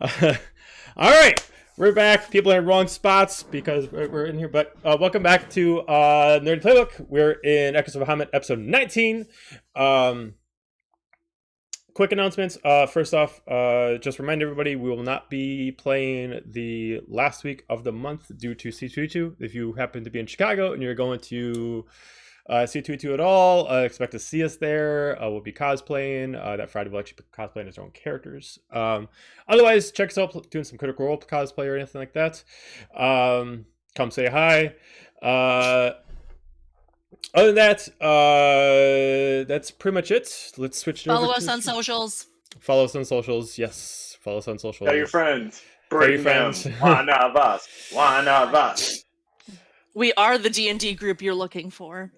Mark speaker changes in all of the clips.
Speaker 1: All right, we're back. People are in wrong spots because we're in here, but welcome back to Nerdy Playbook. We're in Echoes of Bahamut, episode 19. Quick announcements. First off, just remind everybody we will not be playing the last week of the month due to C22. If you happen to be in Chicago and you're going to C22 at all, expect to see us there. We'll be cosplaying. That Friday we'll actually be cosplaying as our own characters. Otherwise, check us out doing some Critical Role cosplay or anything like that. Come say hi. Other than that, that's pretty much it. Let's switch it over.
Speaker 2: Follow us on socials.
Speaker 1: Follow us on socials. Yes, follow us on socials.
Speaker 3: Tell your friends.
Speaker 1: Tell your
Speaker 3: Bring
Speaker 1: friends.
Speaker 3: them. One of us. One of us.
Speaker 2: We are the D&D group you're looking for.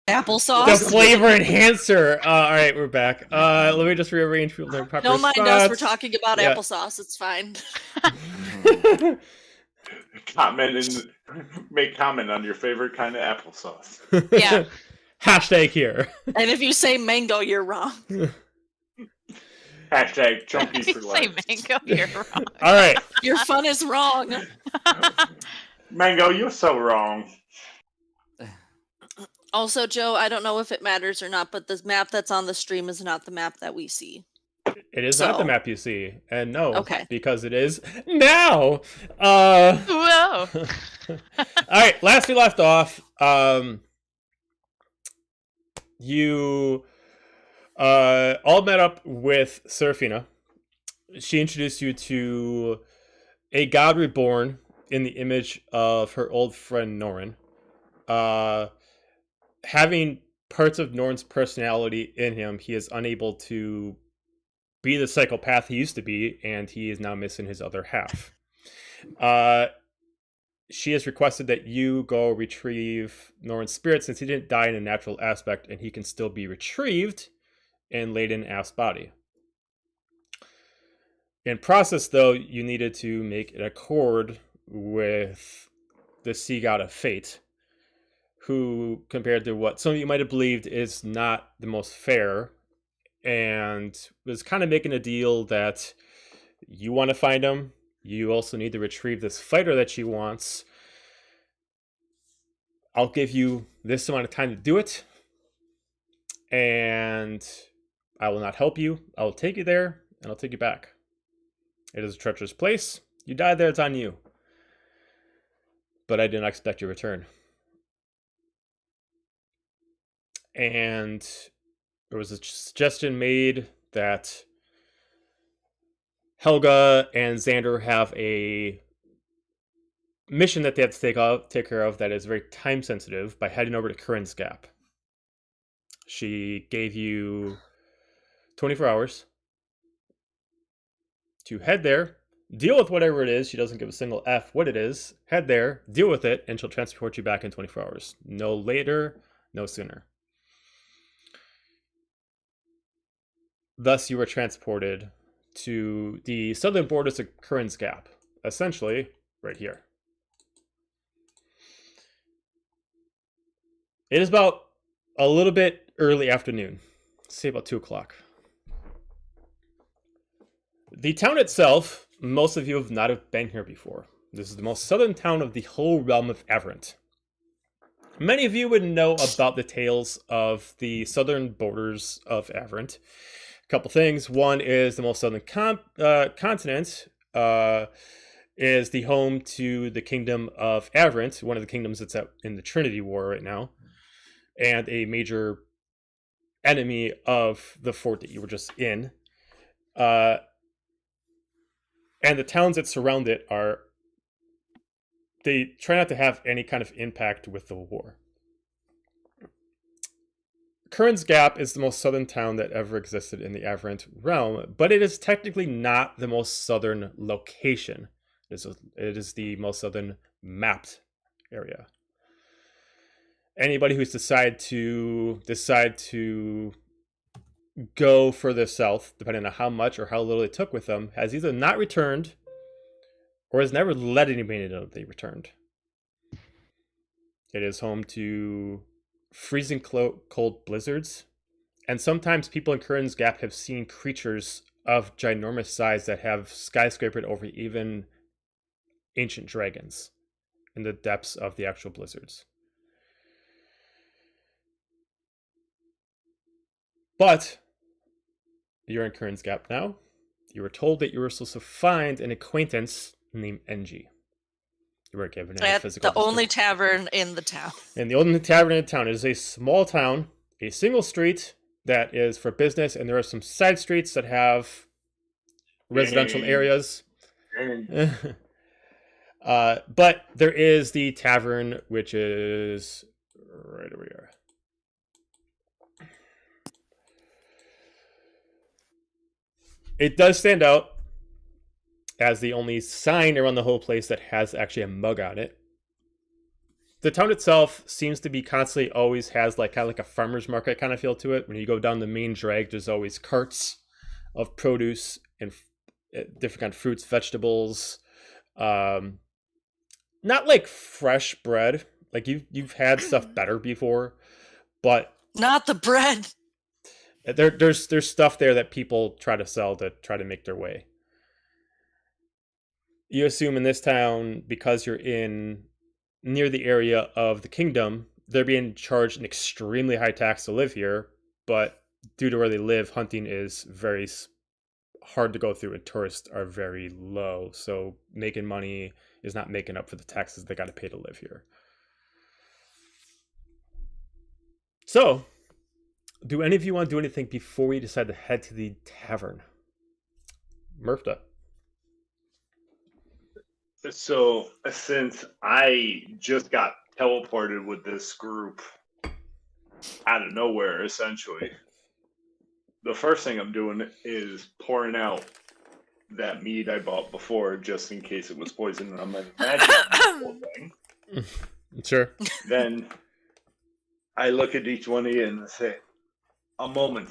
Speaker 2: Applesauce.
Speaker 1: The flavor enhancer. All right, we're back. Let me just rearrange people in their proper
Speaker 2: Don't mind
Speaker 1: spots.
Speaker 2: us. We're talking about
Speaker 1: Yeah.
Speaker 2: applesauce. It's fine.
Speaker 3: Make comment on your favorite kind of applesauce.
Speaker 2: Yeah.
Speaker 1: Hashtag here.
Speaker 2: And if you say mango, you're wrong.
Speaker 3: Hashtag chunky
Speaker 4: If you
Speaker 3: for
Speaker 4: say
Speaker 3: life.
Speaker 4: mango, you're wrong.
Speaker 1: All right.
Speaker 2: Your fun is wrong.
Speaker 3: Mango, you're so wrong.
Speaker 2: Also, Joe, I don't know if it matters or not, but the map that's on the stream is not the map that we see.
Speaker 1: It is not the
Speaker 2: So-
Speaker 1: map you see, and no,
Speaker 2: Okay.
Speaker 1: because it is now.
Speaker 4: Whoa.
Speaker 1: All right, last we left off, you all met up with Seraphina. She introduced you to a god reborn in the image of her old friend Norin. Having parts of Norn's personality in him, he is unable to be the psychopath he used to be, and he is now missing his other half. She has requested that you go retrieve Norn's spirit since he didn't die in a natural aspect, and he can still be retrieved and laid in Aph's body. In process, though, you needed to make an accord with the sea god of fate, who, compared to what some of you might have believed, is not the most fair, and was kind of making a deal that you want to find him. You also need to retrieve this fighter that she wants. I'll give you this amount of time to do it, and I will not help you. I will take you there, and I'll take you back. It is a treacherous place. You died there, it's on you. But I didn't expect your return. And there was a suggestion made that Helga and Xander have a mission that they have to take care of that is very time sensitive by heading over to Curran's Gap. She gave you 24 hours to head there, deal with whatever it is. She doesn't give a single F what it is. Head there, deal with it, and she'll transport you back in 24 hours. No later, no sooner. Thus, you were transported to the southern borders of Curran's Gap, essentially right here. It is about a little bit early afternoon. Say about 2 o'clock. The town itself, most of you have not have been here before. This is the most southern town of the whole realm of Averant. Many of you would know about the tales of the southern borders of Averant. A couple things. One is the most southern continent is the home to the kingdom of Averant, one of the kingdoms that's in the Trinity War right now, and a major enemy of the fort that you were just in. And the towns that surround it they try not to have any kind of impact with the war. Kern's Gap is the most southern town that ever existed in the Averant realm, but it is technically not the most southern location. It is the most southern mapped area. Anybody who's decide to go further south, depending on how much or how little they took with them, has either not returned or has never let anybody know they returned. It is home to freezing cold blizzards, and sometimes people in Kern's Gap have seen creatures of ginormous size that have skyscrapered over even ancient dragons in the depths of the actual blizzards. But you're in Kern's Gap now. You were told that you were supposed to find an acquaintance named Engie. You weren't given any
Speaker 2: At
Speaker 1: physical
Speaker 2: the only
Speaker 1: description.
Speaker 2: tavern in the town.
Speaker 1: And the only tavern in town is a small town, a single street that is for business, and there are some side streets that have residential areas. But there is the tavern, which is right over here. It does stand out as the only sign around the whole place that has actually a mug on it. The town itself seems to be constantly always has kind of like a farmer's market kind of feel to it. When you go down the main drag, there's always carts of produce and different kind of fruits, vegetables. Not like fresh bread. Like you've had stuff better before, but
Speaker 2: Not the bread.
Speaker 1: there's stuff there that people try to sell to try to make their way. You assume in this town, because you're near the area of the kingdom, they're being charged an extremely high tax to live here, but due to where they live, hunting is very hard to go through and tourists are very low, so making money is not making up for the taxes they got to pay to live here. So, do any of you want to do anything before we decide to head to the tavern? Murph.
Speaker 3: So, since I just got teleported with this group out of nowhere, essentially, the first thing I'm doing is pouring out that mead I bought before, just in case it was poison, and I'm imagining the whole thing.
Speaker 1: Sure.
Speaker 3: Then I look at each one of you and say, a moment.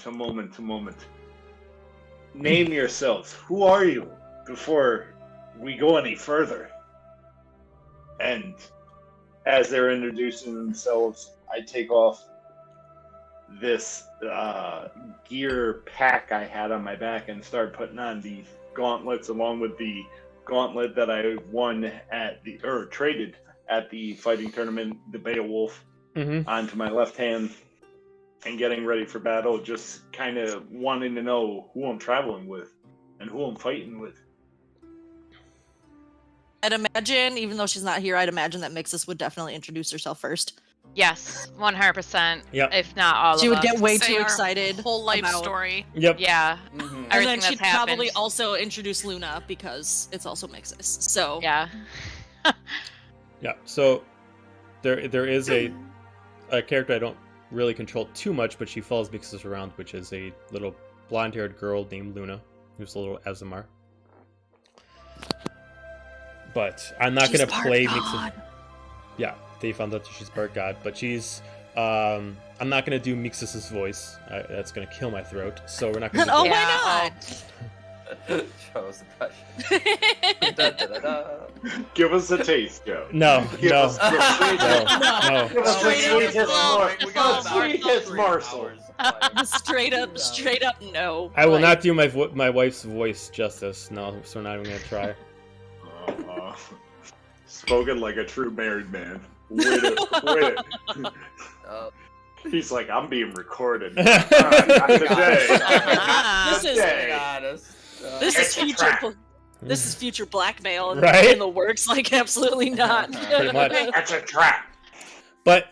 Speaker 3: Name yourselves. Who are you? Before we go any further. And as they're introducing themselves, I take off this gear pack I had on my back and start putting on these gauntlets along with the gauntlet that I won traded at the fighting tournament, the Beowulf, onto my left hand and getting ready for battle, just kind of wanting to know who I'm traveling with and who I'm fighting with.
Speaker 2: I'd imagine, even though she's not here, I'd imagine that Mixus would definitely introduce herself first.
Speaker 4: Yes, 100%.
Speaker 1: Yep.
Speaker 4: If not all
Speaker 2: She
Speaker 4: of
Speaker 2: would
Speaker 4: us.
Speaker 2: get way
Speaker 5: Say
Speaker 2: too
Speaker 5: our
Speaker 2: excited.
Speaker 5: Whole life
Speaker 2: about-
Speaker 5: story.
Speaker 1: Yep.
Speaker 4: Yeah.
Speaker 2: And
Speaker 4: Everything
Speaker 2: then
Speaker 4: that's
Speaker 2: she'd probably
Speaker 4: happened.
Speaker 2: also introduce Luna because it's also Mixus. So
Speaker 4: Yeah.
Speaker 1: Yeah. So there is a character I don't really control too much, but she follows Mixus around, which is a little blonde-haired girl named Luna, who's a little Azamar. But I'm not
Speaker 2: She's
Speaker 1: gonna
Speaker 2: part
Speaker 1: play
Speaker 2: god.
Speaker 1: Mixus. Yeah, they found out that she's part god, but she's. I'm not gonna do Mixus's voice. That's gonna kill my throat. So we're not gonna.
Speaker 2: Oh,
Speaker 1: do
Speaker 2: why
Speaker 4: Yeah,
Speaker 2: not?
Speaker 5: Joe's impression. Da, da, da, da.
Speaker 3: Give us a taste, Joe.
Speaker 1: No,
Speaker 3: Give
Speaker 1: no,
Speaker 3: us the sweetest,
Speaker 1: no.
Speaker 3: give us the
Speaker 2: Straight up,
Speaker 3: sweetest,
Speaker 2: slow,
Speaker 3: the sweetest morsel.
Speaker 2: Straight up, no.
Speaker 1: I will
Speaker 2: Like,
Speaker 1: not do my wife's voice justice. No, so we're not even gonna try.
Speaker 3: Spoken like a true married man. With it.
Speaker 5: Uh,
Speaker 3: He's like, I'm being recorded.
Speaker 1: This
Speaker 3: Not today.
Speaker 2: This is-
Speaker 3: Today.
Speaker 5: honest.
Speaker 2: This
Speaker 3: It's
Speaker 2: is
Speaker 3: a
Speaker 2: future.
Speaker 3: trap.
Speaker 2: This is future blackmail in,
Speaker 1: Right?
Speaker 2: in the works. Like, absolutely not.
Speaker 1: Pretty much.
Speaker 3: That's a trap.
Speaker 1: But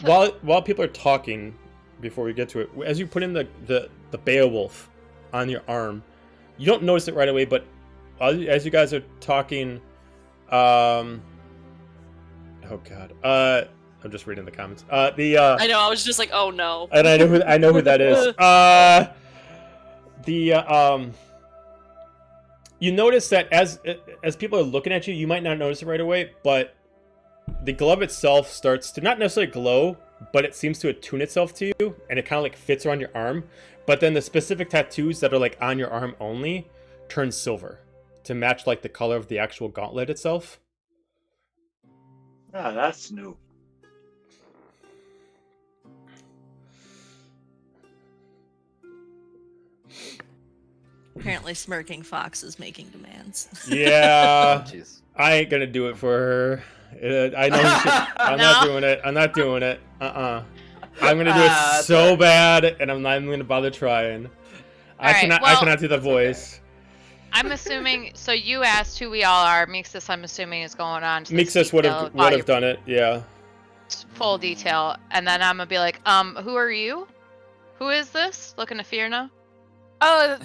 Speaker 1: while people are talking, before we get to it, as you put in the Beowulf on your arm, you don't notice it right away. But as you guys are talking, oh god, I'm just reading the comments.
Speaker 2: I know. I was just like, oh no.
Speaker 1: And I know who that is. You notice that as people are looking at you, you might not notice it right away, but the glove itself starts to not necessarily glow, but it seems to attune itself to you, and it kind of like fits around your arm. But then the specific tattoos that are like on your arm only turn silver to match like the color of the actual gauntlet itself.
Speaker 3: Ah, that's new.
Speaker 2: Apparently, smirking fox is making demands.
Speaker 1: Yeah,
Speaker 5: Jeez.
Speaker 1: I ain't gonna do it for her. I know. I'm not doing it. I'm not doing it. I'm gonna do it so bad, and I'm not even gonna bother trying. I
Speaker 4: Alright,
Speaker 1: cannot. I
Speaker 4: well,
Speaker 1: cannot do the voice.
Speaker 4: I'm assuming. So you asked who we all are. Mixus, I'm assuming, is going on. To this
Speaker 1: Mixus would
Speaker 4: detail
Speaker 1: have
Speaker 4: about your
Speaker 1: done it. Yeah.
Speaker 4: full detail, and then I'm gonna be like, who are you? Who is this? Looking to Fierna?
Speaker 6: Oh,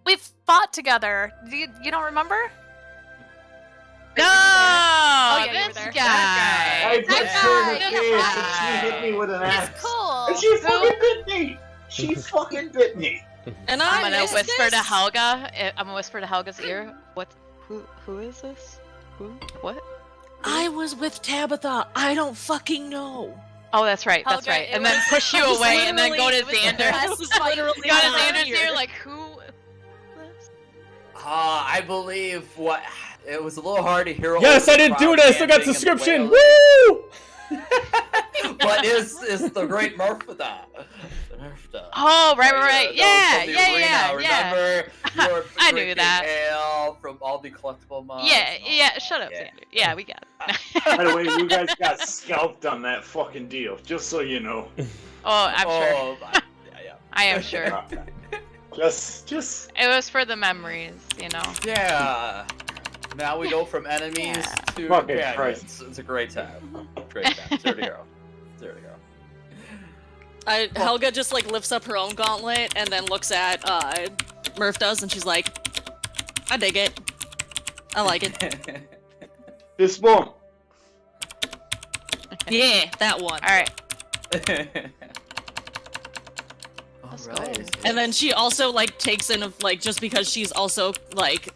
Speaker 6: we fought together. You don't remember?
Speaker 4: No,
Speaker 6: yeah, you were
Speaker 4: this
Speaker 6: there.
Speaker 4: guy.
Speaker 3: I put
Speaker 6: That
Speaker 3: her in
Speaker 6: guy.
Speaker 3: the face and she hit me with an
Speaker 6: He's
Speaker 3: axe.
Speaker 6: cool.
Speaker 3: And she fucking bit me. She fucking bit me.
Speaker 2: And
Speaker 4: I'm
Speaker 2: I
Speaker 4: gonna
Speaker 2: missed
Speaker 4: whisper
Speaker 2: this.
Speaker 4: to Helga. I'm gonna whisper to Helga's ear. What? Who is this? Who? What?
Speaker 2: I was with Tabitha. I don't fucking know.
Speaker 4: Oh, that's right. That's
Speaker 6: Helga,
Speaker 4: right.
Speaker 6: it
Speaker 4: And then
Speaker 6: was-
Speaker 4: push you
Speaker 2: it was
Speaker 4: away, and then go to
Speaker 2: literally- it was
Speaker 4: Xander.
Speaker 2: This is literally
Speaker 4: Go to
Speaker 2: not
Speaker 4: Xander's
Speaker 2: here.
Speaker 4: ear, like who?
Speaker 5: I believe what it was a little hard to hear.
Speaker 1: Yes,
Speaker 5: all
Speaker 1: I
Speaker 5: the
Speaker 1: didn't do it.
Speaker 5: crowd
Speaker 1: I still got
Speaker 5: chanting and
Speaker 1: subscription.
Speaker 5: wailing.
Speaker 1: Woo!
Speaker 5: But is the great Murpha?
Speaker 4: Oh, right. Yeah.
Speaker 5: Remember, you were
Speaker 4: I knew
Speaker 5: drinking
Speaker 4: that.
Speaker 5: ale from all the collectible months.
Speaker 4: Yeah. Shut up,
Speaker 5: Yeah.
Speaker 4: Xander. Yeah, we got it.
Speaker 3: By the way, you guys got scalped on that fucking deal, just so you know.
Speaker 4: Oh, I'm sure.
Speaker 5: Oh, yeah.
Speaker 4: I am sure.
Speaker 3: Just
Speaker 4: It was for the memories, you know.
Speaker 5: Yeah. Now we go from enemies
Speaker 4: Yeah.
Speaker 5: to
Speaker 3: Fucking
Speaker 5: companions.
Speaker 3: Christ.
Speaker 5: It's a great time. Great time. Zero to hero.
Speaker 2: Helga just like lifts up her own gauntlet and then looks at Murph does, and she's like, I dig it. I like it.
Speaker 3: this one.
Speaker 2: Yeah, that one.
Speaker 4: All right.
Speaker 5: Let's
Speaker 4: go.
Speaker 2: And then she also like takes in of like, just because she's also like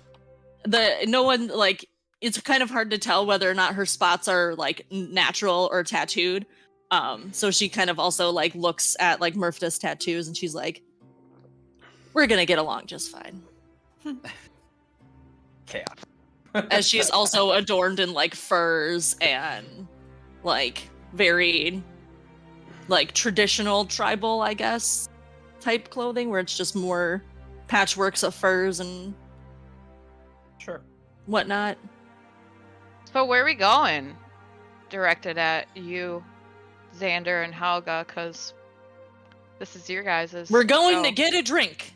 Speaker 2: no one like, it's kind of hard to tell whether or not her spots are like natural or tattooed. So she kind of also like looks at like Murphda's tattoos, and she's like, we're gonna get along just fine.
Speaker 5: Chaos.
Speaker 2: As she's also adorned in like furs and like very like traditional tribal, I guess, type clothing, where it's just more patchworks of furs and
Speaker 5: Sure.
Speaker 2: whatnot.
Speaker 4: So where are we going? Directed at you, Xander, and Helga, because this is your guys'.
Speaker 2: We're going
Speaker 4: show.
Speaker 2: to get a drink.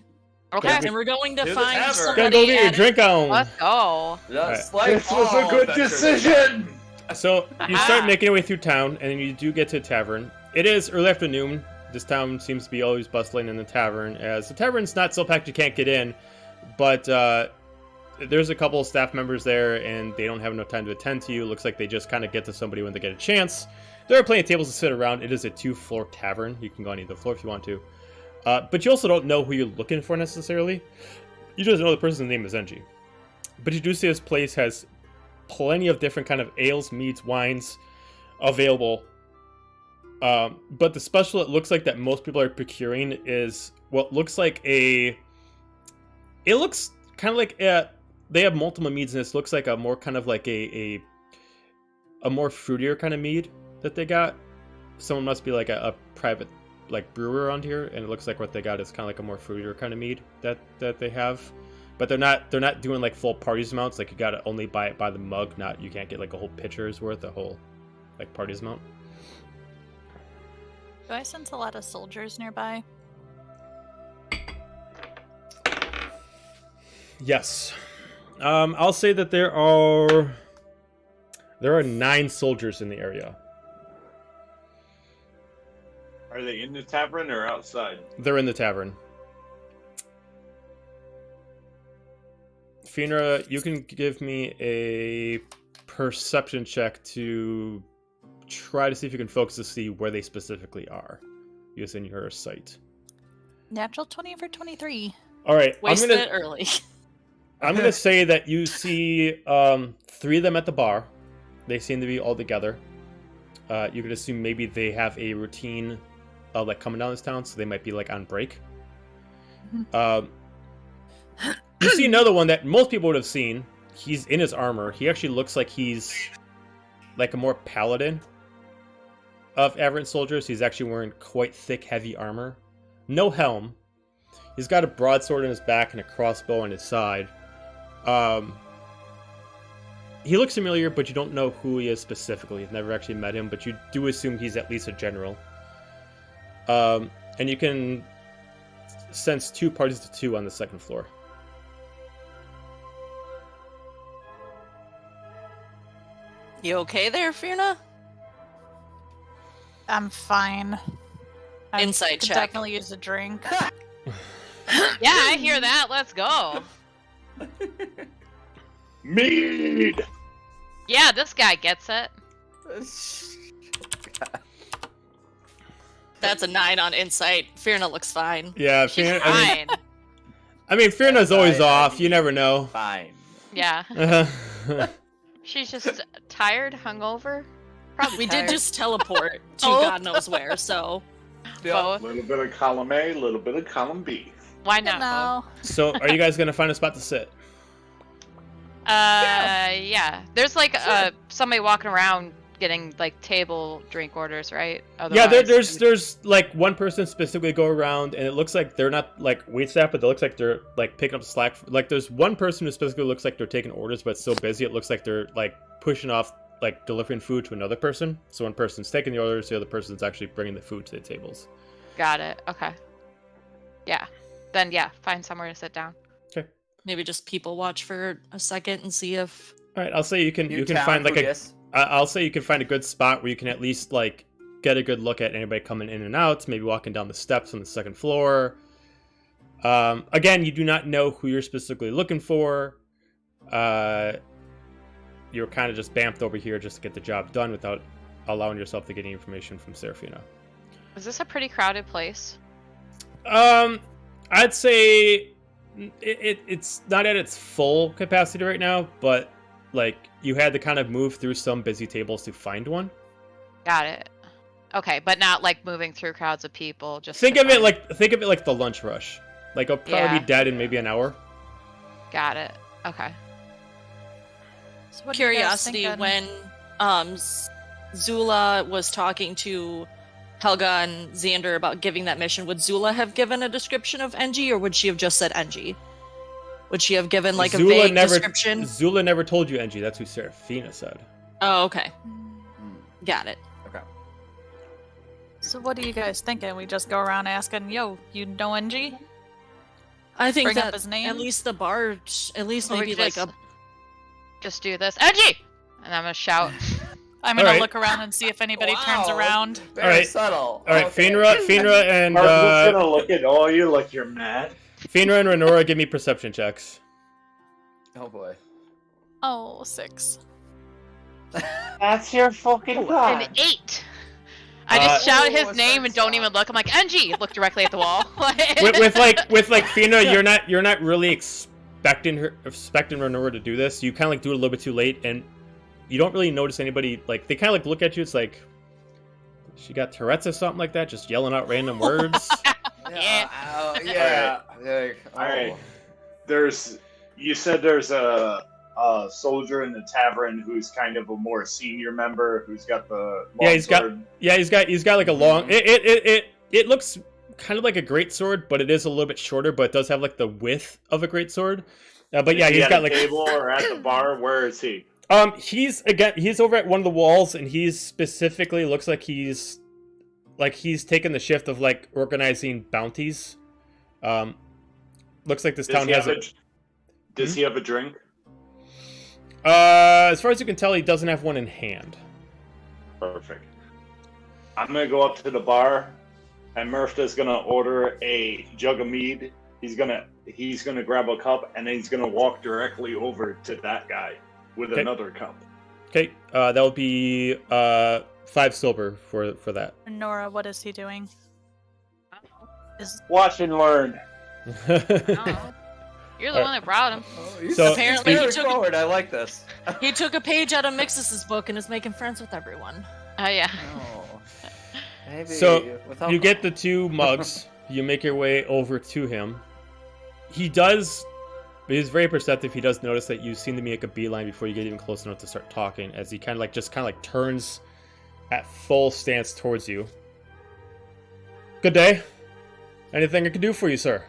Speaker 4: Okay.
Speaker 2: And we're going to
Speaker 5: To the
Speaker 2: find
Speaker 5: tavern.
Speaker 2: somebody.
Speaker 1: Gotta go get your
Speaker 2: at-
Speaker 1: drink on.
Speaker 4: Let's go.
Speaker 5: Just like
Speaker 3: This was a
Speaker 5: all
Speaker 3: good
Speaker 5: adventures.
Speaker 3: decision.
Speaker 1: So you start making your way through town, and then you do get to a tavern. It is early afternoon. This town seems to be always bustling in the tavern, as the tavern's not so packed you can't get in, but there's a couple of staff members there, and they don't have enough time to attend to you. Looks like they just kind of get to somebody when they get a chance. There are plenty of tables to sit around. It is a 2-floor tavern. You can go on either floor if you want to. But you also don't know who you're looking for necessarily. You just know the person's name is Enji. But you do see this place has plenty of different kind of ales, meats, wines available. But the special it looks like that most people are procuring is what looks like a It looks kind of like they have multiple meads, and this looks like a more kind of like a more fruitier kind of mead that they got. Someone must be like a private like brewer around here, and it looks like what they got is kind of like a more fruitier kind of mead that they have. But they're not doing like full parties amounts. Like you gotta only buy it by the mug. You can't get like a whole pitcher's worth, a whole like parties amount.
Speaker 6: Do I sense a lot of soldiers nearby?
Speaker 1: Yes. I'll say that there are 9 soldiers in the area.
Speaker 3: Are they in the tavern or outside?
Speaker 1: They're in the tavern. Fina, you can give me a perception check to try to see if you can focus to see where they specifically are, using your sight.
Speaker 6: Natural 20 for 23.
Speaker 1: All right,
Speaker 2: Wasted it early.
Speaker 1: I'm gonna say that you see 3 of them at the bar. They seem to be all together. You could assume maybe they have a routine of like coming down this town, so they might be like on break. You see another one that most people would have seen. He's in his armor. He actually looks like he's like a more paladin of average soldiers. He's actually wearing quite thick, heavy armor. No helm. He's got a broadsword in his back and a crossbow on his side. He looks familiar, but you don't know who he is specifically. You've never actually met him, but you do assume he's at least a general. And you can sense 2 parties to 2 on the second floor.
Speaker 2: You okay there, Fina?
Speaker 6: I'm fine. I
Speaker 2: Insight
Speaker 6: could
Speaker 2: check.
Speaker 6: definitely use a drink.
Speaker 4: Yeah, I hear that. Let's go.
Speaker 3: Mead!
Speaker 4: Yeah, this guy gets it.
Speaker 2: That's a 9 on insight. Fina looks fine.
Speaker 1: Yeah,
Speaker 4: She's
Speaker 1: Fina,
Speaker 4: fine.
Speaker 1: I mean, Fiona's always
Speaker 5: I
Speaker 1: off.
Speaker 5: mean,
Speaker 1: You never know.
Speaker 5: Fine.
Speaker 4: Yeah. She's just tired, hungover. Probably
Speaker 2: We
Speaker 4: tired.
Speaker 2: did just teleport to
Speaker 6: Oh.
Speaker 2: God knows where, so
Speaker 4: Both.
Speaker 3: A little bit of column A, a little bit of column B.
Speaker 4: Why
Speaker 6: You
Speaker 4: not?
Speaker 6: know.
Speaker 1: So, are you guys gonna find a spot to sit?
Speaker 4: Yeah. There's like somebody walking around getting like table drink orders, right?
Speaker 1: Yeah,
Speaker 4: Otherwise-
Speaker 1: there's like one person specifically go around, and it looks like they're not like wait staff, but it looks like they're like picking up slack. Like there's one person who specifically looks like they're taking orders, but it's so busy it looks like they're like pushing off like delivering food to another person. So one person's taking the orders, the other person's actually bringing the food to the tables.
Speaker 4: Got it. Okay. Yeah. Then yeah, find somewhere to sit down.
Speaker 2: maybe just people watch for a second and see if
Speaker 1: All right, I'll say you can
Speaker 5: Newtown,
Speaker 1: find like
Speaker 5: Fugis.
Speaker 1: I'll say you can find a good spot where you can at least like get a good look at anybody coming in and out, maybe walking down the steps on the second floor. Again, you do not know who you're specifically looking for. You're kind of just bamped over here just to get the job done without allowing yourself to get any information from Serafina.
Speaker 4: Is this a pretty crowded place?
Speaker 1: I'd say it's not at its full capacity right now, but like you had to kind of move through some busy tables to find one.
Speaker 4: Got it. Okay, but not like moving through crowds of people. Just
Speaker 1: Think
Speaker 4: to
Speaker 1: of it
Speaker 4: find-
Speaker 1: like the lunch rush. Like I'll probably
Speaker 4: Yeah.
Speaker 1: be dead in maybe an hour.
Speaker 4: Got it. Okay.
Speaker 6: So what are you guys
Speaker 2: curiosity
Speaker 6: thinking?
Speaker 2: when Zula was talking to Helga and Xander about giving that mission, would Zula have given a description of NG, or would she have just said NG? Would she have given like a vague description?
Speaker 1: Zula never told you NG. That's who Serafina said.
Speaker 2: Oh, okay.
Speaker 5: Hmm.
Speaker 2: Got it.
Speaker 5: Okay.
Speaker 6: So what are you guys thinking? We just go around asking, "Yo, you know NG?"
Speaker 2: I think
Speaker 6: Bring up
Speaker 2: that
Speaker 6: his name?
Speaker 2: at least the bar, at least
Speaker 4: Or we
Speaker 2: maybe
Speaker 4: could
Speaker 2: like
Speaker 4: just-
Speaker 2: a
Speaker 4: Just do this. Edgy! And I'm gonna shout.
Speaker 6: I'm gonna
Speaker 1: Alright.
Speaker 6: look around and see if anybody turns
Speaker 5: Wow.
Speaker 6: around.
Speaker 5: Very
Speaker 1: Alright.
Speaker 5: subtle.
Speaker 1: All right,
Speaker 5: Okay.
Speaker 1: Finra and
Speaker 3: Margaret's gonna look at all you like you're mad.
Speaker 1: Finra and Renora, give me perception checks.
Speaker 5: Oh boy.
Speaker 6: Oh, 6.
Speaker 3: That's your fucking
Speaker 4: An 8. I just shout his
Speaker 5: Oh,
Speaker 4: name and don't even look. I'm like, NG! Look directly at the wall.
Speaker 1: with like Fina, you're not really expecting Renora to do this. You kind of like do it a little bit too late, and you don't really notice anybody. Like they kind of like look at you. It's like she got Tourette's or something like that, just yelling out random words.
Speaker 4: Yeah.
Speaker 5: Yeah. Like,
Speaker 3: All right.
Speaker 5: oh.
Speaker 3: You said there's a soldier in the tavern who's kind of a more senior member who's got the long sword.
Speaker 1: He's got like a long. It looks kind of like a great sword, but it is a little bit shorter. But it does have like the width of a great sword. But yeah,
Speaker 3: Is he
Speaker 1: he's got
Speaker 3: at
Speaker 1: like
Speaker 3: a table or at the bar. Where is he?
Speaker 1: He's over at one of the walls, and he's specifically looks like he's taken the shift of like organizing bounties. Looks like this town has a.
Speaker 3: Does he have a drink?
Speaker 1: As far as you can tell, he doesn't have one in hand.
Speaker 3: Perfect. I'm gonna go up to the bar, and Murpha's gonna order a jug of mead. He's gonna grab a cup, and then he's gonna walk directly over to that guy with another cup.
Speaker 1: Okay, that will be 5 silver for that.
Speaker 6: Nora, what is he doing?
Speaker 3: Watch and learn.
Speaker 4: Oh. You're the one that brought him.
Speaker 5: Oh,
Speaker 1: So-
Speaker 2: Apparently he
Speaker 5: very
Speaker 2: took
Speaker 5: forward. I like this.
Speaker 2: He took a page out of Mixus's book and is making friends with everyone.
Speaker 4: Oh yeah.
Speaker 5: Oh. Maybe
Speaker 1: So,
Speaker 5: without
Speaker 1: You get the 2 mugs. You make your way over to him. He's very perceptive. He does notice that you seem to make a beeline before you get even close enough to start talking, as he kind of turns at full stance towards you. Good day. Anything I can do for you, sir?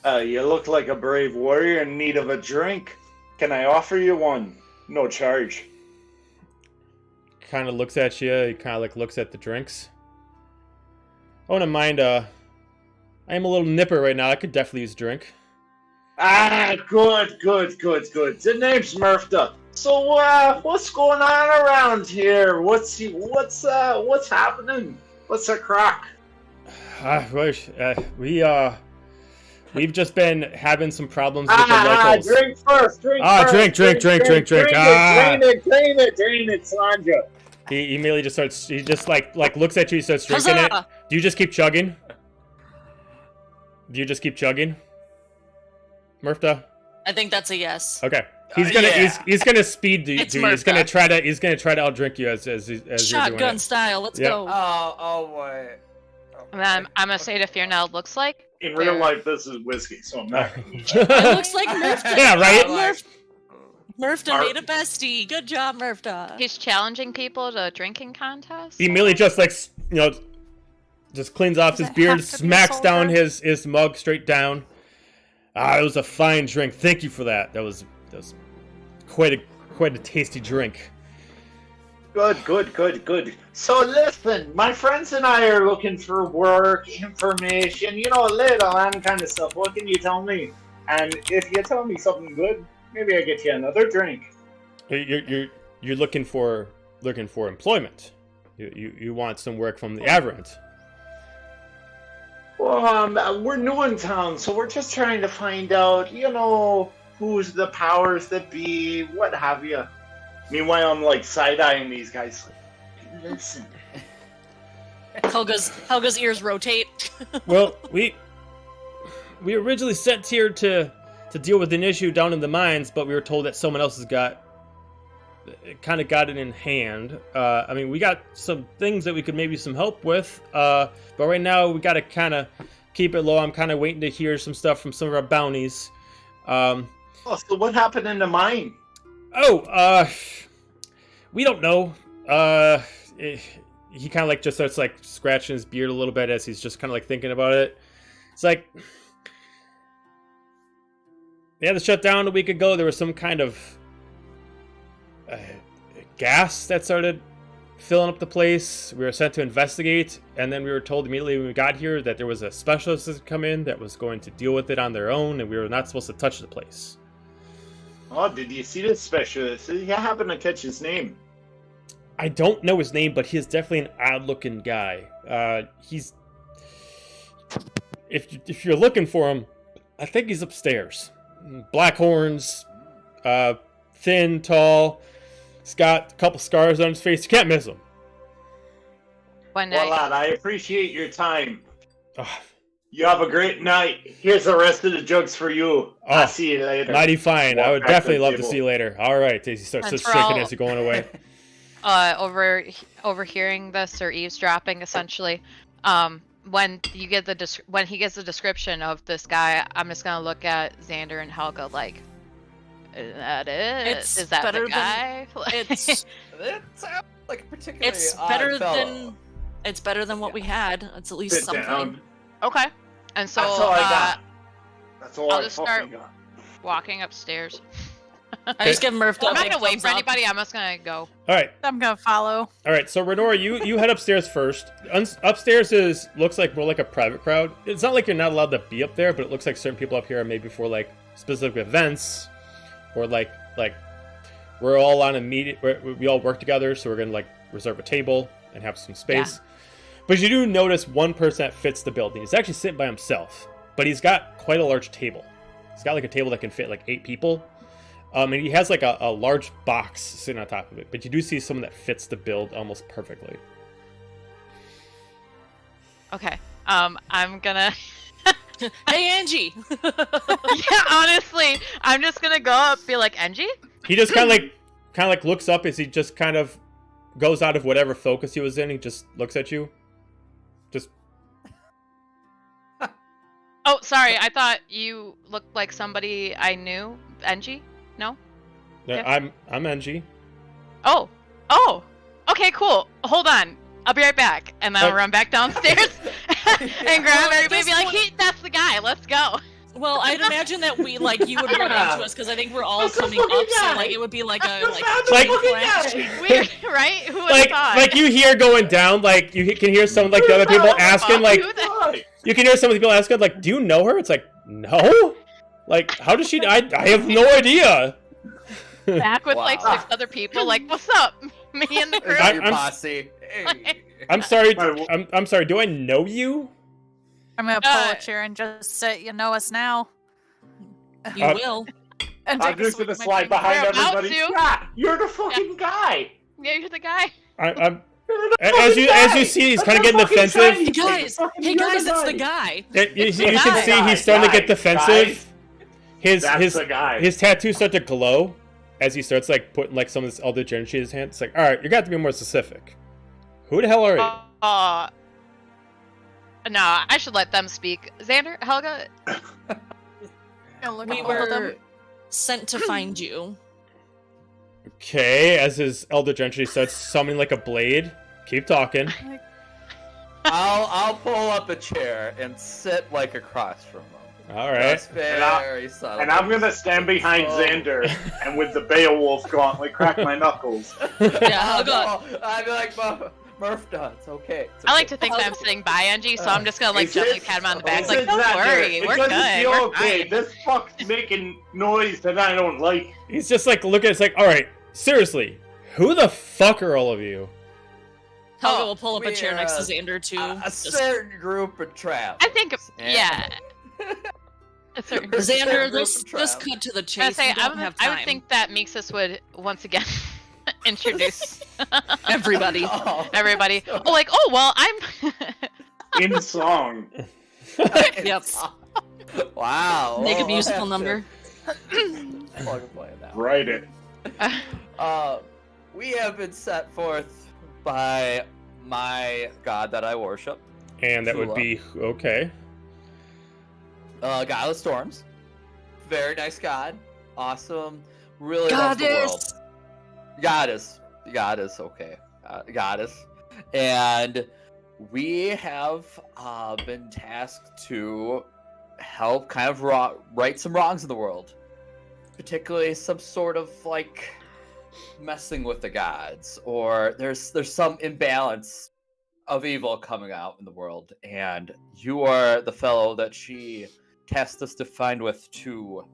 Speaker 3: You look like a brave warrior in need of a drink. Can I offer you one? No charge.
Speaker 1: Kind of looks at you. He kind of like looks at the drinks. I wouldn't mind. I am a little nipper right now. I could definitely use a drink.
Speaker 3: Ah, good. The name's Murpha. So, what's going on around here? What's happening? What's the crack?
Speaker 1: We've just been having some problems with the locals.
Speaker 3: Drink first. Drink. Drain it, Sandra.
Speaker 1: He immediately just starts. He just like looks at you. He starts drinking it.
Speaker 2: Huzzah!
Speaker 1: Do you just keep chugging? Murpha?
Speaker 2: I think that's a yes.
Speaker 1: Okay. He's gonna speed you.
Speaker 2: It's
Speaker 1: He's gonna
Speaker 2: Murpha.
Speaker 1: try to outdrink you as you're doing
Speaker 2: Shotgun
Speaker 1: it.
Speaker 2: style, let's
Speaker 1: Yep.
Speaker 2: go.
Speaker 5: Oh boy.
Speaker 4: And then I'm gonna say to Fiona, looks like
Speaker 3: In real life, this is whiskey, so I'm not.
Speaker 2: It looks like Murpha.
Speaker 1: Yeah, right?
Speaker 2: Murpha made a bestie. Good job, Murpha.
Speaker 4: he's challenging people to a drinking contest.
Speaker 1: He immediately just just cleans off his
Speaker 6: Does it
Speaker 1: beard,
Speaker 6: have to be
Speaker 1: smacks down
Speaker 6: sober?
Speaker 1: his mug straight down. It was a fine drink. Thank you for that. That was quite a tasty drink.
Speaker 3: Good. So listen, my friends and I are looking for work, information, little and kind of stuff. What can you tell me? And if you tell me something good, maybe I get you another drink.
Speaker 1: You're looking for employment. You want some work from the Aberrant.
Speaker 3: Well, we're new in town, so we're just trying to find out, who's the powers that be, what have you. Meanwhile, I'm like side-eyeing these guys. Like, listen.
Speaker 2: Helga's ears rotate.
Speaker 1: Well, we originally sent here to deal with an issue down in the mines, but we were told that someone else has got it in hand. We got some things that we could maybe some help with, but right now we got to kind of keep it low. I'm kind of waiting to hear some stuff from some of our bounties.
Speaker 3: So what happened in the mine?
Speaker 1: We don't know. He kind of just starts scratching his beard a little bit as he's just kind of thinking about it. It's like they had to shut down a week ago. There was some kind of gas that started filling up the place. We were sent to investigate, and then we were told immediately when we got here that there was a specialist that had come in that was going to deal with it on their own, and we were not supposed to touch the place.
Speaker 3: Oh, did you see this specialist? Did you happen to catch his name?
Speaker 1: I don't know his name, but he is definitely an odd-looking guy. He's if you're looking for him, I think he's upstairs. Black horns, thin, tall. He's got a couple scars on his face. You can't miss him.
Speaker 4: One
Speaker 3: Well,
Speaker 4: night.
Speaker 3: lad, I appreciate your time.
Speaker 1: Oh,
Speaker 3: You have a great night. Here's the rest of the jugs for you. I'll see you later.
Speaker 1: mighty fine. I
Speaker 3: Walk
Speaker 1: would
Speaker 3: back to
Speaker 1: definitely
Speaker 3: the
Speaker 1: love to
Speaker 3: table.
Speaker 1: see you later. All right. He starts
Speaker 4: That's
Speaker 1: just
Speaker 4: for
Speaker 1: shaking
Speaker 4: all-
Speaker 1: as you're going away.
Speaker 4: Overhearing this or eavesdropping essentially, when you get the when he gives the description of this guy, I'm just gonna look at Xander and Helga like, is that it?
Speaker 2: It's
Speaker 4: Is that
Speaker 2: better
Speaker 4: the guy?
Speaker 2: It's
Speaker 5: It sounds like a particularly
Speaker 2: it's
Speaker 5: odd
Speaker 2: better
Speaker 5: fellow.
Speaker 2: than what we had. It's at least
Speaker 3: Sit
Speaker 2: something.
Speaker 3: down.
Speaker 4: Okay. And so
Speaker 3: That's all I got. That's all
Speaker 4: I'll
Speaker 3: I
Speaker 4: just
Speaker 3: fucking
Speaker 4: start-
Speaker 3: got.
Speaker 4: walking upstairs.
Speaker 2: I just give Murph.
Speaker 4: I'm not
Speaker 2: a
Speaker 4: gonna wait
Speaker 2: thumbs
Speaker 4: for
Speaker 2: up.
Speaker 4: anybody. I'm just gonna go.
Speaker 1: All right.
Speaker 6: I'm gonna follow.
Speaker 1: All right, so Renora, you head upstairs first. Upstairs looks like more like a private crowd. It's not like you're not allowed to be up there, but it looks like certain people up here are maybe for like specific events, or like we're all on a meeting. We all work together, so we're gonna like reserve a table and have some space. But you do notice one person that fits the building. He's actually sitting by himself, but he's got quite a large table. He's got like a table that can fit like 8 people. And he has like a large box sitting on top of it. But you do see someone that fits the build almost perfectly.
Speaker 4: Okay. I'm gonna.
Speaker 2: Hey, Angie.
Speaker 4: Yeah, honestly, I'm just gonna go up, be like, Angie.
Speaker 1: He just kind of like looks up as he just kind of goes out of whatever focus he was in. He just looks at you. Just
Speaker 4: Oh, sorry. I thought you looked like somebody I knew. Angie? No? Yeah.
Speaker 1: I'm NG.
Speaker 4: Oh. Okay, cool. Hold on. I'll be right back. And then I'll run back downstairs and grab everybody and be like, that's the guy. Let's go.
Speaker 2: Well, I'd imagine that you would run into us because I think we're all
Speaker 3: That's the
Speaker 2: coming up,
Speaker 3: fucking
Speaker 2: so
Speaker 3: guy.
Speaker 2: like it would be like a
Speaker 1: Like-
Speaker 4: Weird, right? Who would have thought?
Speaker 1: Like you hear going down, like you can hear some like the other people asking, like
Speaker 4: Who the-
Speaker 3: Why?
Speaker 1: you can hear some of the people asking, like, do you know her? It's like, no. Like, how does she? I have no idea.
Speaker 4: back with like
Speaker 5: Wow.
Speaker 4: 6 other people. Like, what's up? Me and the crew.
Speaker 5: Is that your
Speaker 1: I'm-
Speaker 5: posse? Hey.
Speaker 1: I'm sorry.
Speaker 3: Wait,
Speaker 1: I'm sorry. Do I know you?
Speaker 6: I'm gonna pull a chair and just sit. You know us now.
Speaker 2: you will.
Speaker 6: And
Speaker 3: I'm
Speaker 6: take a
Speaker 3: just
Speaker 6: swig
Speaker 3: gonna
Speaker 6: of my
Speaker 3: slide
Speaker 6: drink.
Speaker 3: behind
Speaker 4: We're about
Speaker 3: everybody.
Speaker 4: to.
Speaker 3: Yeah, you're the fucking guy.
Speaker 4: Yeah, you're the guy.
Speaker 1: I'm
Speaker 3: You're the
Speaker 1: as
Speaker 3: fucking
Speaker 1: you
Speaker 3: guy.
Speaker 1: see, he's
Speaker 3: That's
Speaker 1: kind of
Speaker 3: the
Speaker 1: getting
Speaker 3: fucking
Speaker 1: defensive.
Speaker 3: shiny
Speaker 2: Hey
Speaker 3: thing.
Speaker 2: guys,
Speaker 3: Fucking
Speaker 2: hey
Speaker 3: you're
Speaker 2: guys, it's the guy.
Speaker 1: You can see he's starting to get
Speaker 3: Guy.
Speaker 1: defensive.
Speaker 3: That's the guy.
Speaker 1: His tattoos start to glow as he starts like putting like some of this Eldritch energy in his hand. It's like, all right, you got to be more specific. Who the hell are you?
Speaker 4: No, I should let them speak. Xander, Helga.
Speaker 6: Gonna look
Speaker 2: We
Speaker 6: at both of them.
Speaker 2: were sent to find you.
Speaker 1: Okay, as his Eldritch energy starts summoning like a blade. Keep talking.
Speaker 5: I'll pull up a chair and sit like across from him.
Speaker 1: All right.
Speaker 5: That's very subtle.
Speaker 3: And I'm gonna stand behind
Speaker 5: Oh.
Speaker 3: Xander and with the Beowulf gauntlet crack my knuckles.
Speaker 2: Yeah, Helga.
Speaker 5: I'd be like, Murph does. Okay. It's
Speaker 4: I like
Speaker 5: okay.
Speaker 4: to think that I'm sitting by Angie, so I'm just gonna like
Speaker 3: Is
Speaker 4: gently
Speaker 3: this-
Speaker 4: pat him on the back,
Speaker 3: is
Speaker 4: like,
Speaker 3: it
Speaker 4: don't
Speaker 3: that
Speaker 4: worry,
Speaker 3: good?
Speaker 4: we're
Speaker 3: It
Speaker 4: good.
Speaker 3: doesn't feel
Speaker 4: We're
Speaker 3: okay.
Speaker 4: fine.
Speaker 3: This fuck's making noise that I don't like.
Speaker 1: He's just like looking. It's like, all right, seriously, who the fuck are all of you?
Speaker 2: Helga
Speaker 5: Oh,
Speaker 2: will pull up a
Speaker 5: we,
Speaker 2: chair next to Xander too.
Speaker 5: A
Speaker 2: Just-
Speaker 5: certain group of traps.
Speaker 4: I think, yeah. A certain group.
Speaker 2: Xander,
Speaker 5: Group
Speaker 2: this
Speaker 5: of traps.
Speaker 2: cut to the
Speaker 4: I
Speaker 2: chase.
Speaker 4: say,
Speaker 2: We don't have
Speaker 4: I
Speaker 2: time.
Speaker 4: would think that Mixus would once again introduce
Speaker 2: Everybody.
Speaker 5: Oh.
Speaker 4: everybody. Oh, like, oh well, I'm.
Speaker 3: In song.
Speaker 2: Yep.
Speaker 5: Wow.
Speaker 2: Make a
Speaker 5: We'll
Speaker 2: musical
Speaker 5: have
Speaker 2: number.
Speaker 5: to plug and play that.
Speaker 3: Write it.
Speaker 5: We have been set forth by my god that I worship,
Speaker 1: And that would
Speaker 5: Tula.
Speaker 1: be okay.
Speaker 5: God of the Storms. Very nice god. Awesome. Really loves the world. Goddess, okay. Goddess. And we have been tasked to help kind of right some wrongs in the world. Particularly some sort of like messing with the gods, or there's some imbalance of evil coming out in the world, and you are the fellow that she tasked us to find with to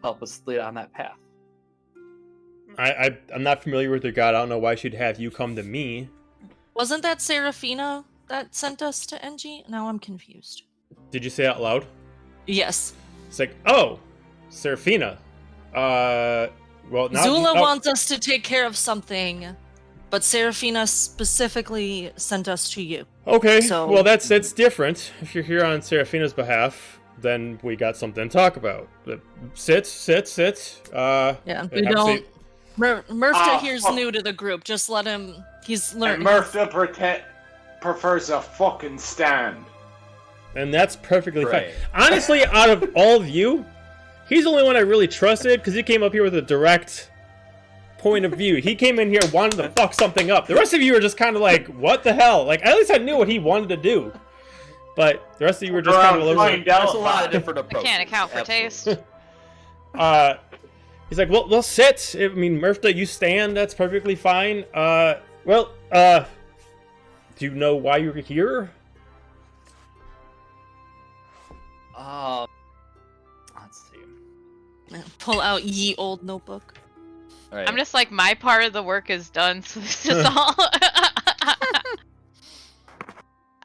Speaker 5: help us lead on that path.
Speaker 1: I'm not familiar with your god. I don't know why she'd have you come to me.
Speaker 2: Wasn't that Serafina that sent us to NG? Now I'm confused.
Speaker 1: Did you say it out loud?
Speaker 2: Yes.
Speaker 1: It's like, oh, Serafina. Well, now
Speaker 2: Zula wants us to take care of something, but Serafina specifically sent us to you.
Speaker 1: Okay,
Speaker 2: So-
Speaker 1: well that's different. If you're here on Serafina's behalf, then we got something to talk about. Sit.
Speaker 2: Yeah, we
Speaker 1: have a
Speaker 2: don't.
Speaker 1: seat.
Speaker 2: Murph here's
Speaker 3: fuck.
Speaker 2: new to the group. Just let him. He's
Speaker 3: And
Speaker 2: learning.
Speaker 3: Murph prefers a fucking stand.
Speaker 1: And that's perfectly fine.
Speaker 5: Great.
Speaker 1: Honestly, out of all of you, he's the only one I really trusted because he came up here with a direct point of view. He came in here wanting to fuck something up. The rest of you are just kind of like, what the hell? Like, at least I knew what he wanted to do. But the rest of you were just kind of all over the-
Speaker 5: There's a lot of different
Speaker 4: I
Speaker 5: approaches.
Speaker 4: can't account for
Speaker 5: Absolutely.
Speaker 4: taste.
Speaker 1: He's like, well, sit. I mean, Murpha, you stand. That's perfectly fine. Do you know why you're here?
Speaker 5: Let's see.
Speaker 2: Pull out ye old notebook.
Speaker 5: All right.
Speaker 4: I'm just like, my part of the work is done, so this is all.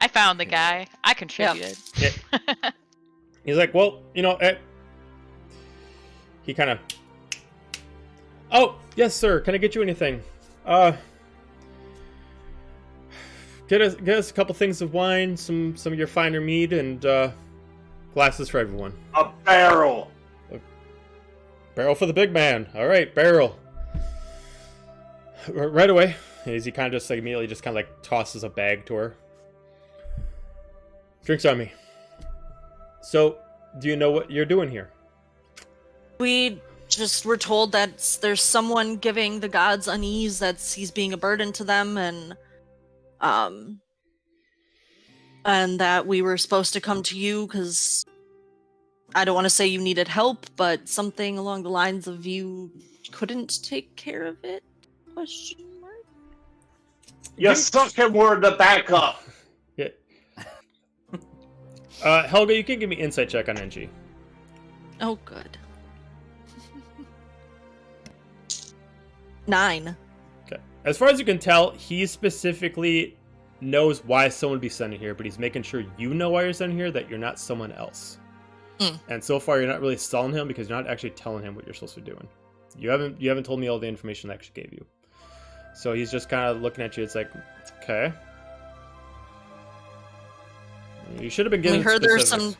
Speaker 4: I found the guy. I contributed.
Speaker 1: He's like, well, he kind of... Oh, yes, sir. Can I get you anything? Get us a couple things of wine, some of your finer mead, and glasses for everyone.
Speaker 3: A barrel.
Speaker 1: Barrel for the big man. All right, barrel. Right away. As he kind of just like immediately just kind of like tosses a bag to her. Drinks on me. So, do you know what you're doing here?
Speaker 2: We just were told that there's someone giving the gods unease, that he's being a burden to them, and that we were supposed to come to you because I don't want to say you needed help, but something along the lines of you couldn't take care of it? Question mark?
Speaker 3: You suck and we're the backup.
Speaker 1: Yeah. Helga, you can give me insight check on NG.
Speaker 2: Oh, good. 9.
Speaker 1: Okay. As far as you can tell, he specifically knows why someone would be sent here, but he's making sure you know why you're sent here, that you're not someone else. And so far, you're not really selling him because you're not actually telling him what you're supposed to be doing. You haven't told me all the information I actually gave you. So he's just kind of looking at you. It's like, okay. You should have been given.
Speaker 2: We heard
Speaker 1: specifics.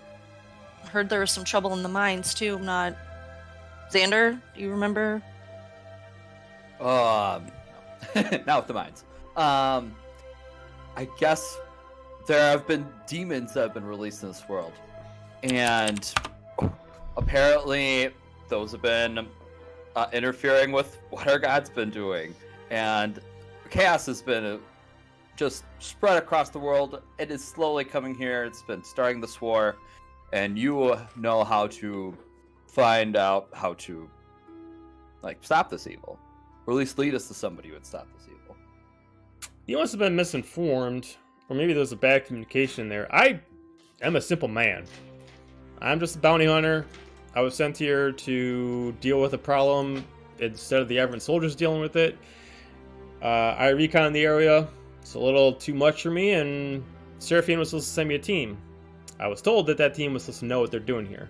Speaker 2: there was some trouble in the mines too. Not Xander. Do you remember?
Speaker 5: Not with the mines. I guess there have been demons that have been released in this world, and apparently those have been interfering with what our god's been doing, and chaos has been just spread across the world. It is slowly coming here. It's been starting this war, and you know how to find out how to stop this evil, or at least lead us to somebody who would stop this evil.
Speaker 1: You must have been misinformed, or maybe there's a bad communication there. I am a simple man. I'm just a bounty hunter. I was sent here to deal with a problem instead of the average soldiers dealing with it. I recon the area. It's a little too much for me, and Seraphine was supposed to send me a team. I was told that team was supposed to know what they're doing here.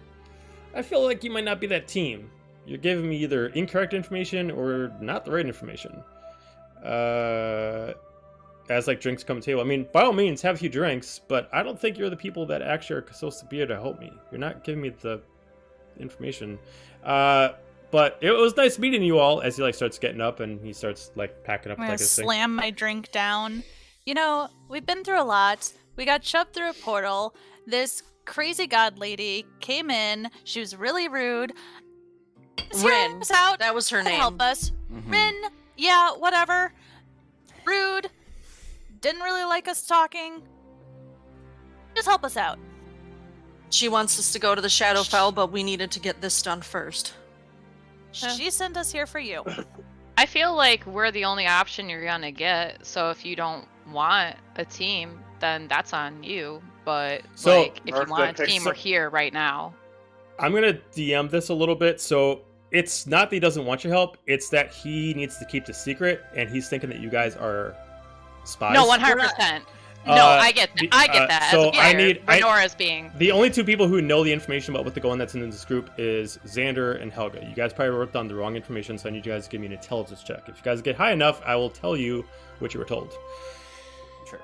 Speaker 1: I feel like you might not be that team. You're giving me either incorrect information or not the right information. As drinks come to the table. I mean, by all means, have a few drinks, but I don't think you're the people that actually are supposed to be here to help me. You're not giving me the information. But it was nice meeting you all. As he starts getting up and he starts packing up
Speaker 6: I'm gonna
Speaker 1: his thing.
Speaker 6: slam my drink down. We've been through a lot. We got shoved through a portal. This crazy god lady came in. She was really rude.
Speaker 2: Rin.
Speaker 6: Was out.
Speaker 2: That was her
Speaker 6: to
Speaker 2: name.
Speaker 6: help us.
Speaker 5: Mhm.
Speaker 6: Rin, yeah, whatever. Rude. Didn't really like us talking. Just help us out.
Speaker 2: She wants us to go to the Shadowfell, but we needed to get this done first.
Speaker 6: She sent us here for you.
Speaker 4: I feel like we're the only option you're gonna get. So if you don't want a team, then that's on you. But
Speaker 1: So-
Speaker 4: if you want a team, we're here right now.
Speaker 1: I'm going to DM this a little bit. So it's not that he doesn't want your help. It's that he needs to keep the secret, and he's thinking that you guys are spies.
Speaker 4: No, 100%. No, I get that. I get that.
Speaker 1: so
Speaker 4: As a player,
Speaker 1: I need-
Speaker 4: Renora's being.
Speaker 1: The only two people who know the information about what's going on that's in this group is Xander and Helga. You guys probably wrote down the wrong information, so I need you guys to give me an intelligence check. If you guys get high enough, I will tell you what you were told.
Speaker 5: Sure.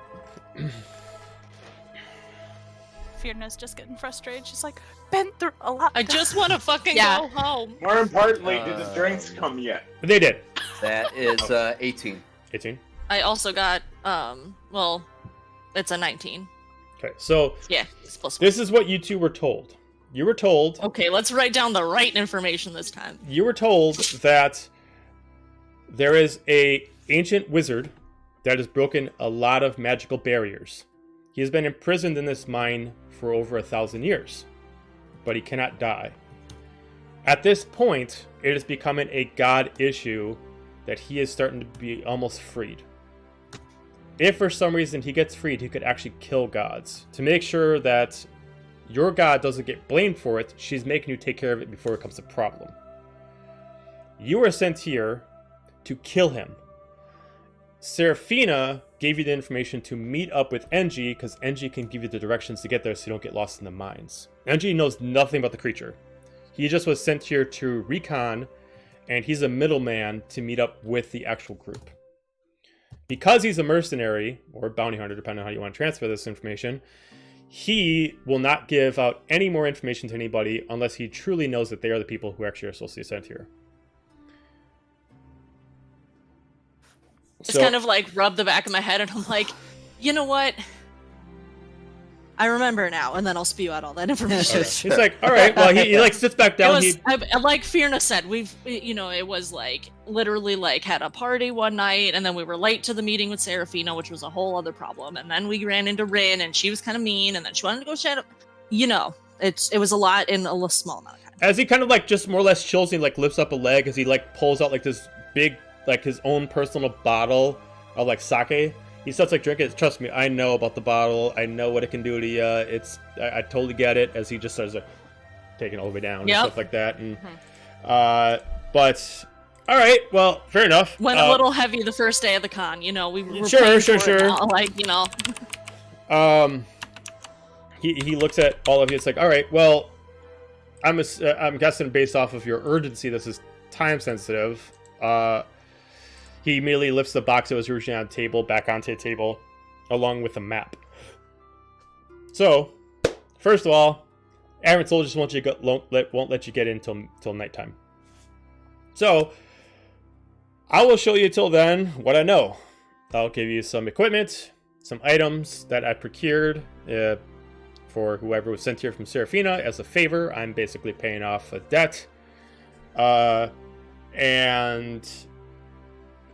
Speaker 6: Fiona's just getting frustrated. She's like, been through a lot.
Speaker 2: I just want to fucking
Speaker 4: Yeah.
Speaker 2: go home.
Speaker 3: More importantly, did the drinks come yet?
Speaker 1: They did.
Speaker 5: That is 18.
Speaker 1: 18.
Speaker 2: I also got, well, it's a 19.
Speaker 1: Okay, so
Speaker 2: Yeah, it's +1.
Speaker 1: this is what you two were told. You were told.
Speaker 2: Okay, let's write down the right information this time.
Speaker 1: You were told that there is a ancient wizard that has broken a lot of magical barriers. He has been imprisoned in this mine for over 1,000 years, but he cannot die. At this point, it is becoming a god issue that he is starting to be almost freed. If for some reason he gets freed, he could actually kill gods. To make sure that your god doesn't get blamed for it, she's making you take care of it before it becomes a problem. You are sent here to kill him. Seraphina gave you the information to meet up with Engie, because Engie can give you the directions to get there so you don't get lost in the mines. Engie knows nothing about the creature. He just was sent here to recon, and he's a middleman to meet up with the actual group. Because he's a mercenary, or bounty hunter, depending on how you want to transfer this information, he will not give out any more information to anybody unless he truly knows that they are the people who actually are supposed to be sent here.
Speaker 2: Just kind of like rub the back of my head, and I'm like, you know what? I remember now, and then I'll spew out all that information.
Speaker 1: Okay. He's like, all right. Well, he like sits back down.
Speaker 2: Like Fierna said, it was like literally like had a party one night, and then we were late to the meeting with Seraphina, which was a whole other problem. And then we ran into Rin, and she was kind of mean, and then she wanted to go shut up. It was a lot in a small amount of time.
Speaker 1: As he kind of like just more or less chills, he like lifts up a leg as he like pulls out like this big, like his own personal bottle of like sake. He starts like drinking it. Trust me, I know about the bottle. I know what it can do to you. I totally get it. As he just starts like taking it all the way down and stuff like that. And but all right, well, fair enough.
Speaker 2: Went a little heavy the first day of the con. We were
Speaker 1: sure. He looks at all of you. It's like, all right, well, I'm guessing based off of your urgency, this is time sensitive. He immediately lifts the box that was originally on the table back onto the table, along with a map. So, first of all, average soldiers won't let you get in till nighttime. So, I will show you till then what I know. I'll give you some equipment, some items that I procured for whoever was sent here from Seraphina as a favor. I'm basically paying off a debt. And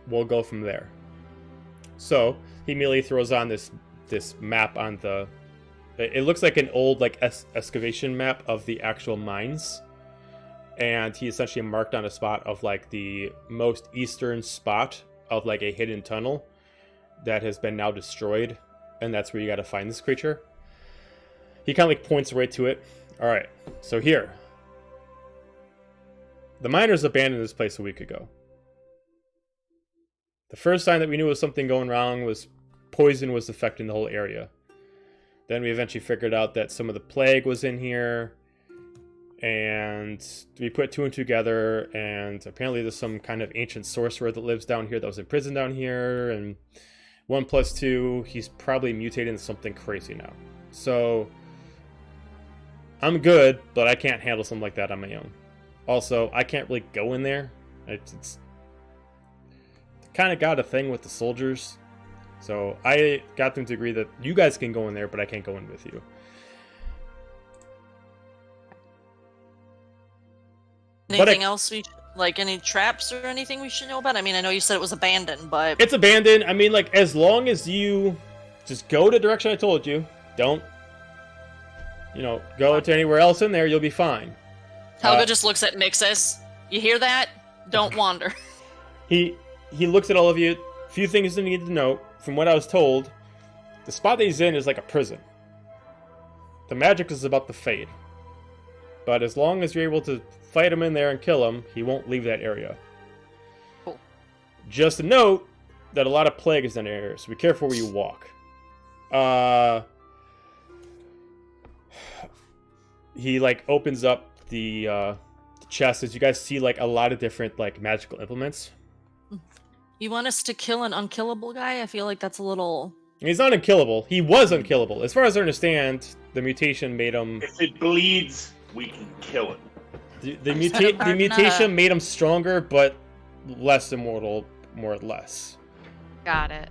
Speaker 1: we'll go from there. So he immediately throws on this map on the. It looks like an old like excavation map of the actual mines, and he essentially marked on a spot of like the most eastern spot of like a hidden tunnel that has been now destroyed, and that's where you got to find this creature. He kind of like points right to it. All right, so here, the miners abandoned this place a week ago. The first sign that we knew was something going wrong was poison was affecting the whole area. Then we eventually figured out that some of the plague was in here, and we put two and two together, and apparently there's some kind of ancient sorcerer that lives down here that was in prison down here, and 1 + 2, he's probably mutated into something crazy now. So I'm good, but I can't handle something like that on my own. Also, I can't really go in there. It's kind of got a thing with the soldiers, so I got them to agree that you guys can go in there, but I can't go in with you.
Speaker 2: Anything else like any traps or anything we should know about? I mean, I know you said it was abandoned, but
Speaker 1: it's abandoned. I mean, like, as long as you just go the direction I told you, don't go to anywhere else in there, you'll be fine.
Speaker 2: Helga just looks at Nixus. You hear that? Don't wander.
Speaker 1: He looks at all of you. Few things you need to know. From what I was told, the spot that he's in is like a prison. The magic is about to fade. But as long as you're able to fight him in there and kill him, he won't leave that area.
Speaker 2: Cool.
Speaker 1: Just a note that a lot of plague is in the area, so be careful where you walk. He like opens up the chest as you guys see like a lot of different like magical implements.
Speaker 2: You want us to kill an unkillable guy? I feel like that's a little...
Speaker 1: He's not unkillable. He was unkillable. As far as I understand, the mutation made him...
Speaker 3: If it bleeds, we can kill it.
Speaker 1: The mutation made him stronger, but less immortal, more or less.
Speaker 4: Got it.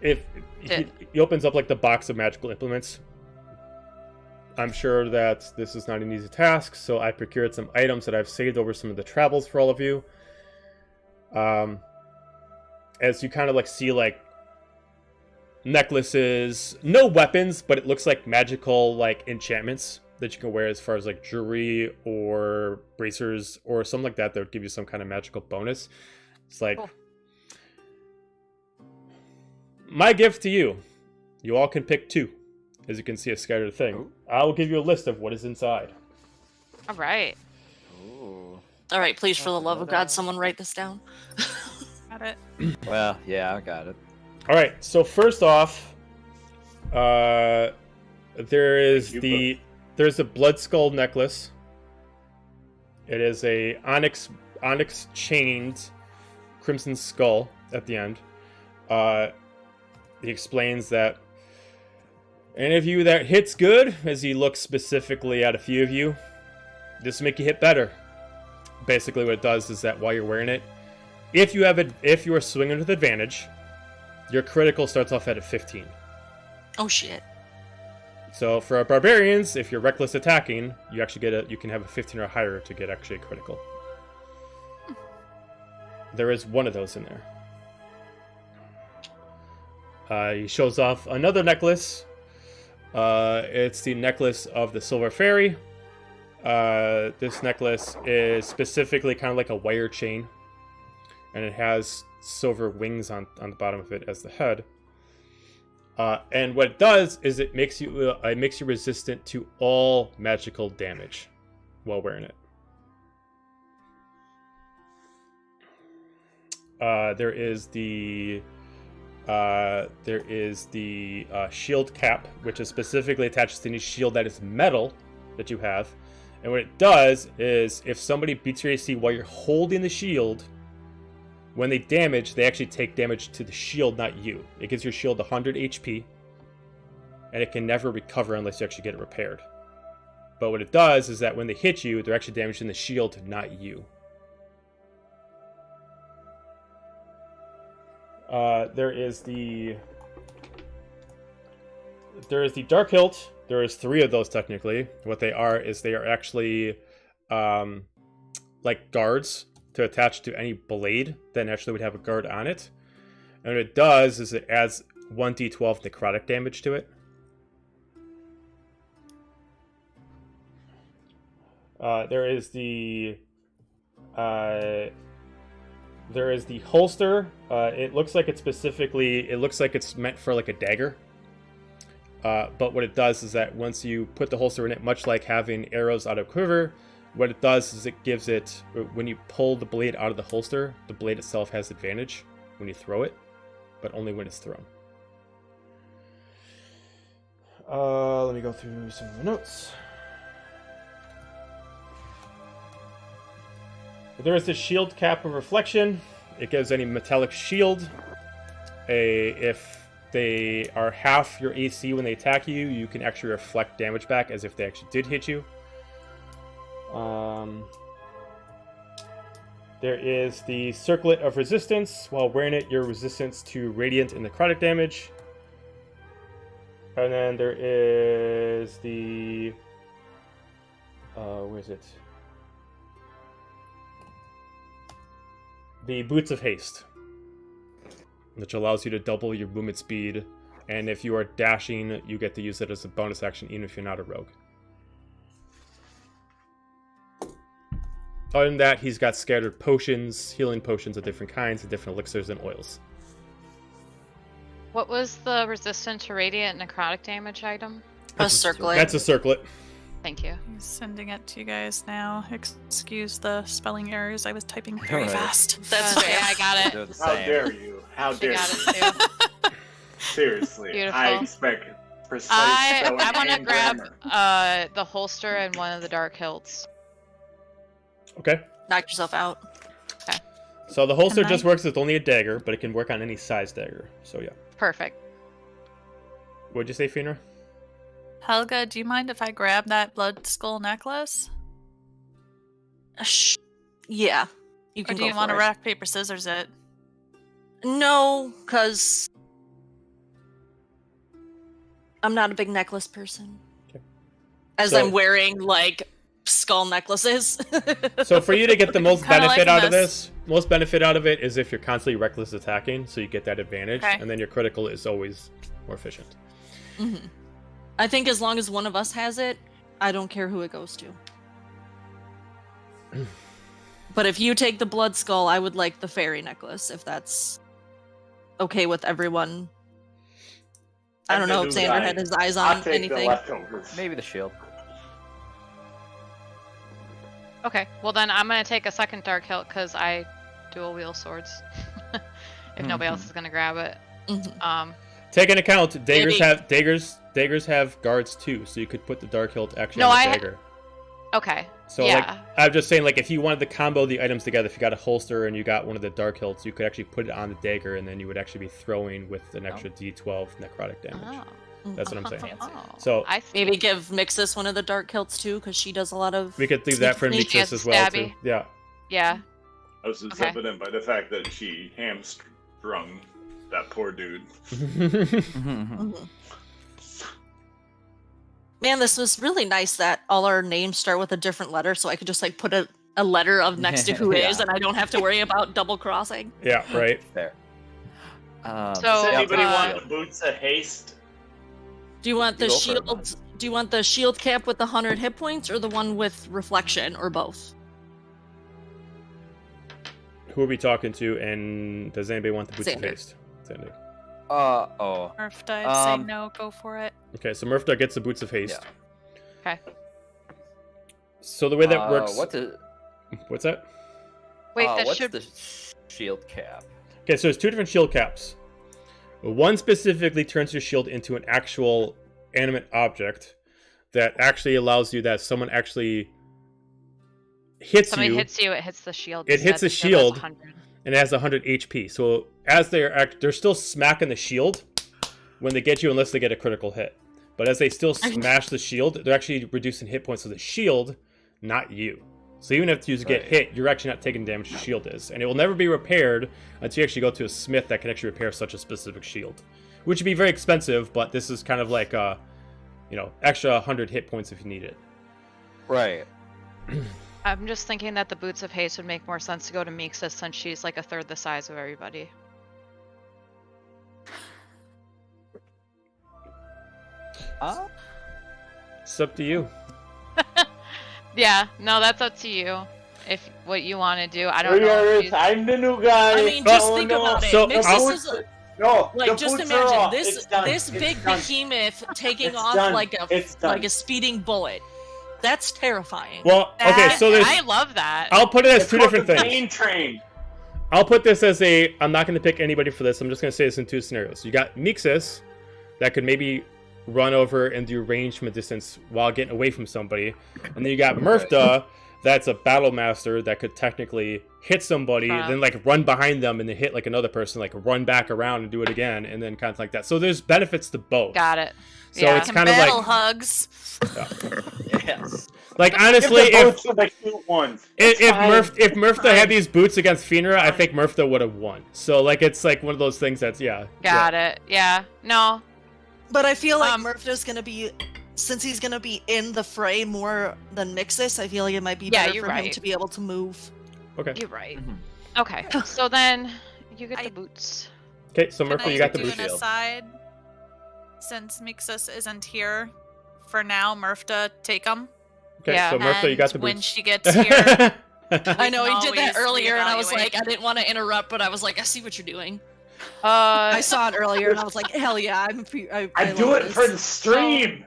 Speaker 1: if he opens up like the box of magical implements. I'm sure that this is not an easy task, so I procured some items that I've saved over some of the travels for all of you. As you kind of like see like necklaces, no weapons, but it looks like magical like enchantments that you can wear as far as like jewelry or bracers or something like that would give you some kind of magical bonus. It's like, cool. My gift to you. You all can pick 2. As you can see, a scattered thing. Ooh. I will give you a list of what is inside.
Speaker 4: All right.
Speaker 5: Ooh.
Speaker 2: All right, please, for the love of God, someone write this down.
Speaker 6: Got it.
Speaker 5: Well, yeah, I got it.
Speaker 1: All right. So first off, there's a blood skull necklace. It is a onyx chained crimson skull at the end. He explains that any of you that hits good, as he looks specifically at a few of you, this will make you hit better. Basically, what it does is that while you're wearing it, if you are swinging with advantage, your critical starts off at a 15.
Speaker 2: Oh shit!
Speaker 1: So for our barbarians, if you're reckless attacking, you actually you can have a 15 or higher to get actually a critical. There is one of those in there. He shows off another necklace. It's the necklace of the Silver Fairy. This necklace is specifically kind of like a wire chain, and it has silver wings on the bottom of it as the head. And what it does is it makes you resistant to all magical damage while wearing it. There is the shield cap, which is specifically attached to any shield that is metal that you have. And what it does is, if somebody beats your AC while you're holding the shield, when they damage, they actually take damage to the shield, not you. It gives your shield 100 HP, and it can never recover unless you actually get it repaired. But what it does is that when they hit you, they're actually damaging the shield, not you. There is the Dark Hilt. There is 3 of those technically. What they are is they are actually like guards to attach to any blade that actually would have a guard on it. And what it does is it adds 1d12 necrotic damage to it. There is the holster. It looks like it's meant for like a dagger. But what it does is that once you put the holster in it, much like having arrows out of quiver, what it does is it gives it, when you pull the blade out of the holster, the blade itself has advantage when you throw it, but only when it's thrown. Let me go through some of the notes. There is the shield cap of reflection. It gives any metallic shield if they are half your AC when they attack you, you can actually reflect damage back as if they actually did hit you. There is the circlet of resistance. While wearing it, your resistance to radiant and necrotic damage. And then there is the where is it? The Boots of Haste, which allows you to double your movement speed, and if you are dashing, you get to use it as a bonus action even if you're not a rogue. Other than that, he's got scattered potions, healing potions of different kinds, and different elixirs and oils.
Speaker 4: What was the resistant to radiant necrotic damage item?
Speaker 2: A circlet.
Speaker 1: That's a circlet.
Speaker 4: Thank you.
Speaker 6: I'm sending it to you guys now. Excuse the spelling errors. I was typing very
Speaker 5: Alright.
Speaker 6: fast.
Speaker 2: That's
Speaker 4: Okay,
Speaker 2: fair.
Speaker 4: I got it.
Speaker 5: They're the
Speaker 3: How
Speaker 5: same.
Speaker 3: dare you? How
Speaker 4: She
Speaker 3: dare
Speaker 4: got
Speaker 3: you?
Speaker 4: it too.
Speaker 3: Seriously,
Speaker 4: Beautiful.
Speaker 3: I expect precise
Speaker 4: I
Speaker 3: spelling
Speaker 4: want to
Speaker 3: and
Speaker 4: grab
Speaker 3: grammar.
Speaker 4: the holster and one of the dark hilts.
Speaker 1: Okay.
Speaker 2: Knock yourself out.
Speaker 1: So the holster
Speaker 6: Am I-
Speaker 1: just works with only a dagger, but it can work on any size dagger. So yeah.
Speaker 4: Perfect.
Speaker 1: What'd you say, Fenrir?
Speaker 6: Helga, do you mind if I grab that blood skull necklace?
Speaker 2: Yeah. You
Speaker 6: Or
Speaker 2: can
Speaker 6: do you
Speaker 2: go
Speaker 6: want to
Speaker 2: for it.
Speaker 6: rock, paper, scissors it?
Speaker 2: No, because I'm not a big necklace person.
Speaker 1: Okay.
Speaker 2: As
Speaker 1: So-
Speaker 2: I'm wearing like skull necklaces.
Speaker 1: So for you to get the most
Speaker 6: Kinda
Speaker 1: benefit
Speaker 6: liking
Speaker 1: out of this, most benefit out of it is if you're constantly reckless attacking, so you get that advantage,
Speaker 6: Okay.
Speaker 1: and then your critical is always more efficient.
Speaker 2: Mhm. I think as long as one of us has it, I don't care who it goes to. But if you take the blood skull, I would like the fairy necklace, if that's okay with everyone. I
Speaker 3: And
Speaker 2: don't
Speaker 3: the
Speaker 2: know if
Speaker 3: new
Speaker 2: Xander
Speaker 3: guy.
Speaker 2: had his eyes
Speaker 3: I'll
Speaker 2: on
Speaker 3: take
Speaker 2: anything.
Speaker 3: the leftovers.
Speaker 5: Maybe the shield.
Speaker 4: Okay, well then I'm gonna take a second dark hilt because I dual wield swords. If nobody else is gonna grab it.
Speaker 2: Mhm.
Speaker 1: Take into account, daggers
Speaker 2: Maybe.
Speaker 1: daggers have guards too, so you could put the dark hilt actually
Speaker 4: No,
Speaker 1: on the
Speaker 4: I-
Speaker 1: dagger.
Speaker 4: Okay.
Speaker 1: So
Speaker 4: yeah.
Speaker 1: like I'm just saying, like if you wanted to combo the items together, if you got a holster and you got one of the dark hilts, you could actually put it on the dagger, and then you would actually be throwing with an extra D12 necrotic damage.
Speaker 4: Oh.
Speaker 1: That's what I'm saying.
Speaker 4: Oh.
Speaker 1: So-
Speaker 4: I see.
Speaker 2: Maybe give Mixus one of the dark hilts too, because she does a lot of.
Speaker 1: We could leave that for
Speaker 2: Sneaky
Speaker 1: Mixus
Speaker 4: sneaky
Speaker 1: as well too.
Speaker 4: stabby.
Speaker 1: Yeah.
Speaker 4: Yeah.
Speaker 3: This is
Speaker 4: Okay.
Speaker 3: evident by the fact that she hamstrung that poor dude.
Speaker 2: Mhm. Man, this was really nice that all our names start with a different letter, so I could just like put a letter of next to who
Speaker 5: Yeah.
Speaker 2: is, and I don't have to worry about double crossing.
Speaker 1: Yeah, right.
Speaker 5: Fair.
Speaker 4: So,
Speaker 3: Does
Speaker 5: yeah,
Speaker 3: anybody
Speaker 4: uh,
Speaker 3: want the boots of haste?
Speaker 2: Do you want the
Speaker 5: Go for it,
Speaker 2: shield?
Speaker 5: bud.
Speaker 2: Do you want the shield cap with the 100 hit points, or the one with reflection, or both?
Speaker 1: Who are we talking to, and does anybody want the boots of
Speaker 2: Xander.
Speaker 1: haste? Xander.
Speaker 5: Oh.
Speaker 6: Murph, I'd say
Speaker 5: Um,
Speaker 6: no, go for it.
Speaker 1: Okay, so Murph gets the boots of haste.
Speaker 4: Okay.
Speaker 1: So the way that works. What's that?
Speaker 4: Wait, that
Speaker 5: what's
Speaker 4: should.
Speaker 5: the shield cap?
Speaker 1: Okay, so there's two different shield caps. One specifically turns your shield into an actual animate object that actually allows you that someone actually hits
Speaker 4: Somebody
Speaker 1: you.
Speaker 4: hits you, it hits the shield.
Speaker 1: It hits the
Speaker 4: instead, so that's
Speaker 1: shield.
Speaker 4: 100.
Speaker 1: And it has 100 HP. So as they're still smacking the shield when they get you, unless they get a critical hit. But as they still smash the shield, they're actually reducing hit points of the shield, not you. So even if you get
Speaker 5: Right.
Speaker 1: hit, you're actually not taking damage the shield is. And it will never be repaired until you actually go to a smith that can actually repair such a specific shield. Which would be very expensive, but this is kind of like extra 100 hit points if you need it.
Speaker 5: Right.
Speaker 4: I'm just thinking that the boots of haste would make more sense to go to Mixus since she's like a third the size of everybody.
Speaker 1: It's up to you.
Speaker 4: Yeah, no, that's up to you. If what you want to do, I don't know. if she's-
Speaker 3: I'm the new guy.
Speaker 2: I mean, just
Speaker 3: Oh,
Speaker 2: think
Speaker 3: no.
Speaker 2: about it.
Speaker 1: So,
Speaker 2: Mixus
Speaker 1: I'll-
Speaker 2: is a,
Speaker 3: No,
Speaker 2: like
Speaker 3: the
Speaker 2: just
Speaker 3: boots are
Speaker 2: imagine
Speaker 3: off.
Speaker 2: this
Speaker 3: It's done.
Speaker 2: this
Speaker 3: It's
Speaker 2: big
Speaker 3: done.
Speaker 2: behemoth taking
Speaker 3: It's
Speaker 2: off
Speaker 3: done.
Speaker 2: like a
Speaker 3: It's done.
Speaker 2: like a speeding bullet. That's terrifying.
Speaker 1: Well, okay, so there's.
Speaker 4: I love that.
Speaker 1: I'll put it as
Speaker 3: It's
Speaker 1: two
Speaker 3: called
Speaker 1: different
Speaker 3: the
Speaker 1: things.
Speaker 3: Pain train.
Speaker 1: I'll put this as a. I'm not going to pick anybody for this. I'm just going to say this in two scenarios. You got Mixus, that could maybe run over and do range from a distance while getting away from somebody, and then you got Murphda, that's a battle master that could technically hit somebody, then like run behind them and then hit like another person, like run back around and do it again, and then kind of like that. So there's benefits to both.
Speaker 4: Got it.
Speaker 1: So
Speaker 4: Yeah.
Speaker 1: it's
Speaker 6: Can
Speaker 1: kind of
Speaker 6: battle
Speaker 1: like,
Speaker 6: hugs.
Speaker 5: Yes.
Speaker 1: like
Speaker 3: Give
Speaker 1: honestly,
Speaker 3: the
Speaker 1: if
Speaker 3: boots to the cute ones. It's
Speaker 1: if
Speaker 3: fine.
Speaker 1: Murphda had these boots against Fenrir, I think Murphda would have won. So like it's like one of those things that's
Speaker 4: Got it. Yeah. No.
Speaker 2: But I feel like Murphda's gonna be, since he's gonna be in the fray more than Mixus, I feel like it might be
Speaker 4: Yeah,
Speaker 2: better
Speaker 4: you're
Speaker 2: for him
Speaker 4: right.
Speaker 2: to be able to move.
Speaker 1: Okay.
Speaker 4: You're right.
Speaker 5: Mhm.
Speaker 4: Okay. So then you get
Speaker 6: I-
Speaker 4: the boots.
Speaker 1: Okay, so
Speaker 6: Can
Speaker 1: Murphda,
Speaker 6: I
Speaker 1: you got the
Speaker 6: do
Speaker 1: boots.
Speaker 6: an aside? Since Mixus isn't here, for now, Murphda, take them.
Speaker 1: Okay,
Speaker 4: Yeah.
Speaker 1: so Murphda, you got the
Speaker 6: when
Speaker 1: boots.
Speaker 6: she gets here,
Speaker 2: I know he
Speaker 6: can
Speaker 2: did that
Speaker 6: always
Speaker 2: earlier, and I was
Speaker 6: reevaluate.
Speaker 2: like, I didn't want to interrupt, but I was like, I see what you're doing.
Speaker 4: I
Speaker 2: I saw it earlier, and I was like, hell yeah,
Speaker 3: I do
Speaker 2: love
Speaker 3: it
Speaker 2: this.
Speaker 3: for the stream.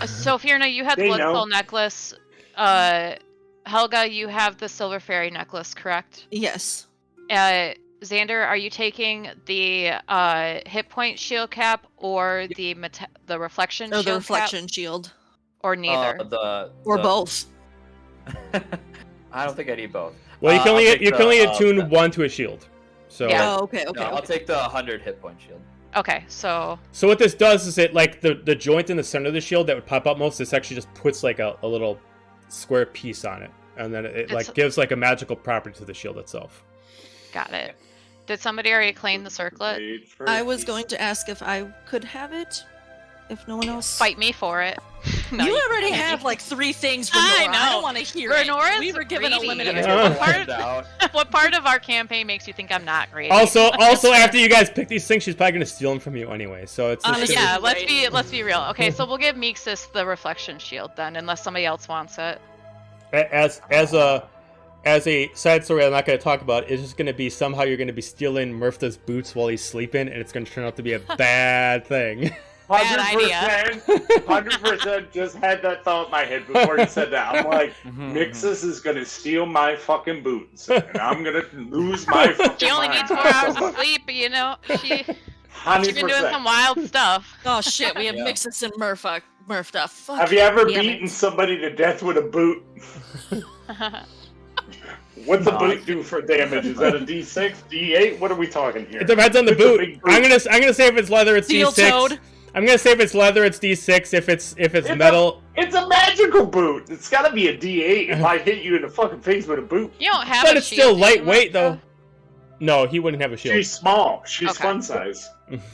Speaker 4: So Fiona, you had the
Speaker 3: They
Speaker 4: blood
Speaker 3: know.
Speaker 4: soul necklace. Helga, you have the silver fairy necklace, correct?
Speaker 2: Yes.
Speaker 4: Xander, are you taking the hit point shield cap or the reflection
Speaker 2: Or
Speaker 4: shield
Speaker 2: the reflection shield.
Speaker 4: cap, or neither?
Speaker 2: Or
Speaker 5: the-
Speaker 2: both.
Speaker 5: I don't think I need both.
Speaker 1: Well, you can
Speaker 5: I'll
Speaker 1: only
Speaker 5: take
Speaker 1: you can
Speaker 5: the,
Speaker 1: only attune one to a shield. So
Speaker 4: Yeah.
Speaker 2: Oh, okay, okay.
Speaker 5: No, I'll
Speaker 2: okay.
Speaker 5: take the 100 hit point shield.
Speaker 4: Okay, so
Speaker 1: So what this does is it like the joint in the center of the shield that would pop up most. This actually just puts like a little square piece on it, and then it like
Speaker 4: It's-
Speaker 1: gives like a magical property to the shield itself.
Speaker 4: got it. Did somebody already claim the circlet?
Speaker 3: Wait for
Speaker 2: I was
Speaker 3: peace.
Speaker 2: going to ask if I could have it, if no one else.
Speaker 4: Fight me for it. No,
Speaker 2: you already
Speaker 4: can't.
Speaker 2: have like 3 things,
Speaker 4: I
Speaker 2: Renora.
Speaker 4: know.
Speaker 2: I don't want to hear
Speaker 4: Renora's
Speaker 2: it. We were given a
Speaker 4: greedy.
Speaker 2: limited.
Speaker 1: Yeah.
Speaker 4: What part of our campaign makes you think I'm not greedy?
Speaker 1: Also, after you guys pick these things, she's probably gonna steal them from you anyway. So it's just
Speaker 2: Honestly,
Speaker 1: gonna-
Speaker 4: yeah, let's be real. Okay, so we'll give Meeksis the reflection shield then, unless somebody else wants it.
Speaker 1: as a side story I'm not going to talk about, it's just going to be somehow you're going to be stealing Murpha's boots while he's sleeping, and it's going to turn out to be a bad thing.
Speaker 4: Bad idea.
Speaker 3: 100% just had that thought in my head before you said that. I'm like,
Speaker 5: Mhm,
Speaker 3: Mixus is gonna steal my fucking boots, and I'm gonna lose my fucking
Speaker 4: She only
Speaker 3: mind.
Speaker 4: needs 4 hours of sleep, you know? She's been doing
Speaker 3: 100%.
Speaker 4: some wild stuff.
Speaker 2: Oh shit, we have
Speaker 5: Yeah.
Speaker 2: Mixus and Murph. Fuck.
Speaker 3: Have you ever
Speaker 2: damn
Speaker 3: beaten
Speaker 2: it.
Speaker 3: somebody to death with a boot? What's a
Speaker 5: No.
Speaker 3: boot do for damage? Is that a D6, D8? What are we talking here?
Speaker 1: It depends on the
Speaker 3: It's a
Speaker 1: boot.
Speaker 3: big boot.
Speaker 1: I'm gonna say if it's leather, it's
Speaker 2: Steel
Speaker 1: D6.
Speaker 2: toed.
Speaker 1: I'm gonna say if it's leather, it's D6. If it's
Speaker 3: It's
Speaker 1: metal,
Speaker 3: It's a magical boot. It's gotta be a D8 if I hit you in the fucking face with a boot.
Speaker 4: You don't have
Speaker 1: but
Speaker 4: a
Speaker 1: it's still
Speaker 4: shield, do you,
Speaker 1: lightweight though.
Speaker 4: Martha?
Speaker 1: No, he wouldn't have a shield.
Speaker 3: She's small. She's
Speaker 4: Okay.
Speaker 3: fun size.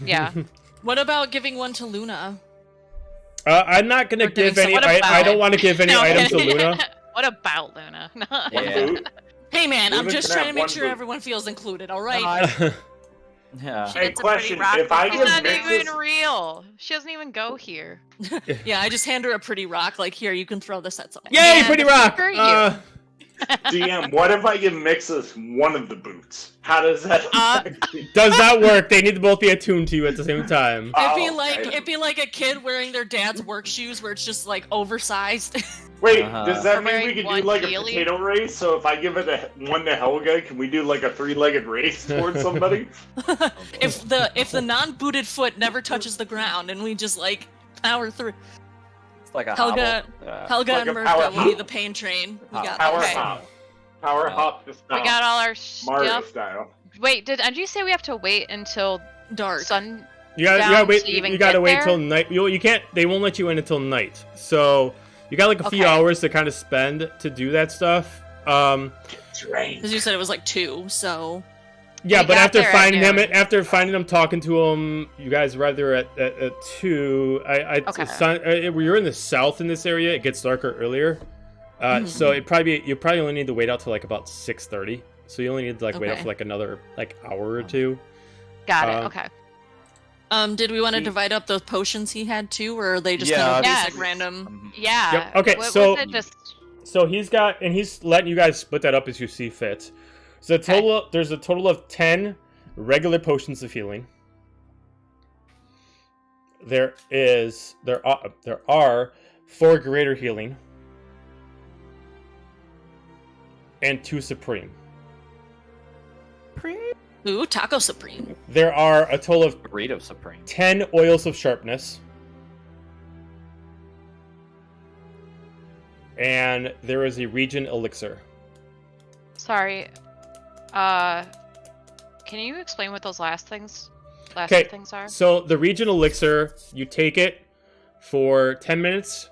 Speaker 4: Yeah.
Speaker 2: What about giving one to Luna?
Speaker 1: I'm not gonna
Speaker 2: Or doing
Speaker 1: give
Speaker 2: some-
Speaker 1: any.
Speaker 4: what
Speaker 1: I
Speaker 4: about
Speaker 1: don't
Speaker 4: it?
Speaker 1: want to give any
Speaker 4: No,
Speaker 1: items to
Speaker 4: kidding.
Speaker 1: Luna.
Speaker 4: What about Luna?
Speaker 3: One
Speaker 5: Yeah.
Speaker 3: boot.
Speaker 2: Hey man, I'm
Speaker 3: Luna
Speaker 2: just
Speaker 3: can
Speaker 2: trying to
Speaker 3: have
Speaker 2: make
Speaker 3: one
Speaker 2: sure
Speaker 3: boot.
Speaker 2: everyone feels included, alright?
Speaker 5: Yeah.
Speaker 6: She
Speaker 3: Hey,
Speaker 6: gets a pretty
Speaker 3: question,
Speaker 6: rock
Speaker 3: if I
Speaker 6: with
Speaker 3: give
Speaker 4: She's
Speaker 6: all
Speaker 4: not
Speaker 6: that.
Speaker 3: Mixus-
Speaker 4: even real. She doesn't even go here.
Speaker 2: Yeah, I just hand her a pretty rock, like, here, you can throw this at something.
Speaker 1: Yay,
Speaker 4: And
Speaker 1: pretty rock!
Speaker 4: screw you.
Speaker 3: DM, what if I give Mixus one of the boots? How does that affect me?
Speaker 1: Does not work. They need to both be attuned to you at the same time.
Speaker 2: It'd be like a kid wearing their dad's work shoes where it's just like oversized.
Speaker 3: Wait,
Speaker 5: Uh-huh.
Speaker 3: does that
Speaker 4: Or
Speaker 3: mean we
Speaker 4: wearing
Speaker 3: could do
Speaker 4: one
Speaker 3: like a
Speaker 4: Healy?
Speaker 3: potato race? So if I give it one to Helga, can we do like a 3-legged race towards somebody?
Speaker 2: if the non-booted foot never touches the ground and we just like power through.
Speaker 5: It's like a
Speaker 2: Helga-
Speaker 5: hobble. Yeah.
Speaker 2: Helga
Speaker 3: Like
Speaker 2: and
Speaker 3: a power
Speaker 2: Murpha will be
Speaker 3: hop.
Speaker 2: the pain train. We got
Speaker 3: Power
Speaker 2: this.
Speaker 4: Okay.
Speaker 3: hop. Power hop this
Speaker 4: We got all our
Speaker 3: Mario
Speaker 4: stuff.
Speaker 3: style.
Speaker 4: Wait, did you say we have to wait until
Speaker 2: Dark.
Speaker 4: sun?
Speaker 1: You gotta
Speaker 4: down
Speaker 1: wait.
Speaker 4: to even
Speaker 1: You gotta
Speaker 4: get
Speaker 1: wait
Speaker 4: there?
Speaker 1: till night. You can't. They won't let you in until night. So you got like a few
Speaker 4: Okay.
Speaker 1: hours to kind of spend to do that stuff.
Speaker 3: It's rain.
Speaker 2: Because you said it was like 2, so
Speaker 1: Yeah,
Speaker 4: We
Speaker 1: but
Speaker 4: got
Speaker 1: after
Speaker 4: there at
Speaker 1: finding him, talking to him, you guys were either at 2.
Speaker 4: Okay.
Speaker 1: You're in the south in this area. It gets darker earlier, so you probably only need to wait out till like about 6:30. So you only need to like wait out
Speaker 2: Okay.
Speaker 1: for like another like hour or 2.
Speaker 4: Got it.
Speaker 1: Um,
Speaker 4: Okay.
Speaker 2: did we want to
Speaker 3: He-
Speaker 2: divide up those potions he had too, or are they just
Speaker 5: Yeah,
Speaker 2: kind of
Speaker 4: Yes.
Speaker 2: basic random?
Speaker 4: Yeah.
Speaker 1: Yep, okay,
Speaker 4: Was
Speaker 1: so-
Speaker 4: it just
Speaker 1: So he's letting you guys split that up as you see fit. So there's a total of 10 regular potions of healing. There are 4 greater healing and 2 supreme.
Speaker 2: Ooh, Taco Supreme.
Speaker 1: There are a total of
Speaker 5: Burrito Supreme.
Speaker 1: 10 oils of sharpness. And there is a region elixir.
Speaker 4: sorry. Can you explain what those last two
Speaker 1: Okay,
Speaker 4: things are?
Speaker 1: so the region elixir, you take it for 10 minutes.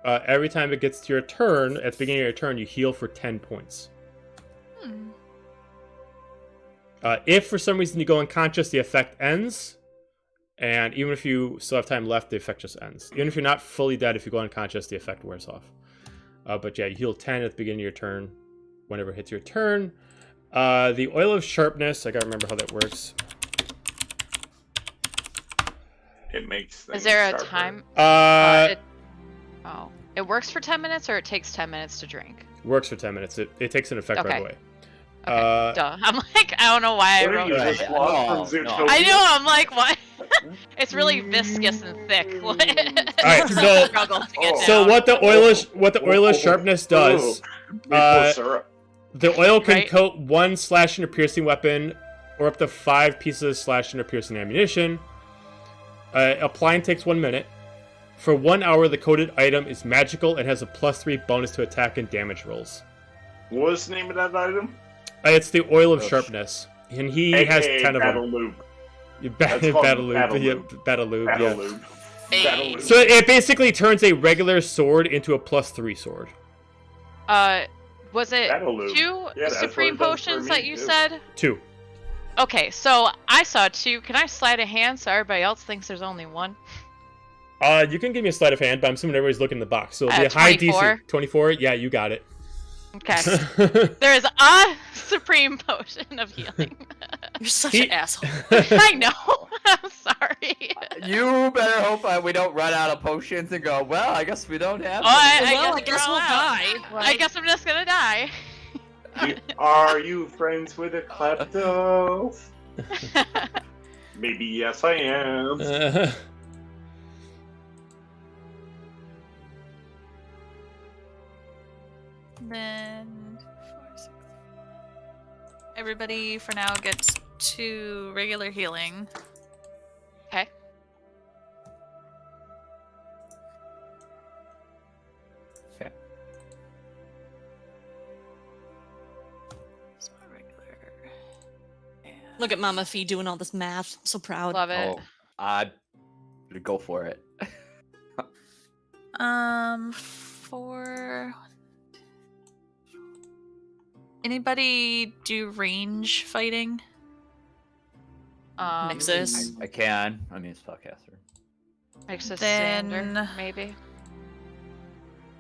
Speaker 1: Every time it gets to your turn, at the beginning of your turn, you heal for 10 points.
Speaker 6: Hmm.
Speaker 1: If for some reason you go unconscious, the effect ends. And even if you still have time left, the effect just ends. Even if you're not fully dead, if you go unconscious, the effect wears off. But yeah, you heal 10 at the beginning of your turn, whenever it hits your turn. The oil of sharpness, I gotta remember how that works.
Speaker 3: It makes things
Speaker 4: Is there a
Speaker 3: sharper.
Speaker 4: time? It works for 10 minutes, or it takes 10 minutes to drink.
Speaker 1: Works for 10 minutes. It takes an effect right
Speaker 4: Okay.
Speaker 1: away.
Speaker 4: Okay, duh. I'm like, I don't know why I
Speaker 3: What are
Speaker 4: wrote
Speaker 3: you,
Speaker 4: that.
Speaker 3: just
Speaker 5: No,
Speaker 3: lost from
Speaker 5: no.
Speaker 3: Zootopia?
Speaker 4: I know. I'm like, what? It's really viscous and thick. All
Speaker 1: right, so- So
Speaker 4: down.
Speaker 1: what the oil of sharpness does,
Speaker 3: Maple syrup.
Speaker 1: the oil can
Speaker 4: Right.
Speaker 1: coat 1 slashing or piercing weapon, or up to 5 pieces of slashing or piercing ammunition. Applying takes 1 minute. For 1 hour, the coated item is magical and has a +3 bonus to attack and damage rolls.
Speaker 3: What was the name of that item?
Speaker 1: It's the oil of
Speaker 3: Oh,
Speaker 1: sharpness, and he has
Speaker 3: AKA
Speaker 1: 10 of
Speaker 3: Battle
Speaker 1: them.
Speaker 3: Lube.
Speaker 1: Battle
Speaker 3: called
Speaker 1: lube,
Speaker 3: Battle
Speaker 1: yeah,
Speaker 3: Lube.
Speaker 1: battle lube,
Speaker 3: Battle
Speaker 1: yeah.
Speaker 3: Lube.
Speaker 2: Hey.
Speaker 3: Battle Lube.
Speaker 1: So it basically turns a regular sword into a +3 sword.
Speaker 4: Was it
Speaker 3: Battle Lube.
Speaker 4: 2
Speaker 3: Yeah, that's what
Speaker 4: supreme
Speaker 3: it does for
Speaker 4: potions
Speaker 3: me,
Speaker 4: that you
Speaker 3: too.
Speaker 4: said?
Speaker 1: 2.
Speaker 4: Okay, so I saw 2. Can I slide a hand so everybody else thinks there's only 1?
Speaker 1: You can give me a sleight of hand, but I'm assuming everybody's looking in the box. So it'll be a high
Speaker 4: 24.
Speaker 1: DC. 24? Yeah, you got it.
Speaker 4: Okay. There is a supreme potion of healing.
Speaker 2: You're such an asshole.
Speaker 4: I know. I'm sorry.
Speaker 5: You better hope we don't run out of potions and go, well, I guess we don't have
Speaker 4: Oh, I
Speaker 2: I
Speaker 4: guess
Speaker 2: guess
Speaker 4: we're
Speaker 2: we'll
Speaker 4: all
Speaker 2: die.
Speaker 4: out. I guess I'm just gonna die.
Speaker 3: Are you friends with a klepto? Maybe yes, I am.
Speaker 6: Then 4, 6. Everybody for now gets 2 regular healing.
Speaker 4: Okay.
Speaker 5: Okay.
Speaker 6: So regular. And
Speaker 2: Look at Mama Fee doing all this math. I'm so proud.
Speaker 4: Love it.
Speaker 5: Oh, I'd go for it.
Speaker 6: for anybody do range fighting?
Speaker 2: Mixes.
Speaker 5: I can. I mean, spellcaster.
Speaker 4: Makes us
Speaker 6: Then-
Speaker 4: Xander, maybe.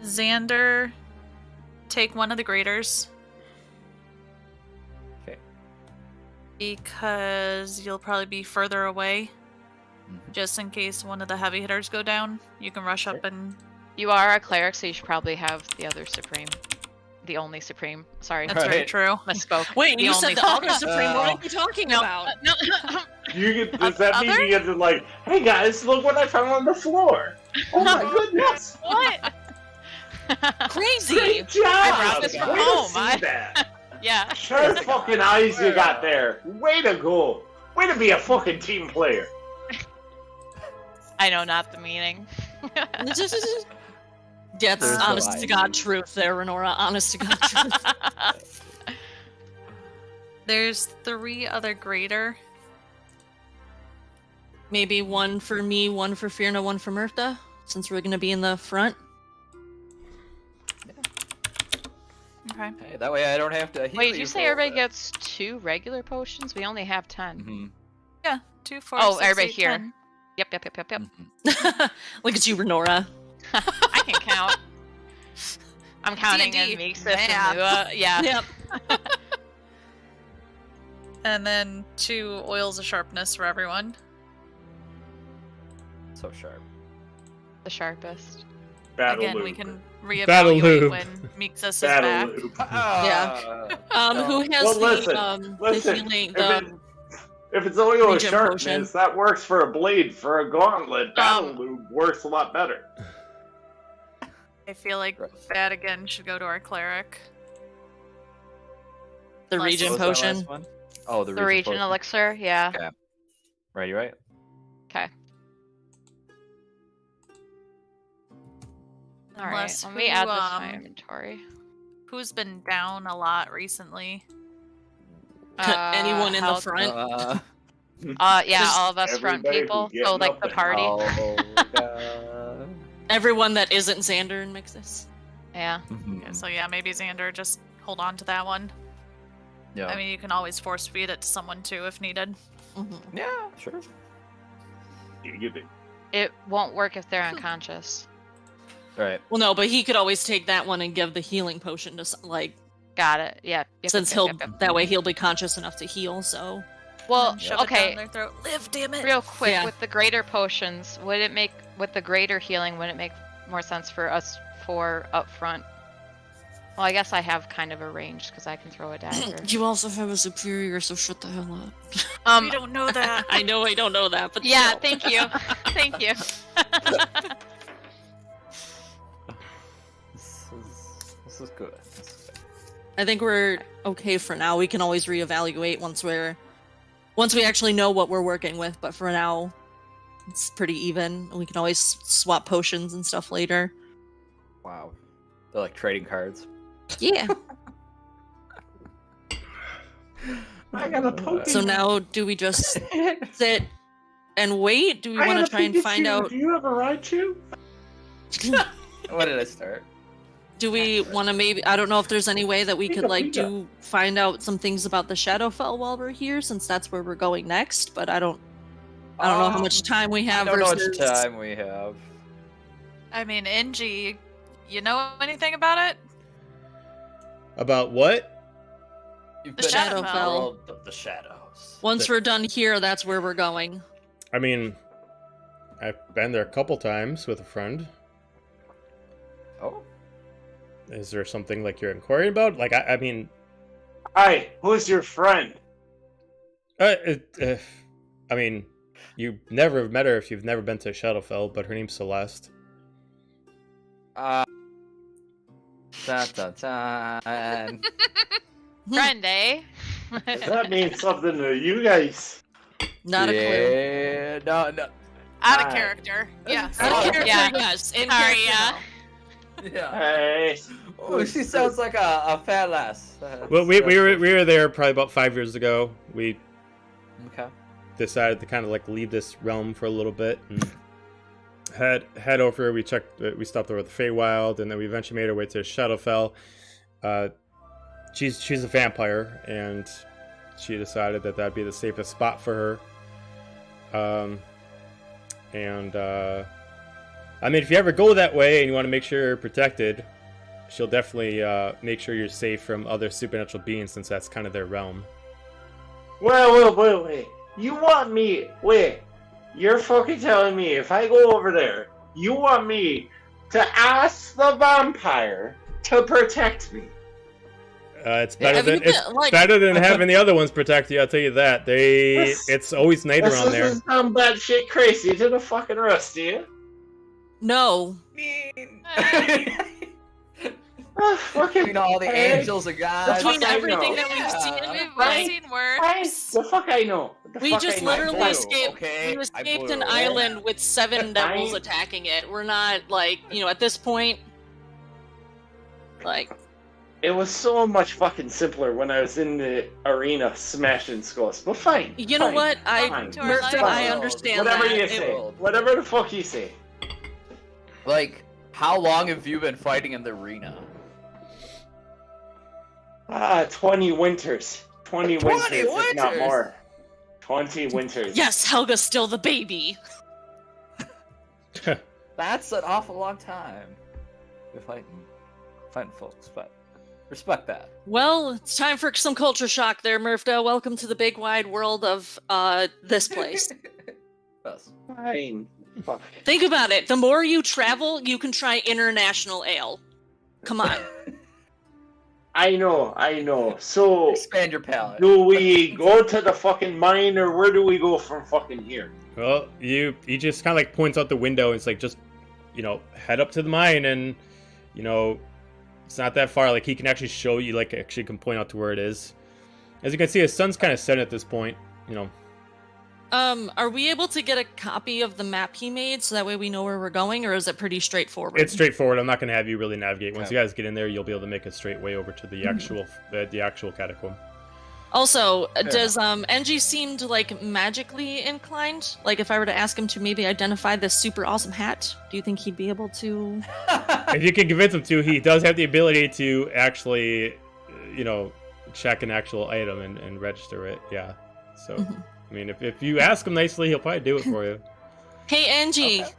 Speaker 6: Xander, take one of the graders.
Speaker 5: Okay.
Speaker 6: Because you'll probably be further away.
Speaker 5: Mhm.
Speaker 6: Just in case one of the heavy hitters go down, you can rush up and.
Speaker 4: You are a cleric, so you should probably have the other supreme. The only supreme. Sorry.
Speaker 6: That's very
Speaker 5: Right.
Speaker 6: true.
Speaker 4: Misspoke.
Speaker 2: Wait,
Speaker 4: The
Speaker 2: you
Speaker 4: only
Speaker 2: said the other supreme. What
Speaker 5: Uh,
Speaker 2: are you talking
Speaker 4: No,
Speaker 2: about?
Speaker 4: no.
Speaker 3: Does that mean
Speaker 6: Other?
Speaker 3: you get to like, hey guys, look what I found on the floor? Oh my goodness!
Speaker 4: What?
Speaker 2: Crazy.
Speaker 3: Great job!
Speaker 4: I brought this from
Speaker 3: Way to
Speaker 4: home.
Speaker 3: see that.
Speaker 4: Yeah.
Speaker 3: Sure fucking eyes you got there. Way to go. Way to be a fucking team player.
Speaker 4: I know, not the meaning.
Speaker 2: That's
Speaker 5: There's no
Speaker 2: honest to
Speaker 5: ID.
Speaker 2: God truth there, Renora. Honest to God truth.
Speaker 6: There's 3 other grader.
Speaker 2: Maybe one for me, one for Fierna, one for Murtha, since we're gonna be in the front.
Speaker 6: Okay.
Speaker 5: Hey, that way I don't have to heal
Speaker 4: Wait, did you say
Speaker 5: for
Speaker 4: everybody
Speaker 5: it.
Speaker 4: gets 2 regular potions? We only have 10.
Speaker 5: Mhm.
Speaker 6: Yeah, 2, 4,
Speaker 4: Oh,
Speaker 6: 6,
Speaker 4: everybody
Speaker 6: 8,
Speaker 4: here.
Speaker 6: 10.
Speaker 4: Yep.
Speaker 5: Mhm.
Speaker 2: Look at you, Renora.
Speaker 4: I can count. I'm counting
Speaker 6: D&D.
Speaker 4: in Mixus
Speaker 6: Math.
Speaker 4: and Lua. Yeah.
Speaker 2: Yep.
Speaker 6: And then 2 oils of sharpness for everyone.
Speaker 5: So sharp.
Speaker 4: The sharpest.
Speaker 3: Battle
Speaker 6: Again,
Speaker 3: loop.
Speaker 6: we can
Speaker 1: Battle
Speaker 6: reevaluate
Speaker 1: loop.
Speaker 6: when Mixus is
Speaker 3: Battle
Speaker 6: back.
Speaker 3: loop.
Speaker 2: Who has
Speaker 3: Well,
Speaker 2: the
Speaker 3: listen,
Speaker 2: healing?
Speaker 3: If it's oil or
Speaker 2: Regen
Speaker 3: sharpness,
Speaker 2: potion.
Speaker 3: that works for a blade. For a gauntlet, battle
Speaker 2: Um,
Speaker 3: loop works a lot better.
Speaker 6: I feel like
Speaker 5: Gross.
Speaker 6: that again should go to our cleric.
Speaker 2: the
Speaker 6: Unless-
Speaker 2: regen
Speaker 5: What was that
Speaker 2: potion.
Speaker 5: last one? Oh, the
Speaker 4: The region
Speaker 5: potion.
Speaker 4: elixir. Yeah.
Speaker 5: Okay. Right, you right?
Speaker 4: Okay. All right.
Speaker 6: Unless
Speaker 4: Let me
Speaker 6: who,
Speaker 4: add this to my inventory.
Speaker 6: Who's been down a lot recently?
Speaker 2: Anyone in the
Speaker 4: health-
Speaker 2: front?
Speaker 4: Yeah,
Speaker 2: Just
Speaker 4: all of us front
Speaker 3: everybody
Speaker 4: people.
Speaker 3: who's
Speaker 4: So
Speaker 3: getting
Speaker 4: like
Speaker 3: up
Speaker 4: the
Speaker 3: there.
Speaker 4: party.
Speaker 5: Oh, God.
Speaker 2: Everyone that isn't Xander and Mixus.
Speaker 4: Yeah.
Speaker 5: Mhm.
Speaker 6: Yeah, so yeah, maybe Xander, just hold on to that one.
Speaker 5: Yeah.
Speaker 6: I mean, you can always force feed it to someone too if needed.
Speaker 2: Mhm.
Speaker 5: Yeah, sure.
Speaker 4: It won't work if they're unconscious.
Speaker 5: Right.
Speaker 2: Well, no, but he could always take that one and give the healing potion to like,
Speaker 4: Got it. Yeah. Yep,
Speaker 2: since
Speaker 4: yep,
Speaker 2: he'll
Speaker 4: yep, yep.
Speaker 2: that way he'll be conscious enough to heal. So
Speaker 4: Well,
Speaker 6: Shove it down
Speaker 4: okay.
Speaker 6: their throat. Live, damn it!
Speaker 4: Real quick,
Speaker 2: Yeah.
Speaker 4: with the greater potions, would it make with the greater healing? Would it make more sense for us up front? Well, I guess I have kind of a range because I can throw a dagger.
Speaker 2: you also have a superior, so shut the hell up.
Speaker 6: We don't know that.
Speaker 2: I know I don't know that, but
Speaker 4: Yeah.
Speaker 2: still.
Speaker 4: Thank you. Thank you.
Speaker 5: This is good. This is good.
Speaker 2: I think we're okay for now. We can always reevaluate once we actually know what we're working with. But for now, it's pretty even. We can always swap potions and stuff later.
Speaker 5: Wow. They're like trading cards.
Speaker 2: Yeah.
Speaker 3: I got a poke.
Speaker 2: So now, do we just sit and wait? Do we want to try and find out?
Speaker 3: Do you have a Raichu?
Speaker 5: What did I start?
Speaker 2: Do we want to maybe? I don't know if there's any way that we could like find out some things about the Shadowfell while we're here, since that's where we're going next. But I don't know how much time we have.
Speaker 5: I don't know how
Speaker 2: versus...
Speaker 5: much time we have.
Speaker 6: I mean, NG, you know anything about it?
Speaker 1: About what?
Speaker 5: You've
Speaker 6: The
Speaker 5: been in
Speaker 2: Shadowfell.
Speaker 5: the world of the shadows.
Speaker 2: Once we're done here, that's where we're going.
Speaker 1: I mean, I've been there a couple times with a friend.
Speaker 5: Oh.
Speaker 1: Is there something like you're inquiring about? Like, I mean...
Speaker 3: Hi, who's your friend?
Speaker 1: I mean, you never met her if you've never been to Shadowfell, but her name's Celeste.
Speaker 5: Dun, dun, dun.
Speaker 4: Friend, eh?
Speaker 3: Does that mean something to you guys?
Speaker 2: Not a clue.
Speaker 5: Yeah, no.
Speaker 6: Out of
Speaker 3: Hi.
Speaker 6: character. Yeah.
Speaker 2: Out of character,
Speaker 4: Yeah.
Speaker 2: yes. In
Speaker 4: Sorry,
Speaker 2: character,
Speaker 4: yeah.
Speaker 2: no.
Speaker 5: Yeah.
Speaker 3: Hey.
Speaker 5: Oh, she sounds like a fat lass.
Speaker 1: Well, we were there probably about 5 years ago. We
Speaker 5: Okay.
Speaker 1: decided to kind of like leave this realm for a little bit and head over. We stopped over at the Feywild, and then we eventually made our way to Shadowfell. She's a vampire, and she decided that that'd be the safest spot for her. I mean, if you ever go that way and you want to make sure you're protected, she'll definitely make sure you're safe from other supernatural beings, since that's kind of their realm.
Speaker 3: Wait. You want me... Wait. You're fucking telling me if I go over there, you want me to ask the vampire to protect me?
Speaker 1: It's better
Speaker 2: Have you
Speaker 1: than it's
Speaker 2: been, like-
Speaker 1: better than having the other ones protect you. I'll tell you that.
Speaker 3: This-
Speaker 1: It's always night
Speaker 3: This
Speaker 1: around there.
Speaker 3: doesn't sound bad shit crazy to the fucking rest of you.
Speaker 2: No.
Speaker 3: Fucking...
Speaker 5: Between all the
Speaker 3: Hey.
Speaker 5: angels and gods.
Speaker 2: Between
Speaker 3: I
Speaker 2: everything
Speaker 3: know.
Speaker 2: that we've
Speaker 5: Yeah.
Speaker 2: seen,
Speaker 6: We've seen
Speaker 3: Hey,
Speaker 6: worse.
Speaker 3: the fuck I know. The
Speaker 2: we
Speaker 3: fuck
Speaker 2: just
Speaker 3: I know.
Speaker 2: literally
Speaker 5: blew,
Speaker 2: escaped.
Speaker 5: okay?
Speaker 2: We
Speaker 5: I
Speaker 2: escaped
Speaker 5: blew.
Speaker 2: an island with 7 devils
Speaker 3: I-
Speaker 2: attacking it. We're not like, at this point, like,
Speaker 3: It was so much fucking simpler when I was in the arena smashing skulls. But fine.
Speaker 2: you know
Speaker 3: fine,
Speaker 2: what?
Speaker 3: fine.
Speaker 6: To our
Speaker 2: Murph,
Speaker 6: lives.
Speaker 2: I understand
Speaker 3: Whatever
Speaker 2: that.
Speaker 3: you
Speaker 2: It-
Speaker 3: say. Whatever the fuck you say.
Speaker 5: Like, how long have you been fighting in the arena?
Speaker 3: 20 winters. 20 winters, if not
Speaker 5: winters?
Speaker 3: more. 20 winters.
Speaker 2: Yes, Helga's still the baby.
Speaker 5: That's an awful long time. You're fighting folks, but respect that.
Speaker 2: Well, it's time for some culture shock there, Murphda. Welcome to the big wide world of this place.
Speaker 5: Yes.
Speaker 3: Fine. Fuck.
Speaker 2: Think about it. The more you travel, you can try international ale. Come on.
Speaker 3: I know. So,
Speaker 5: Expand your palate.
Speaker 3: do we go to the fucking mine, or where do we go from fucking here?
Speaker 1: Well, he just kind of like points out the window. And it's like, just head up to the mine, and it's not that far. Like, he can actually show you, like, actually can point out to where it is. As you can see, his sun's kind of set at this point.
Speaker 2: Are we able to get a copy of the map he made so that way we know where we're going, or is it pretty straightforward?
Speaker 1: It's straightforward. I'm not going to have you really navigate. Once
Speaker 5: Okay.
Speaker 1: you guys get in there, you'll be able to make a straight way over to the actual catacomb.
Speaker 2: Also,
Speaker 5: Fair
Speaker 2: does NG seemed like magically inclined? Like, if I were to ask him to maybe identify this super awesome hat, do you think he'd be able to?
Speaker 1: If you can convince him to, he does have the ability to actually, check an actual item and register it. Yeah. So,
Speaker 2: Mhm.
Speaker 1: I mean, if you ask him nicely, he'll probably do it for you.
Speaker 2: Hey, Angie,
Speaker 5: Okay.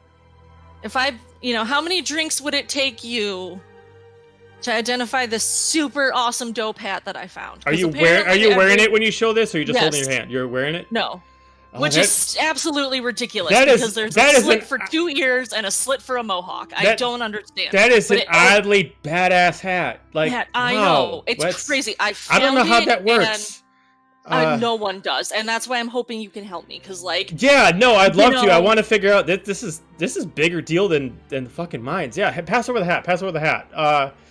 Speaker 2: if how many drinks would it take you to identify this super awesome dope hat that I found?
Speaker 1: Are
Speaker 2: 'Cause
Speaker 1: you
Speaker 2: apparently
Speaker 1: wearing it when you show this, or are you just holding
Speaker 2: Yes.
Speaker 1: your hand? You're wearing it?
Speaker 2: No.
Speaker 1: Oh,
Speaker 2: Which
Speaker 1: that-
Speaker 2: is absolutely ridiculous
Speaker 1: that is-
Speaker 2: because there's
Speaker 1: that
Speaker 2: a
Speaker 1: is
Speaker 2: slit
Speaker 1: an-
Speaker 2: for 2 ears and a slit for a mohawk. I
Speaker 1: That-
Speaker 2: don't understand.
Speaker 1: That is
Speaker 2: But
Speaker 1: an
Speaker 2: it-
Speaker 1: oddly badass hat. Like,
Speaker 2: hat, I
Speaker 1: wow,
Speaker 2: know. It's
Speaker 1: that's-
Speaker 2: crazy. I
Speaker 1: I don't know
Speaker 2: found
Speaker 1: how
Speaker 2: it
Speaker 1: that
Speaker 2: and,
Speaker 1: works.
Speaker 2: no one does, and that's why I'm hoping you can help me. Because, like,
Speaker 1: Yeah, no, I'd love to. I
Speaker 2: know-
Speaker 1: want to figure out that this is bigger deal than the fucking mines. Yeah, pass over the hat. Pass over the hat.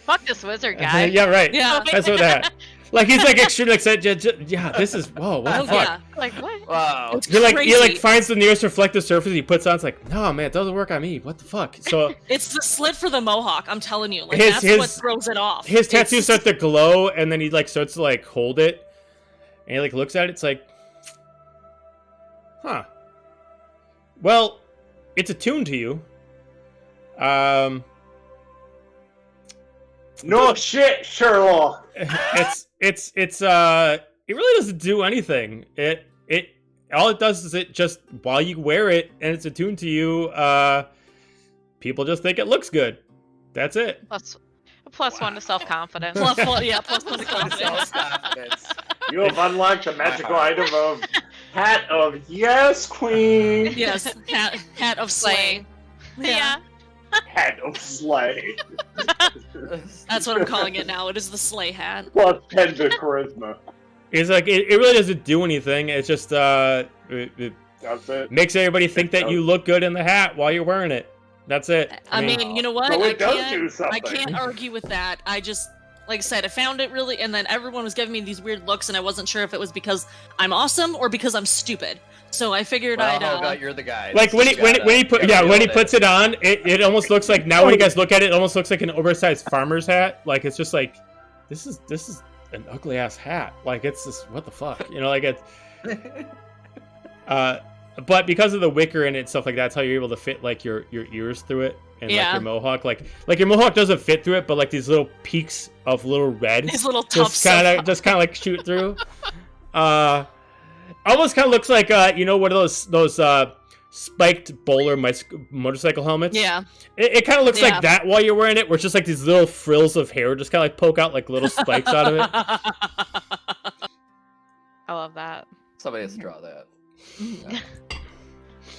Speaker 4: Fuck this wizard guy.
Speaker 1: Yeah, right.
Speaker 2: yeah,
Speaker 1: Pass over the hat. Like, he's like extremely excited. Yeah, this is whoa. What
Speaker 2: oh,
Speaker 1: the fuck?
Speaker 2: yeah.
Speaker 4: Like what?
Speaker 5: Wow.
Speaker 2: It's
Speaker 1: He like
Speaker 2: crazy.
Speaker 1: finds the nearest reflective surface. He puts on. It's like, no, man, it doesn't work on me. What the fuck? So
Speaker 2: It's the slit for the mohawk. I'm telling you, like
Speaker 1: His-
Speaker 2: that's what
Speaker 1: his-
Speaker 2: throws it off.
Speaker 1: his tattoos
Speaker 2: It's-
Speaker 1: start to glow, and then he like starts to like hold it, and he like looks at it. It's like, huh. Well, it's attuned to you.
Speaker 3: No shit, Sherlock.
Speaker 1: It really doesn't do anything. It all it does is it just while you wear it and it's attuned to you, people just think it looks good. That's it.
Speaker 4: Plus one to self-confidence.
Speaker 2: Plus one to confidence.
Speaker 5: Self-confidence.
Speaker 3: You have unlocked a magical item of Hat of Yes, Queen.
Speaker 2: Yes, hat of slay.
Speaker 4: Yeah.
Speaker 3: Hat of Slay.
Speaker 2: That's what I'm calling it now. It is the slay hat.
Speaker 3: Plus 10 to charisma.
Speaker 1: It's like it really doesn't do anything. It's just it
Speaker 3: That's it.
Speaker 1: makes everybody think that you look good in the hat while you're wearing it. That's it.
Speaker 2: I mean, you know what?
Speaker 3: So
Speaker 2: I
Speaker 3: it does do something.
Speaker 2: can't argue with that. I just, like I said, I found it really, and then everyone was giving me these weird looks, and I wasn't sure if it was because I'm awesome or because I'm stupid. So I figured
Speaker 5: Well,
Speaker 2: I'd.
Speaker 5: God, you're the guy.
Speaker 1: Like when he puts it on, it almost looks like, now when you guys look at it, it almost looks like an oversized farmer's hat. Like it's just like this is an ugly ass hat. Like it's just, what the fuck, you know? Like it's but because of the wicker and it stuff like that, that's how you're able to fit like your ears through it and like your mohawk. Like your mohawk doesn't fit through it, but like these little peaks of little red,
Speaker 2: these little tufts
Speaker 1: just kind of like shoot through. Almost kind of looks like you know, one of those spiked bowler motorcycle helmets.
Speaker 2: Yeah.
Speaker 1: It kind of looks like that while you're wearing it, where it's just like these little frills of hair just kind of like poke out like little spikes out of it.
Speaker 4: I love that.
Speaker 5: Somebody has to draw that.
Speaker 4: Yeah.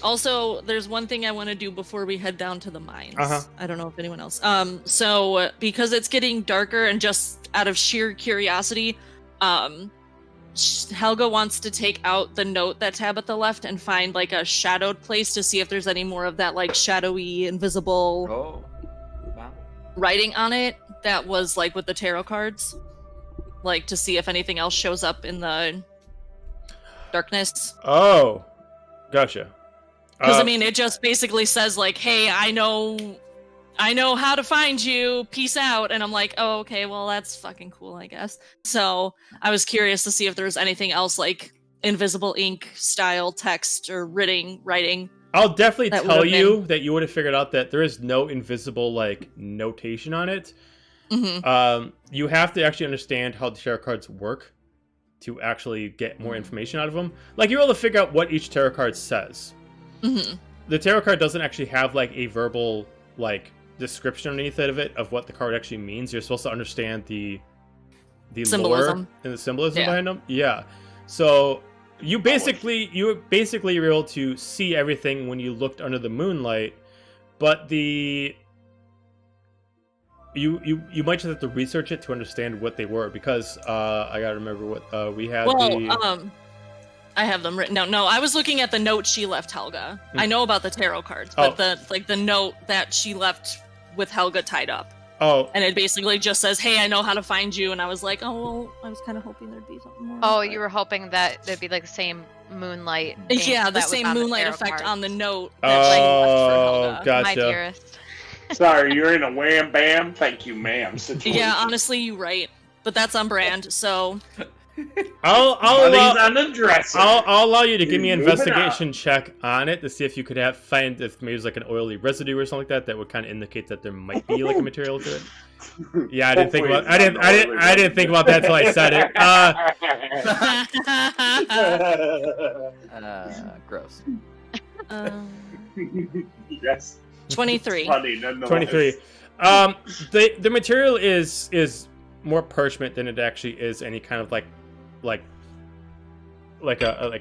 Speaker 2: Also, there's one thing I want to do before we head down to the mines. I don't know if anyone else. So because it's getting darker, and just out of sheer curiosity, Helga wants to take out the note that Tabitha left and find like a shadowed place to see if there's any more of that like shadowy, invisible writing on it that was like with the tarot cards, like to see if anything else shows up in the darkness.
Speaker 1: Oh, gotcha.
Speaker 2: Because I mean, it just basically says like, "Hey, I know how to find you. Peace out." And I'm like, "Oh, okay. Well, that's fucking cool, I guess." So I was curious to see if there's anything else like invisible ink style text or writing.
Speaker 1: I'll definitely tell you that you would have figured out that there is no invisible like notation on it.
Speaker 2: Mm-hmm.
Speaker 1: You have to actually understand how the tarot cards work to actually get more information out of them. Like you're able to figure out what each tarot card says.
Speaker 2: Mm-hmm.
Speaker 1: The tarot card doesn't actually have like a verbal like description underneath of it of what the card actually means. You're supposed to understand the
Speaker 2: symbolism
Speaker 1: lore and the symbolism behind them. Yeah. So you basically you're able to see everything when you looked under the moonlight, but you might just have to research it to understand what they were, because I gotta remember what we had.
Speaker 2: I have them written down. No, I was looking at the note she left Helga. I know about the tarot cards, but the note that she left with Helga tied up.
Speaker 1: Oh.
Speaker 2: And it basically just says, "Hey, I know how to find you." And I was like, "Oh, well, I was kind of hoping there'd be something more."
Speaker 4: Oh, you were hoping that there'd be like the same moonlight.
Speaker 2: Yeah, the same moonlight effect
Speaker 4: cards.
Speaker 2: on the note that she left for Helga.
Speaker 1: Gotcha.
Speaker 4: My dearest.
Speaker 3: Sorry, you're in a wham bam. Thank you, ma'am. Situation.
Speaker 2: Yeah, honestly, you're right. But that's on brand, so
Speaker 1: I'll
Speaker 3: on the dresser.
Speaker 1: I'll allow you to give me an
Speaker 3: Moving
Speaker 1: investigation check on it to see if you could find if maybe there's like an oily residue or something like that would kind of indicate that there might be like a material to it. Yeah, I didn't think about I didn't think about that till I said
Speaker 5: it. Gross.
Speaker 3: Yes.
Speaker 2: 23.
Speaker 3: Funny, nonetheless.
Speaker 1: 23. The material is more parchment than it actually is any kind of like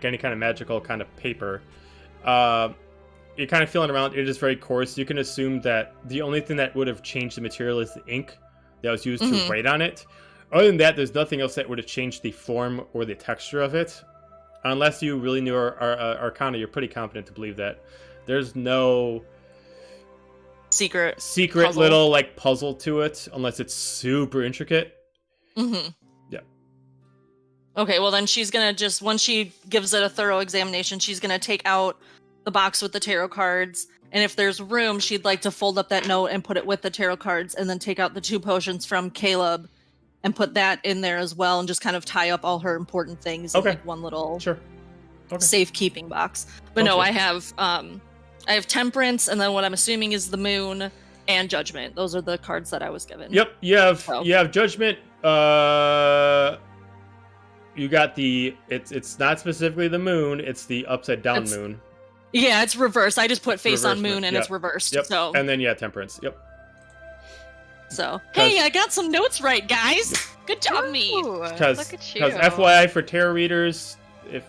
Speaker 1: any kind of magical kind of paper. You're kind of feeling around. It is very coarse. You can assume that the only thing that would have changed the material is the ink that was used to write on it. Other than that, there's nothing else that would have changed the form or the texture of it. Unless you really knew our Arcana, you're pretty confident to believe that there's no
Speaker 2: secret puzzle.
Speaker 1: Little like puzzle to it, unless it's super intricate.
Speaker 2: Mm-hmm.
Speaker 1: Yeah.
Speaker 2: Okay, well then she's gonna just, once she gives it a thorough examination, she's gonna take out the box with the tarot cards, and if there's room, she'd like to fold up that note and put it with the tarot cards, and then take out the 2 potions from Caleb and put that in there as well, and just kind of tie up all her important things in like one little safekeeping box. But no, I have temperance, and then what I'm assuming is the moon, and Judgment. Those are the cards that I was given.
Speaker 1: Yep, you have
Speaker 2: So.
Speaker 1: Judgment. You got the it's not specifically the moon. It's the upside down
Speaker 2: It's-
Speaker 1: moon.
Speaker 2: Yeah, it's reversed. I just put face on
Speaker 1: Reversement,
Speaker 2: moon and
Speaker 1: yep.
Speaker 2: it's reversed.
Speaker 1: Yep.
Speaker 2: So
Speaker 1: And then Temperance. Yep.
Speaker 2: hey, I got some notes right, guys. Good job, me.
Speaker 4: Ooh,
Speaker 1: Because
Speaker 4: look at you.
Speaker 1: FYI for tarot readers, if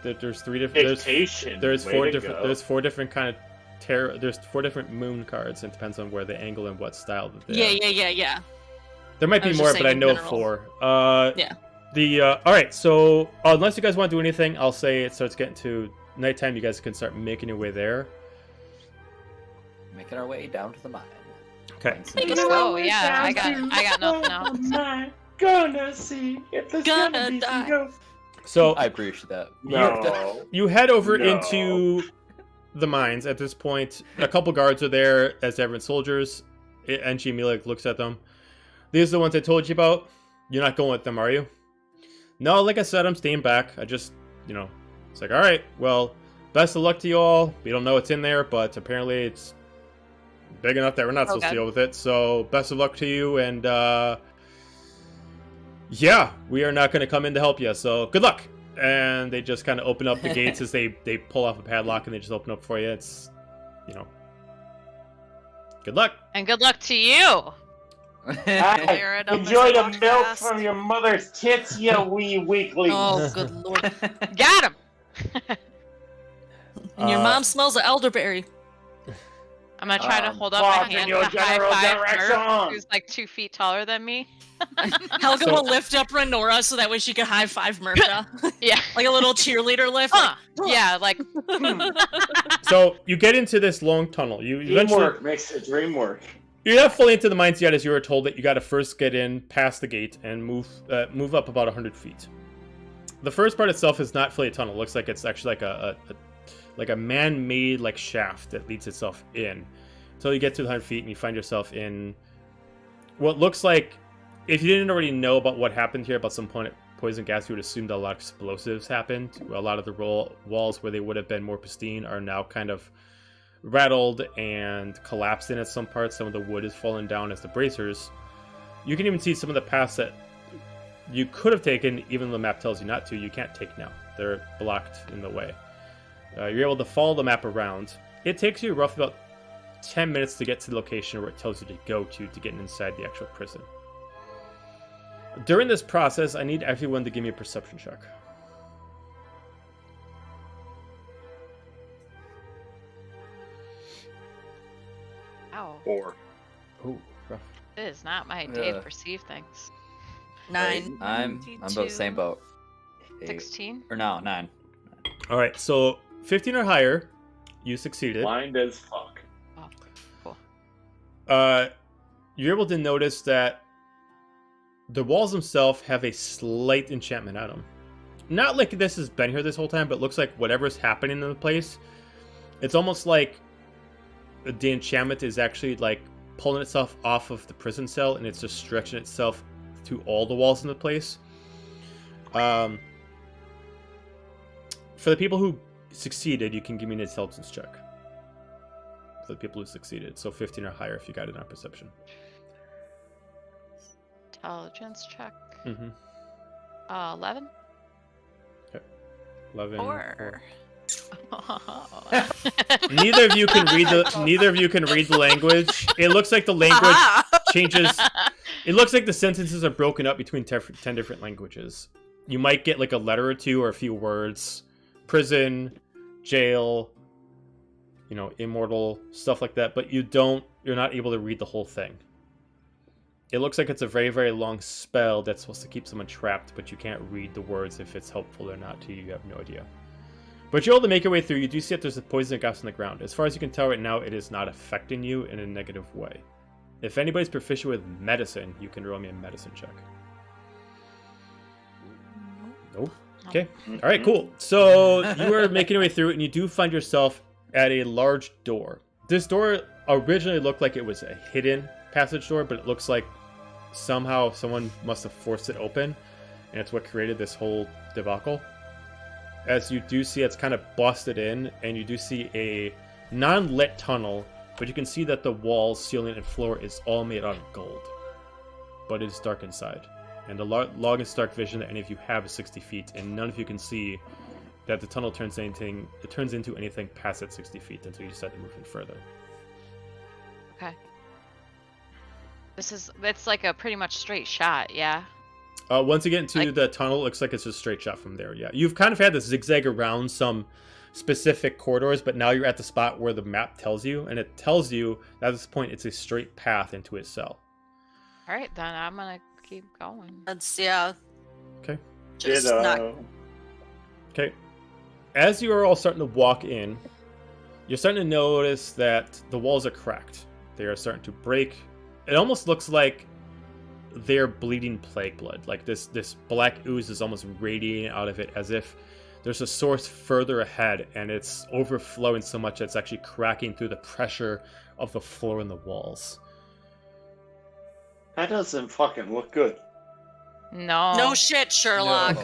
Speaker 1: there's 3 different
Speaker 3: Dictation.
Speaker 1: there's
Speaker 3: Way
Speaker 1: 4
Speaker 3: to
Speaker 1: different
Speaker 3: go.
Speaker 1: there's 4 different kind of tarot. There's 4 different moon cards. And it depends on where they angle and what style that they are.
Speaker 2: Yeah.
Speaker 1: There might
Speaker 2: I
Speaker 1: be
Speaker 2: was
Speaker 1: more,
Speaker 2: just
Speaker 1: but I
Speaker 2: saying in
Speaker 1: know
Speaker 2: general.
Speaker 1: 4.
Speaker 2: Yeah.
Speaker 1: All right. So unless you guys want to do anything, I'll say it starts getting to nighttime. You guys can start making your way there.
Speaker 5: Making our way down to the mine.
Speaker 1: Okay.
Speaker 4: Let's go. Yeah, I got nothing else.
Speaker 3: Gonna see if there's
Speaker 2: Gonna
Speaker 3: gonna be
Speaker 2: die.
Speaker 3: some ghosts.
Speaker 1: So
Speaker 5: I appreciate that.
Speaker 3: No.
Speaker 1: you head over
Speaker 3: No.
Speaker 1: into the mines. At this point, a couple guards are there as Everett soldiers, and she immediately looks at them. These are the ones I told you about. You're not going with them, are you? No, like I said, I'm staying back. I just, it's like, all right, well, best of luck to you all. We don't know what's in there, but apparently it's big enough that we're not supposed to
Speaker 2: Okay.
Speaker 1: deal with it. So best of luck to you, and yeah, we are not going to come in to help you. So good luck. And they just kind of open up the gates as they pull off a padlock and they just open up for you. It's, good luck.
Speaker 4: And good luck to you.
Speaker 6: Clear it up
Speaker 3: Enjoy
Speaker 6: as
Speaker 3: the
Speaker 6: I walk
Speaker 3: milk
Speaker 6: past.
Speaker 3: from your mother's tits, you wee weakling.
Speaker 2: Oh, good lord.
Speaker 4: Got him.
Speaker 2: And your mom smells of elderberry.
Speaker 4: I'm gonna try to hold up my
Speaker 3: Walk in
Speaker 4: hand
Speaker 3: your
Speaker 4: to high
Speaker 3: general
Speaker 4: five
Speaker 3: direction.
Speaker 4: Murph, who's like 2 feet taller than me.
Speaker 2: Helga
Speaker 1: So-
Speaker 2: will lift up Renora so that way she can high five Murpha.
Speaker 4: Yeah.
Speaker 2: Like a little cheerleader lift.
Speaker 4: Yeah, like
Speaker 1: So you get into this long tunnel. You eventually,
Speaker 3: Teamwork makes the dream work.
Speaker 1: you're not fully into the mines yet, as you were told that you got to first get in past the gate and move up about 100 feet. The first part itself is not fully a tunnel. It looks like it's actually like a man-made like shaft that leads itself in. Until you get to the 100 feet and you find yourself in what looks like, if you didn't already know about what happened here, about some poison gas, you would assume that a lot of explosives happened. A lot of the walls where they would have been more pristine are now kind of rattled and collapsed in at some parts. Some of the wood is fallen down as the bracers. You can even see some of the paths that you could have taken, even though the map tells you not to. You can't take now. They're blocked in the way. You're able to follow the map around. It takes you roughly about 10 minutes to get to the location where it tells you to go to get inside the actual prison. During this process, I need everyone to give me a perception check.
Speaker 4: Ow.
Speaker 3: 4.
Speaker 1: Ooh, rough.
Speaker 4: It is not my day to
Speaker 5: Yeah.
Speaker 4: perceive things.
Speaker 2: 9.
Speaker 5: I'm about the same boat.
Speaker 4: 16?
Speaker 5: Or no, 9.
Speaker 1: All right, so 15 or higher, you succeeded.
Speaker 3: Blind as fuck.
Speaker 4: Oh, cool.
Speaker 1: You're able to notice that the walls themselves have a slight enchantment on them. Not like this has been here this whole time, but it looks like whatever's happening in the place, it's almost like the enchantment is actually like pulling itself off of the prison cell and it's just stretching itself to all the walls in the place. For the people who succeeded, you can give me an intelligence check. For the people who succeeded, so 15 or higher if you got it on perception.
Speaker 4: Intelligence check.
Speaker 1: Mm-hmm.
Speaker 4: 11?
Speaker 1: 11.
Speaker 6: 4.
Speaker 1: Neither of you can read the language. It looks like the language changes. It looks like the sentences are broken up between 10 different languages. You might get like a letter or two or a few words. Prison, jail, immortal, stuff like that, but you're not able to read the whole thing. It looks like it's a very, very long spell that's supposed to keep someone trapped, but you can't read the words if it's helpful or not to you. You have no idea. But you're able to make your way through. You do see that there's a poison gas on the ground. As far as you can tell right now, it is not affecting you in a negative way. If anybody's proficient with medicine, you can roll me a medicine check. Nope. Okay. All right, cool. So you are making your way through, and you do find yourself at a large door. This door originally looked like it was a hidden passage door, but it looks like somehow someone must have forced it open, and it's what created this whole debacle. As you do see, it's kind of busted in, and you do see a non-lit tunnel but you can see that the walls, ceiling, and floor is all made out of gold, but it's dark inside. And the longest dark vision that any of you have is 60 feet, and none of you can see that the tunnel turns into anything past that 60 feet until you decide to move in further.
Speaker 4: Okay. It's like a pretty much straight shot, yeah.
Speaker 1: Once you get into the tunnel, it looks like it's just a straight shot from there. Yeah, you've kind of had to zigzag around some specific corridors, but now you're at the spot where the map tells you, and it tells you at this point it's a straight path into its cell.
Speaker 4: All right, then I'm gonna keep going.
Speaker 2: That's
Speaker 1: Okay.
Speaker 2: just not.
Speaker 1: Okay. As you are all starting to walk in, you're starting to notice that the walls are cracked. They are starting to break. It almost looks like they're bleeding plague blood. Like this black ooze is almost radiating out of it, as if there's a source further ahead, and it's overflowing so much that it's actually cracking through the pressure of the floor and the walls.
Speaker 3: That doesn't fucking look good.
Speaker 4: No
Speaker 2: shit, Sherlock.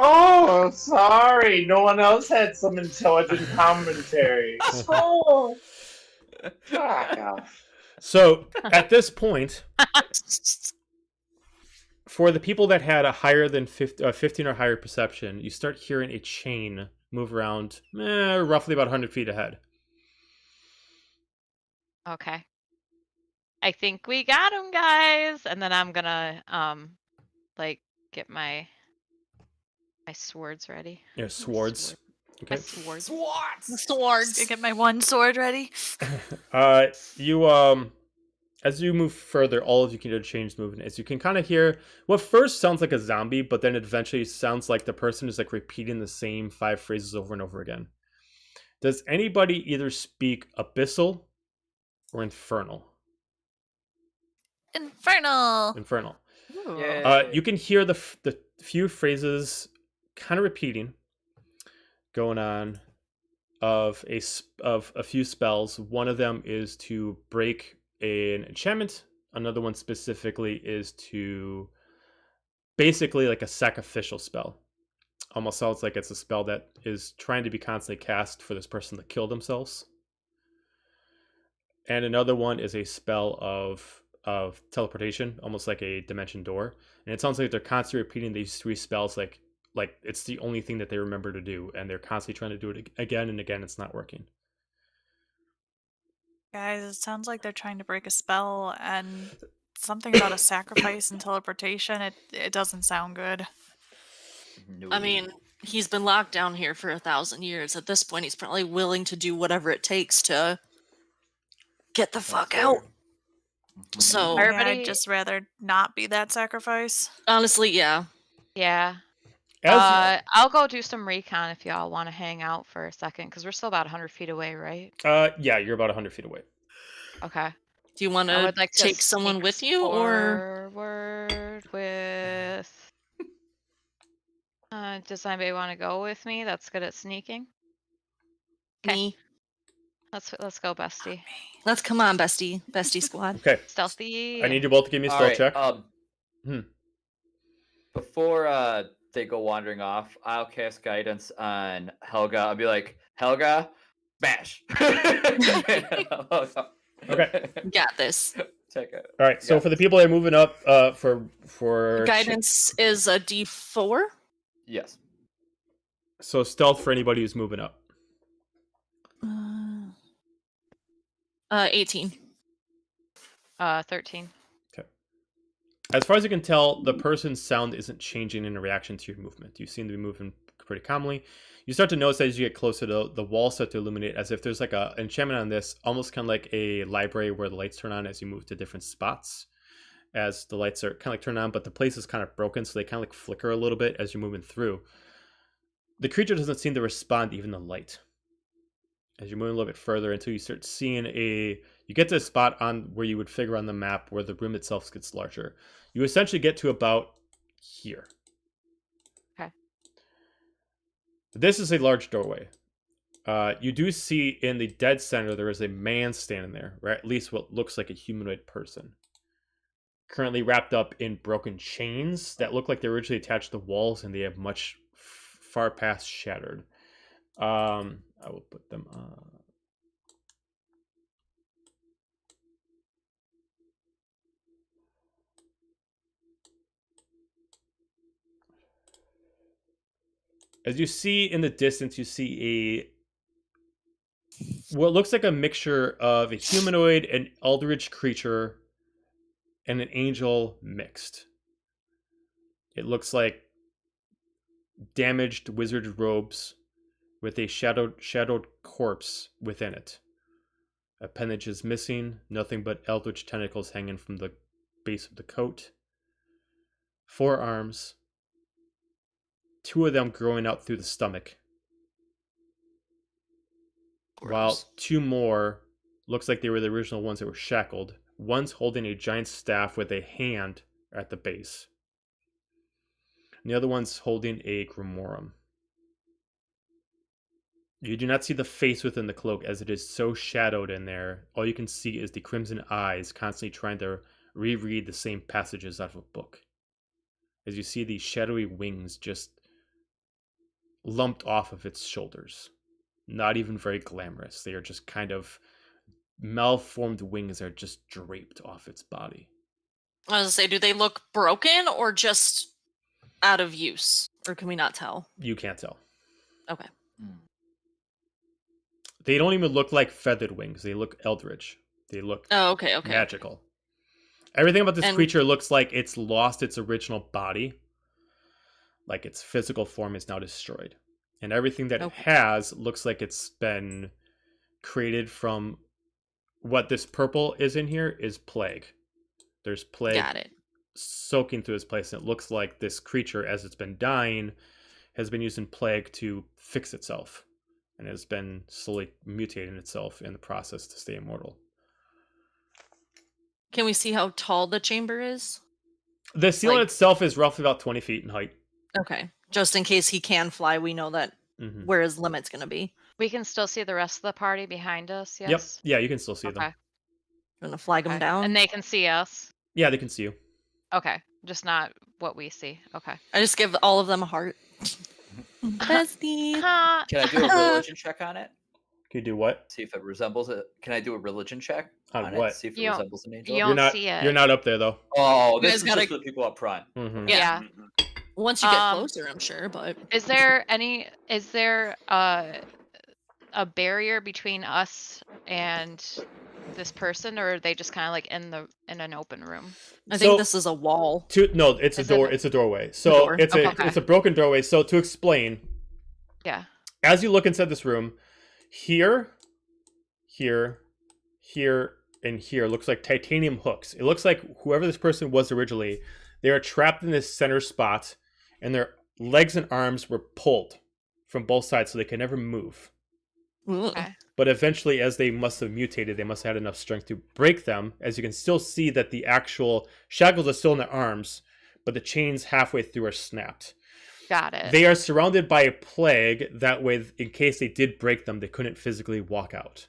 Speaker 3: Oh, sorry. No one else had some intelligent commentary. Oh, fuck off.
Speaker 1: So at this point, for the people that had a higher than 15 or higher perception, you start hearing a chain move around roughly about 100 feet ahead.
Speaker 4: Okay. I think we got him, guys. And then I'm gonna get my swords ready.
Speaker 1: Yeah, swords.
Speaker 4: My
Speaker 1: Okay.
Speaker 4: swords.
Speaker 2: Swords.
Speaker 6: Gonna get my one sword ready.
Speaker 1: You as you move further, all of you can change movement. As you can kind of hear what first sounds like a zombie, but then eventually sounds like the person is like repeating the same 5 phrases over and over again. Does anybody either speak Abyssal or Infernal?
Speaker 6: Infernal.
Speaker 1: Infernal.
Speaker 5: Yeah.
Speaker 1: You can hear the few phrases kind of repeating going on of a few spells. One of them is to break an enchantment. Another one specifically is to basically like a sacrificial spell. Almost sounds like it's a spell that is trying to be constantly cast for this person to kill themselves. And another one is a spell of teleportation, almost like a dimension door. And it sounds like they're constantly repeating these 3 spells like it's the only thing that they remember to do, and they're constantly trying to do it again and again. It's not working.
Speaker 6: Guys, it sounds like they're trying to break a spell, and something about a sacrifice and teleportation. It doesn't sound good.
Speaker 5: No.
Speaker 2: I mean, he's been locked down here for 1,000 years. At this point, he's probably willing to do whatever it takes to get the fuck out. So,
Speaker 6: Yeah,
Speaker 4: Everybody-
Speaker 6: I'd just rather not be that sacrifice.
Speaker 2: honestly, yeah.
Speaker 4: Yeah.
Speaker 1: As
Speaker 4: I'll go do some recon if y'all want to hang out for a second, because we're still about 100 feet away, right?
Speaker 1: yeah, you're about 100 feet away.
Speaker 4: Okay.
Speaker 2: Do you want
Speaker 4: I
Speaker 2: to
Speaker 4: would like to
Speaker 2: take someone
Speaker 4: sneak
Speaker 2: with you, or
Speaker 4: forward with? Does anybody want to go with me? That's good at sneaking.
Speaker 2: me?
Speaker 4: Let's go, bestie.
Speaker 2: Let's come on, bestie squad.
Speaker 1: Okay.
Speaker 4: Stealthy.
Speaker 1: I need you both to give me a
Speaker 5: All
Speaker 1: stealth
Speaker 5: right,
Speaker 1: check.
Speaker 5: Before they go wandering off, I'll cast guidance on Helga. I'll be like, Helga, bash.
Speaker 1: Okay.
Speaker 2: Got this.
Speaker 5: Check it.
Speaker 1: All right. So
Speaker 5: Yeah.
Speaker 1: for the people that are moving up, for
Speaker 2: Guidance is a D4.
Speaker 5: Yes.
Speaker 1: So stealth for anybody who's moving up.
Speaker 2: 18.
Speaker 4: 13.
Speaker 1: As far as you can tell, the person's sound isn't changing in reaction to your movement. You seem to be moving pretty calmly. You start to notice as you get closer, the walls start to illuminate as if there's like an enchantment on this, almost kind of like a library where the lights turn on as you move to different spots. As the lights are kind of like turned on, but the place is kind of broken, so they kind of like flicker a little bit as you're moving through. The creature doesn't seem to respond to even the light. As you're moving a little bit further until you start seeing you get to a spot on where you would figure on the map where the room itself gets larger. You essentially get to about here.
Speaker 4: Okay.
Speaker 1: This is a large doorway. You do see in the dead center there is a man standing there, or at least what looks like a humanoid person. Currently wrapped up in broken chains that look like they're originally attached to walls, and they have much far past shattered. I will put them on. As you see in the distance, you see what looks like a mixture of a humanoid, an eldritch creature, and an angel mixed. It looks like damaged wizard robes with a shadowed corpse within it. Appendage is missing, nothing but eldritch tentacles hanging from the base of the coat. 4 arms, 2 of them growing out through the stomach. While 2 more looks like they were the original ones that were shackled. One's holding a giant staff with a hand at the base. And the other one's holding a grimorum. You do not see the face within the cloak as it is so shadowed in there. All you can see is the crimson eyes constantly trying to reread the same passages out of a book. As you see these shadowy wings just lumped off of its shoulders. Not even very glamorous. They are just kind of malformed wings that are just draped off its body.
Speaker 2: I was gonna say, do they look broken or just out of use? Or can we not tell?
Speaker 1: You can't tell.
Speaker 2: Okay.
Speaker 1: They don't even look like feathered wings. They look eldritch. They look
Speaker 2: okay.
Speaker 1: magical. Everything about this creature looks like it's lost its original body. Like its physical form is now destroyed. And everything that it has looks like it's been created from what this purple is in here is plague. There's plague soaking through this place. And it looks like this creature, as it's been dying, has been using plague to fix itself. And has been slowly mutating itself in the process to stay immortal.
Speaker 2: Can we see how tall the chamber is?
Speaker 1: The ceiling itself is roughly about 20 feet in height.
Speaker 2: Okay. Just in case he can fly, we know that where his limit's going to be.
Speaker 4: We can still see the rest of the party behind us, yes?
Speaker 1: Yep. Yeah, you can still see them.
Speaker 2: You want to flag them down?
Speaker 4: And they can see us?
Speaker 1: Yeah, they can see you.
Speaker 4: Okay. Just not what we see. Okay.
Speaker 2: I just give all of them a heart. Bestie.
Speaker 5: Can I do a religion check on it?
Speaker 1: Can you do what?
Speaker 5: See if it resembles it. Can I do a religion check
Speaker 1: on what?
Speaker 5: It? See if it resembles an angel.
Speaker 4: You don't see it.
Speaker 1: You're not up there though.
Speaker 5: Oh, this is just for the people up front.
Speaker 4: Yeah.
Speaker 2: Once you get closer, I'm sure. But
Speaker 4: is there a barrier between us and this person, or are they just kind of like in an open room?
Speaker 2: I think this is a wall.
Speaker 1: No, it's a door. It's a doorway. So it's a broken doorway. So to explain, as you look inside this room, here, and here looks like titanium hooks. It looks like whoever this person was originally, they are trapped in this center spot, and their legs and arms were pulled from both sides so they could never move.
Speaker 4: Okay.
Speaker 1: But eventually, as they must have mutated, they must have had enough strength to break them. As you can still see that the actual shackles are still in their arms, but the chains halfway through are snapped.
Speaker 4: Got it.
Speaker 1: They are surrounded by a plague. That way, in case they did break them, they couldn't physically walk out.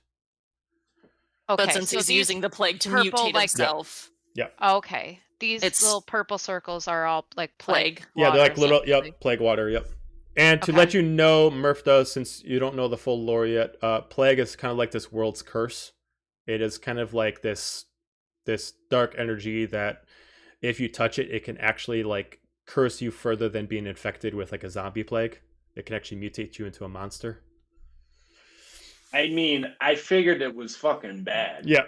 Speaker 4: Okay,
Speaker 2: but since
Speaker 4: so
Speaker 2: he's using the plague to mutate himself.
Speaker 1: Yeah.
Speaker 4: Okay. These little purple circles are all like plague.
Speaker 1: Yeah, they're like little, plague water, yep. And to let you know, Murph does, since you don't know the full lore yet, plague is kind of like this world's curse. It is kind of like this dark energy that if you touch it, it can actually like curse you further than being infected with like a zombie plague. It can actually mutate you into a monster.
Speaker 3: I mean, I figured it was fucking bad.
Speaker 1: Yeah.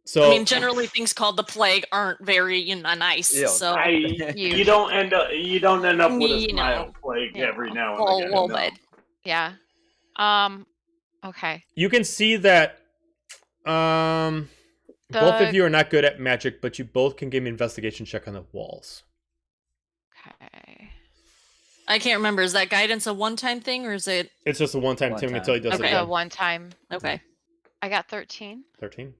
Speaker 1: So
Speaker 2: I mean, generally things called the plague aren't very nice.
Speaker 5: Yeah.
Speaker 2: So
Speaker 3: you don't end up with a smile plague every now and again.
Speaker 2: A little bit.
Speaker 4: Yeah. Okay.
Speaker 1: You can see that both of you are not good at magic, but you both can give me an investigation check on the walls.
Speaker 4: Okay.
Speaker 2: I can't remember. Is that guidance a one-time thing, or is it?
Speaker 1: It's just a one-time thing until he does it
Speaker 4: Okay,
Speaker 1: again.
Speaker 4: a one-time.
Speaker 2: Okay.
Speaker 4: I got 13.
Speaker 1: 13.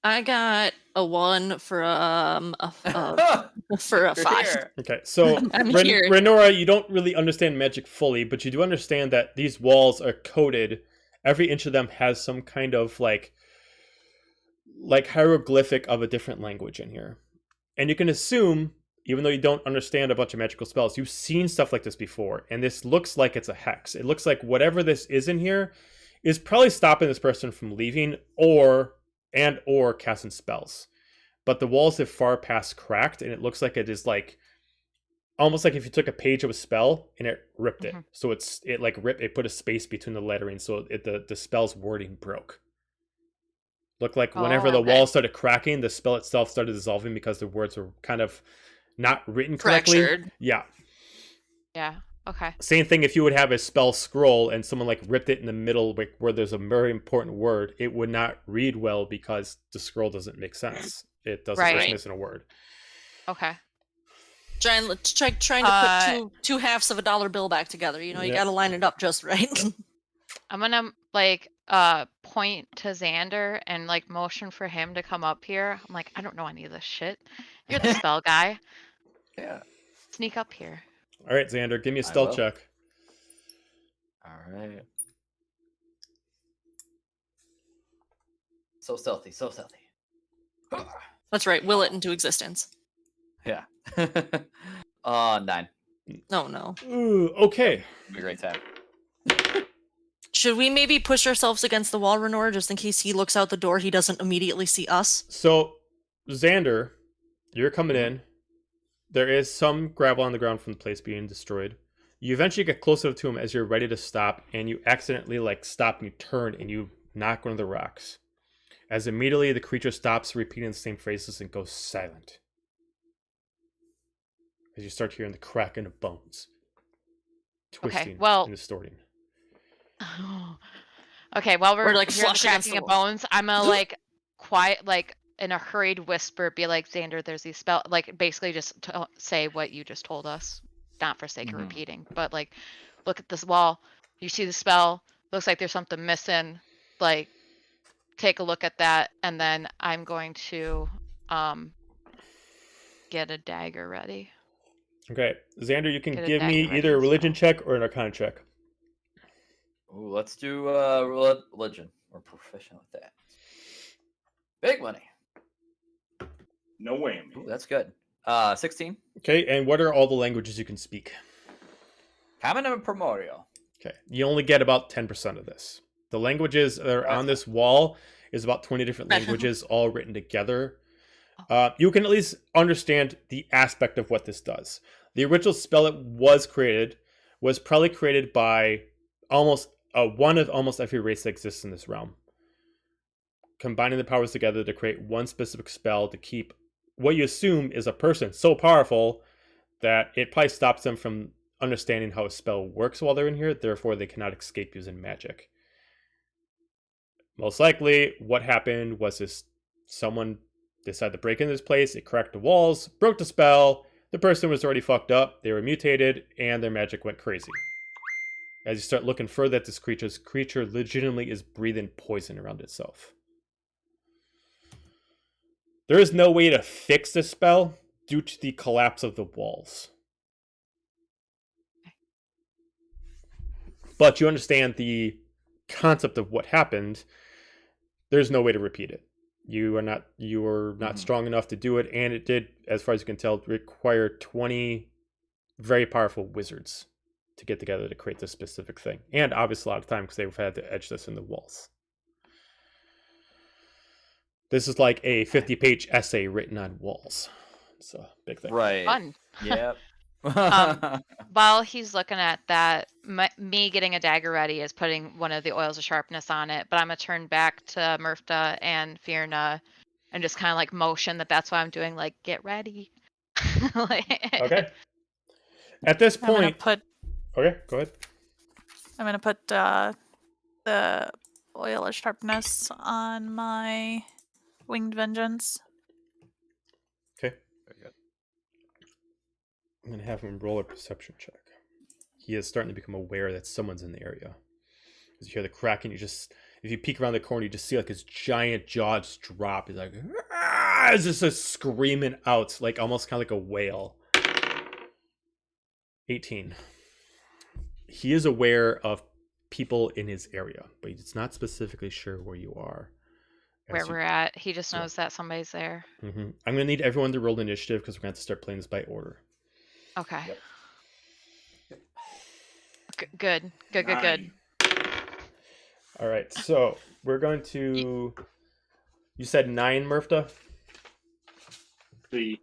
Speaker 2: I got a 1 for for a 5.
Speaker 1: Okay, so Renora, you don't really understand magic fully, but you do understand that these walls are coded. Every inch of them has some kind of like hieroglyphic of a different language in here. And you can assume, even though you don't understand a bunch of magical spells, you've seen stuff like this before, and this looks like it's a hex. It looks like whatever this is in here is probably stopping this person from leaving or casting spells. But the walls have far past cracked, and it looks like it is like almost like if you took a page of a spell and it ripped it. So it put a space between the lettering, so the spell's wording broke. Looked like whenever the walls started cracking, the spell itself started dissolving because the words were kind of not written correctly.
Speaker 2: Fractured.
Speaker 1: Yeah.
Speaker 4: Yeah. Okay.
Speaker 1: Same thing if you would have a spell scroll and someone like ripped it in the middle where there's a very important word, it would not read well because the scroll doesn't make sense. It doesn't, it's missing a word.
Speaker 4: Okay.
Speaker 2: Trying to put two halves of a dollar bill back together. You know, you got to line it up just right.
Speaker 4: I'm gonna point to Xander and like motion for him to come up here. I'm like, I don't know any of this shit. You're the spell guy.
Speaker 5: Yeah.
Speaker 4: Sneak up here.
Speaker 1: All right, Xander, give me a stealth check.
Speaker 5: All right. So stealthy.
Speaker 2: That's right. Will it into existence.
Speaker 5: Yeah. 9.
Speaker 2: No.
Speaker 1: Ooh, okay.
Speaker 5: Be a great time.
Speaker 2: Should we maybe push ourselves against the wall, Renor, just in case he looks out the door, he doesn't immediately see us?
Speaker 1: So, Xander, you're coming in. There is some gravel on the ground from the place being destroyed. You eventually get closer to him as you're ready to stop, and you accidentally stop and you turn and you knock one of the rocks. As immediately the creature stops repeating the same phrases and goes silent. As you start hearing the cracking of bones. Twisting and distorting.
Speaker 4: Okay, while we're
Speaker 2: like
Speaker 4: hearing the
Speaker 2: flush against
Speaker 4: cracking
Speaker 2: the
Speaker 4: of
Speaker 2: wall.
Speaker 4: bones, I'm gonna quiet, in a hurried whisper, be like, Xander, there's these spell, basically just say what you just told us, not for sake of repeating, but look at this wall. You see the spell. Looks like there's something missing. Take a look at that, and then I'm going to get a dagger ready.
Speaker 1: Okay, Xander, you can
Speaker 4: Get a
Speaker 1: give me
Speaker 4: dagger
Speaker 1: either a
Speaker 4: ready,
Speaker 1: religion check or an arcana check.
Speaker 5: Ooh, let's do religion. We're proficient with that. Big money.
Speaker 3: No whammy.
Speaker 5: Ooh, that's good. 16.
Speaker 1: Okay, and what are all the languages you can speak?
Speaker 5: Common and primordial.
Speaker 1: Okay, you only get about 10% of this. The languages that are on this wall is about 20 different languages all written together. You can at least understand the aspect of what this does. The original spell that was created was probably created by one of almost every race that exists in this realm. Combining the powers together to create one specific spell to keep what you assume is a person so powerful that it probably stops them from understanding how a spell works while they're in here, therefore they cannot escape using magic. Most likely, what happened was someone decided to break into this place, it cracked the walls, broke the spell, the person was already fucked up, they were mutated, and their magic went crazy. As you start looking further at this creature legitimately is breathing poison around itself. There is no way to fix this spell due to the collapse of the walls. But you understand the concept of what happened. There's no way to repeat it. You are not strong enough to do it, and it did, as far as you can tell, require 20 very powerful wizards to get together to create this specific thing. And obviously a lot of time because they've had to etch this in the walls. This is like a 50-page essay written on walls. It's a big thing.
Speaker 5: Right.
Speaker 4: Fun.
Speaker 5: Yep.
Speaker 4: While he's looking at that, me getting a dagger ready is putting one of the oils of sharpness on it. But I'm gonna turn back to Murpha and Fierna and just kind of motion that's why I'm doing get ready.
Speaker 1: Okay. At this point, okay, go ahead.
Speaker 6: I'm gonna put the oil of sharpness on my winged vengeance.
Speaker 1: Okay. Very good. I'm gonna have him roll a perception check. He is starting to become aware that someone's in the area. As you hear the cracking, if you peek around the corner, you just see his giant jaw just drop. He's like, "Ah!" It's just screaming out, almost kind of like a whale. 18. He is aware of people in his area, but he's not specifically sure where you are.
Speaker 4: Where we're at. He just knows that somebody's there.
Speaker 1: Mm-hmm. I'm going to need everyone to roll initiative because we're going to have to start playing this by order.
Speaker 4: Okay.
Speaker 5: Yep.
Speaker 4: Good.
Speaker 1: All right, so we're going to. You said 9, Murph.
Speaker 3: The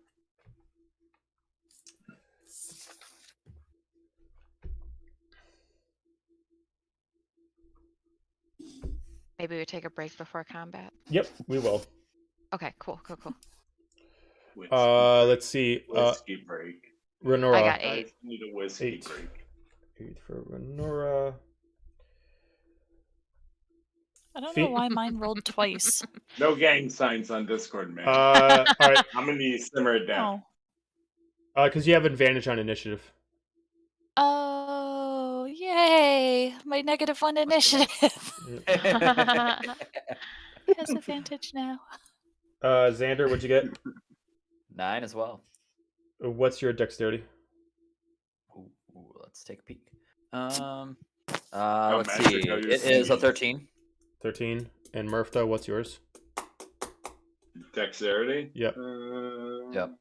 Speaker 4: Maybe we take a break before combat.
Speaker 1: Yep, we will.
Speaker 4: Okay, cool.
Speaker 3: whiskey
Speaker 1: Let's see.
Speaker 3: whiskey break.
Speaker 1: Renora.
Speaker 4: I got
Speaker 3: I
Speaker 4: 8.
Speaker 3: need a whiskey
Speaker 1: 8.
Speaker 3: break.
Speaker 1: 8 for Renora.
Speaker 6: I don't
Speaker 1: Fe-
Speaker 6: know why mine rolled twice.
Speaker 3: No gang signs on Discord, man.
Speaker 1: All right,
Speaker 3: I'm gonna need to simmer it down.
Speaker 1: because you have advantage on initiative.
Speaker 6: Oh, yay! My -1 initiative has advantage now.
Speaker 1: Xander, what'd you get?
Speaker 5: 9 as well.
Speaker 1: What's your dexterity?
Speaker 5: Ooh, let's take a peek. Let's
Speaker 3: Magic,
Speaker 5: see.
Speaker 3: I
Speaker 5: It
Speaker 3: just
Speaker 5: is a
Speaker 3: need-
Speaker 5: 13.
Speaker 1: 13. And Murph, what's yours?
Speaker 3: Dexterity?
Speaker 1: Yep.
Speaker 5: Yep.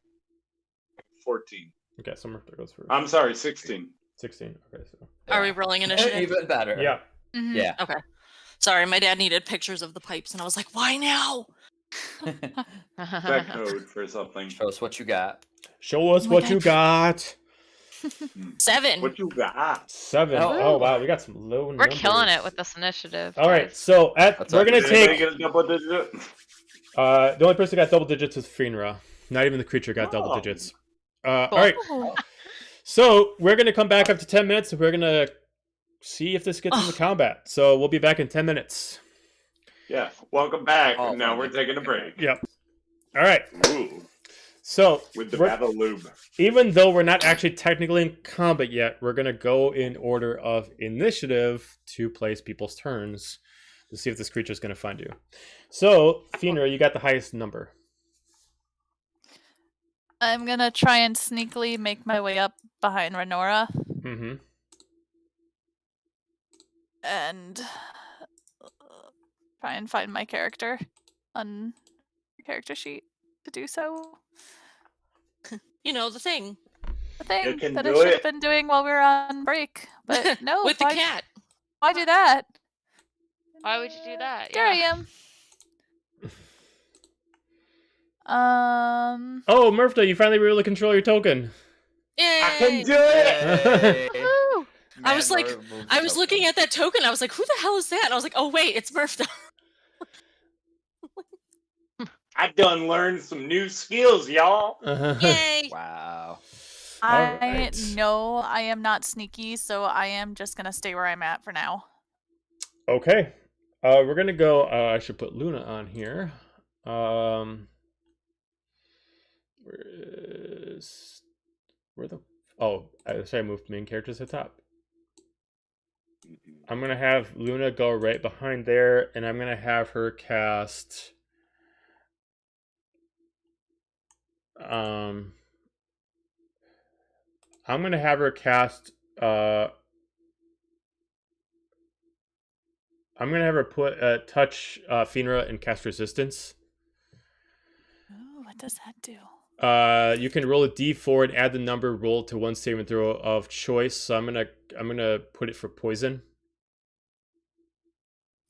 Speaker 3: 14.
Speaker 1: Okay, so Murph goes for
Speaker 3: I'm sorry, 16.
Speaker 1: 16. Okay, so
Speaker 2: Are we rolling initiative?
Speaker 5: Even better.
Speaker 1: yeah.
Speaker 6: Mhm.
Speaker 5: Yeah.
Speaker 2: Okay. Sorry, my dad needed pictures of the pipes, and I was like, why now?
Speaker 3: That code for something.
Speaker 5: Show us what you got.
Speaker 1: Show us
Speaker 6: Oh my
Speaker 1: what
Speaker 6: God.
Speaker 1: you got.
Speaker 2: 7.
Speaker 3: What you got?
Speaker 1: 7.
Speaker 5: Oh.
Speaker 1: Oh wow, we got some low
Speaker 4: We're
Speaker 1: numbers.
Speaker 4: killing it with this initiative.
Speaker 1: All right,
Speaker 4: guys.
Speaker 1: so
Speaker 5: That's
Speaker 1: we're
Speaker 5: all
Speaker 1: gonna
Speaker 3: Did
Speaker 5: right.
Speaker 3: anybody
Speaker 1: take.
Speaker 3: get a double digit?
Speaker 1: The only person that got double digits was Finra. Not even the creature got double
Speaker 3: Oh.
Speaker 1: digits.
Speaker 4: Cool.
Speaker 1: All right,
Speaker 6: Ooh.
Speaker 1: so we're gonna come back after 10 minutes, and we're gonna see if this gets into combat. So we'll be back in 10 minutes.
Speaker 3: Yeah. Welcome back.
Speaker 5: Oh,
Speaker 3: Now
Speaker 5: fine.
Speaker 3: we're taking a break.
Speaker 1: Yep. All right.
Speaker 3: Ooh.
Speaker 1: So
Speaker 3: With the
Speaker 1: we're-
Speaker 3: battle lube.
Speaker 1: even though we're not actually technically in combat yet, we're gonna go in order of initiative to place people's turns to see if this creature is gonna find you. So, Finra, you got the highest number.
Speaker 6: I'm gonna try and sneakily make my way up behind Renora
Speaker 1: Mm-hmm.
Speaker 6: and try and find my character on the character sheet to do so.
Speaker 2: You know, the thing.
Speaker 6: The thing
Speaker 3: can
Speaker 6: that I
Speaker 3: do
Speaker 6: should
Speaker 3: it.
Speaker 6: have been doing while we were on break, but no.
Speaker 2: With the
Speaker 6: why,
Speaker 2: cat.
Speaker 6: Why do that?
Speaker 4: Why would you do that?
Speaker 6: There I
Speaker 4: Yeah.
Speaker 6: am. Um.
Speaker 1: Oh, Murph, you finally were able to control your token.
Speaker 2: Yay!
Speaker 3: I can do it!
Speaker 5: Hey.
Speaker 4: Woo!
Speaker 2: I was like-
Speaker 5: Manmore moves
Speaker 2: I was
Speaker 5: token.
Speaker 2: looking at that token. I was like, who the hell is that? And I was like, oh, wait, it's Murph.
Speaker 3: I done learned some new skills, y'all.
Speaker 2: Yay!
Speaker 5: Wow.
Speaker 6: I
Speaker 1: Alright.
Speaker 6: know I am not sneaky, so I am just gonna stay where I'm at for now.
Speaker 1: Okay. We're gonna go. I should put Luna on here. Where the? Oh, I should I moved main characters to the top. I'm gonna have Luna go right behind there, and I'm gonna have her cast. I'm gonna have her cast. I'm gonna have her put touch Finra and cast resistance.
Speaker 6: Ooh, what does that do?
Speaker 1: You can roll a d4 and add the number rolled to one saving throw of choice. So I'm gonna put it for poison.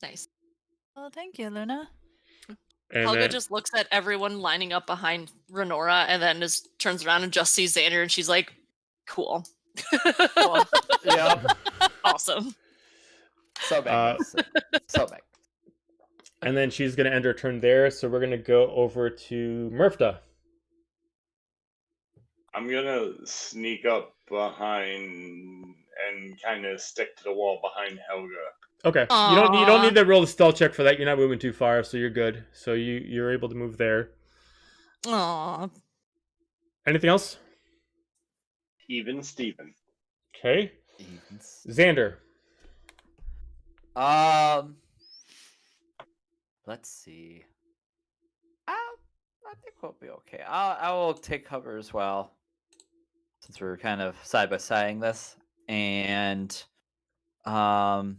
Speaker 2: Nice.
Speaker 6: Well, thank you, Luna.
Speaker 1: And
Speaker 2: Helga
Speaker 1: then,
Speaker 2: just looks at everyone lining up behind Renora and then just turns around and just sees Xander and she's like, cool.
Speaker 5: Yep.
Speaker 2: Awesome.
Speaker 5: So magnificent. So magnificent.
Speaker 1: and then she's gonna end her turn there. So we're gonna go over to Murphda.
Speaker 3: I'm gonna sneak up behind and kind of stick to the wall behind Helga.
Speaker 1: Okay. You don't
Speaker 2: Aw.
Speaker 1: need to roll a stealth check for that. You're not moving too far, so you're good. So you're able to move there.
Speaker 2: Aw.
Speaker 1: Anything else?
Speaker 3: Even Steven.
Speaker 1: Okay.
Speaker 5: Evens.
Speaker 1: Xander.
Speaker 5: Let's see. I think we'll be okay. I will take cover as well, since we're kind of side by siding this. And oh,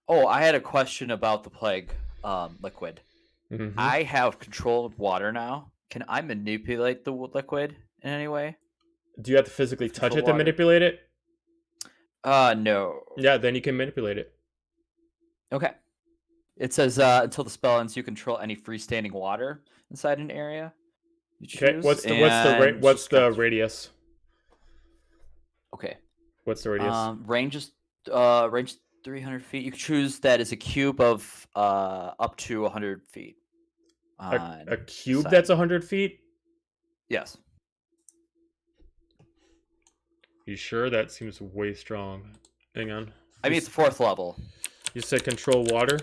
Speaker 5: I had a question about the plague liquid.
Speaker 1: Mhm.
Speaker 5: I have control of water now. Can I manipulate the liquid in any way?
Speaker 1: Do you have to physically touch
Speaker 5: Control
Speaker 1: it to
Speaker 5: water.
Speaker 1: manipulate it?
Speaker 5: No.
Speaker 1: Yeah, then you can manipulate it.
Speaker 5: Okay. It says until the spell ends, you control any freestanding water inside an area. You
Speaker 1: Okay.
Speaker 5: choose,
Speaker 1: What's
Speaker 5: and
Speaker 1: what's
Speaker 5: just
Speaker 1: the radius?
Speaker 5: Okay.
Speaker 1: What's the radius?
Speaker 5: Range is range 300 feet. You can choose that as a cube of up to 100 feet.
Speaker 1: A cube
Speaker 5: side.
Speaker 1: that's 100 feet?
Speaker 5: Yes.
Speaker 1: You sure? That seems way strong. Hang on.
Speaker 5: I mean, it's 4th level.
Speaker 1: You said control water?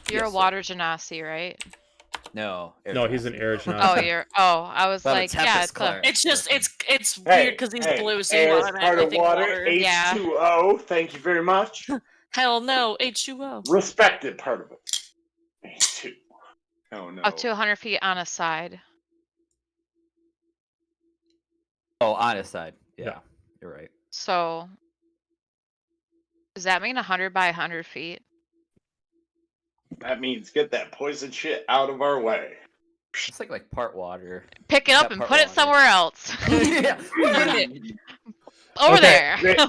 Speaker 4: You're
Speaker 5: Yes,
Speaker 4: a
Speaker 5: sir.
Speaker 4: water genasi, right?
Speaker 5: No.
Speaker 1: No, he's an air genasi.
Speaker 4: I was
Speaker 5: But a
Speaker 4: like, yeah,
Speaker 5: Tempest
Speaker 4: it's a,
Speaker 5: cleric.
Speaker 2: It's just it's
Speaker 3: Hey,
Speaker 2: weird because he's
Speaker 3: hey,
Speaker 2: blue, so you
Speaker 3: as
Speaker 2: automatically
Speaker 3: part of
Speaker 2: think
Speaker 3: water,
Speaker 4: Yeah.
Speaker 3: H2O. Thank you very much.
Speaker 2: Hell no, H2O.
Speaker 3: Respected part of it. H2. Oh no.
Speaker 4: up to 100 feet on a side.
Speaker 5: Oh, on his side. Yeah,
Speaker 1: Yeah.
Speaker 5: you're right.
Speaker 4: So does that mean 100 by 100 feet?
Speaker 3: That means get that poison shit out of our way.
Speaker 5: It's like part water.
Speaker 4: Pick it up
Speaker 5: That
Speaker 4: and
Speaker 5: part
Speaker 4: put it
Speaker 5: water.
Speaker 4: somewhere else.
Speaker 5: Yeah.
Speaker 4: Over
Speaker 1: Okay.
Speaker 4: there.
Speaker 3: They-
Speaker 1: All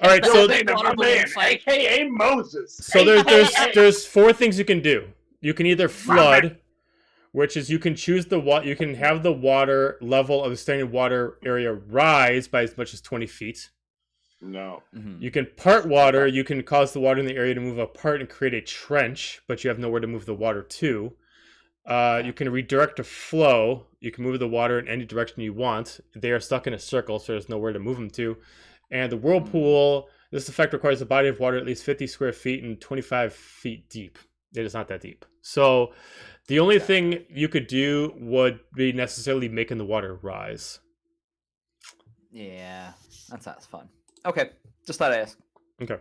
Speaker 1: right, so
Speaker 3: Building
Speaker 2: water
Speaker 3: of a
Speaker 2: balloon
Speaker 3: man,
Speaker 2: fight.
Speaker 3: aka Moses.
Speaker 1: so
Speaker 3: AKA
Speaker 1: there's 4 things you can do. You can either flood, which is you can choose you can have the water level of the standing water area rise by as much as 20 feet.
Speaker 3: No.
Speaker 5: Mhm.
Speaker 1: You can part water. You can cause the water in the area to move apart and create a trench, but you have nowhere to move the water to. You can redirect a flow. You can move the water in any direction you want. They are stuck in a circle, so there's nowhere to move them to. And the whirlpool, this effect requires a body of water at least 50 square feet and 25 feet deep. It is not that deep. So the only thing you could do would be necessarily making the water rise.
Speaker 5: Yeah, that sounds fun. Okay, just thought I'd ask.
Speaker 1: Okay.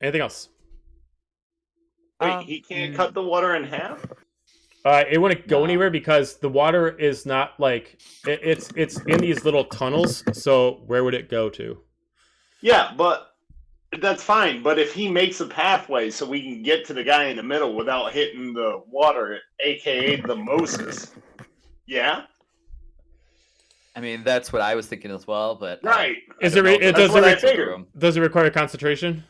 Speaker 1: Anything else?
Speaker 3: Wait, he can't cut the water in half?
Speaker 1: It wouldn't go
Speaker 5: No.
Speaker 1: anywhere because the water is not like it's in these little tunnels. So where would it go to?
Speaker 3: Yeah, but that's fine. But if he makes a pathway so we can get to the guy in the middle without hitting the water, aka the Moses. Yeah?
Speaker 5: I mean, that's what I was thinking as well, but
Speaker 3: Right.
Speaker 5: I
Speaker 1: Is
Speaker 5: don't
Speaker 1: it
Speaker 5: know
Speaker 1: re-
Speaker 5: if
Speaker 1: it
Speaker 5: that's
Speaker 1: does
Speaker 3: what
Speaker 1: it
Speaker 3: I
Speaker 1: re-
Speaker 5: in the
Speaker 3: figured.
Speaker 5: room.
Speaker 1: Does it require concentration?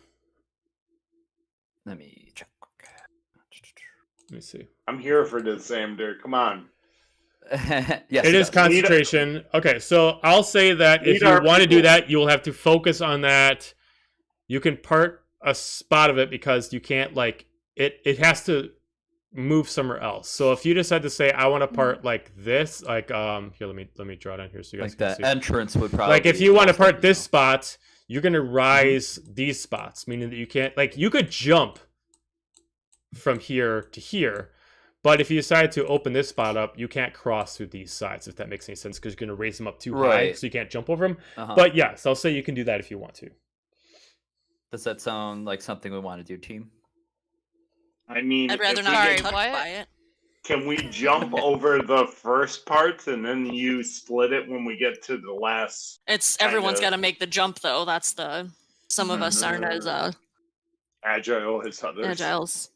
Speaker 5: Let me check.
Speaker 1: Let me see.
Speaker 3: I'm here for this, Xander. Come on.
Speaker 5: Yes,
Speaker 1: It is
Speaker 5: does.
Speaker 1: concentration. Okay, so I'll say that if
Speaker 3: Lead
Speaker 1: you
Speaker 3: our
Speaker 1: want to do
Speaker 3: people.
Speaker 1: that, you will have to focus on that. You can part a spot of it because you can't like it. It has to move somewhere else. So if you decide to say I want to part like this, like here, let me draw it on here so you guys
Speaker 5: Like
Speaker 1: can
Speaker 5: the
Speaker 1: see.
Speaker 5: entrance would probably.
Speaker 1: Like if you want to
Speaker 5: most
Speaker 1: part
Speaker 5: likely
Speaker 1: this
Speaker 5: go.
Speaker 1: spot, you're gonna rise these spots, meaning that you can't like you could jump from here to here, but if you decide to open this spot up, you can't cross through these sides, if that makes any sense, because you're gonna raise them up too high,
Speaker 5: Right.
Speaker 1: so you can't jump over them.
Speaker 5: Uh-huh.
Speaker 1: But yes, I'll say you can do that if you want to.
Speaker 5: Does that sound like something we want to do, team?
Speaker 3: I mean,
Speaker 2: I'd rather
Speaker 3: if
Speaker 2: not
Speaker 3: we
Speaker 2: get
Speaker 3: get-
Speaker 2: touched
Speaker 4: what?
Speaker 2: by it.
Speaker 3: Can we jump over the first parts and then you split it when we get to the last?
Speaker 2: It's
Speaker 3: Kind
Speaker 2: everyone's
Speaker 3: of.
Speaker 2: got to make the jump though. That's the some of us aren't as
Speaker 3: Agile as others.
Speaker 2: agiles.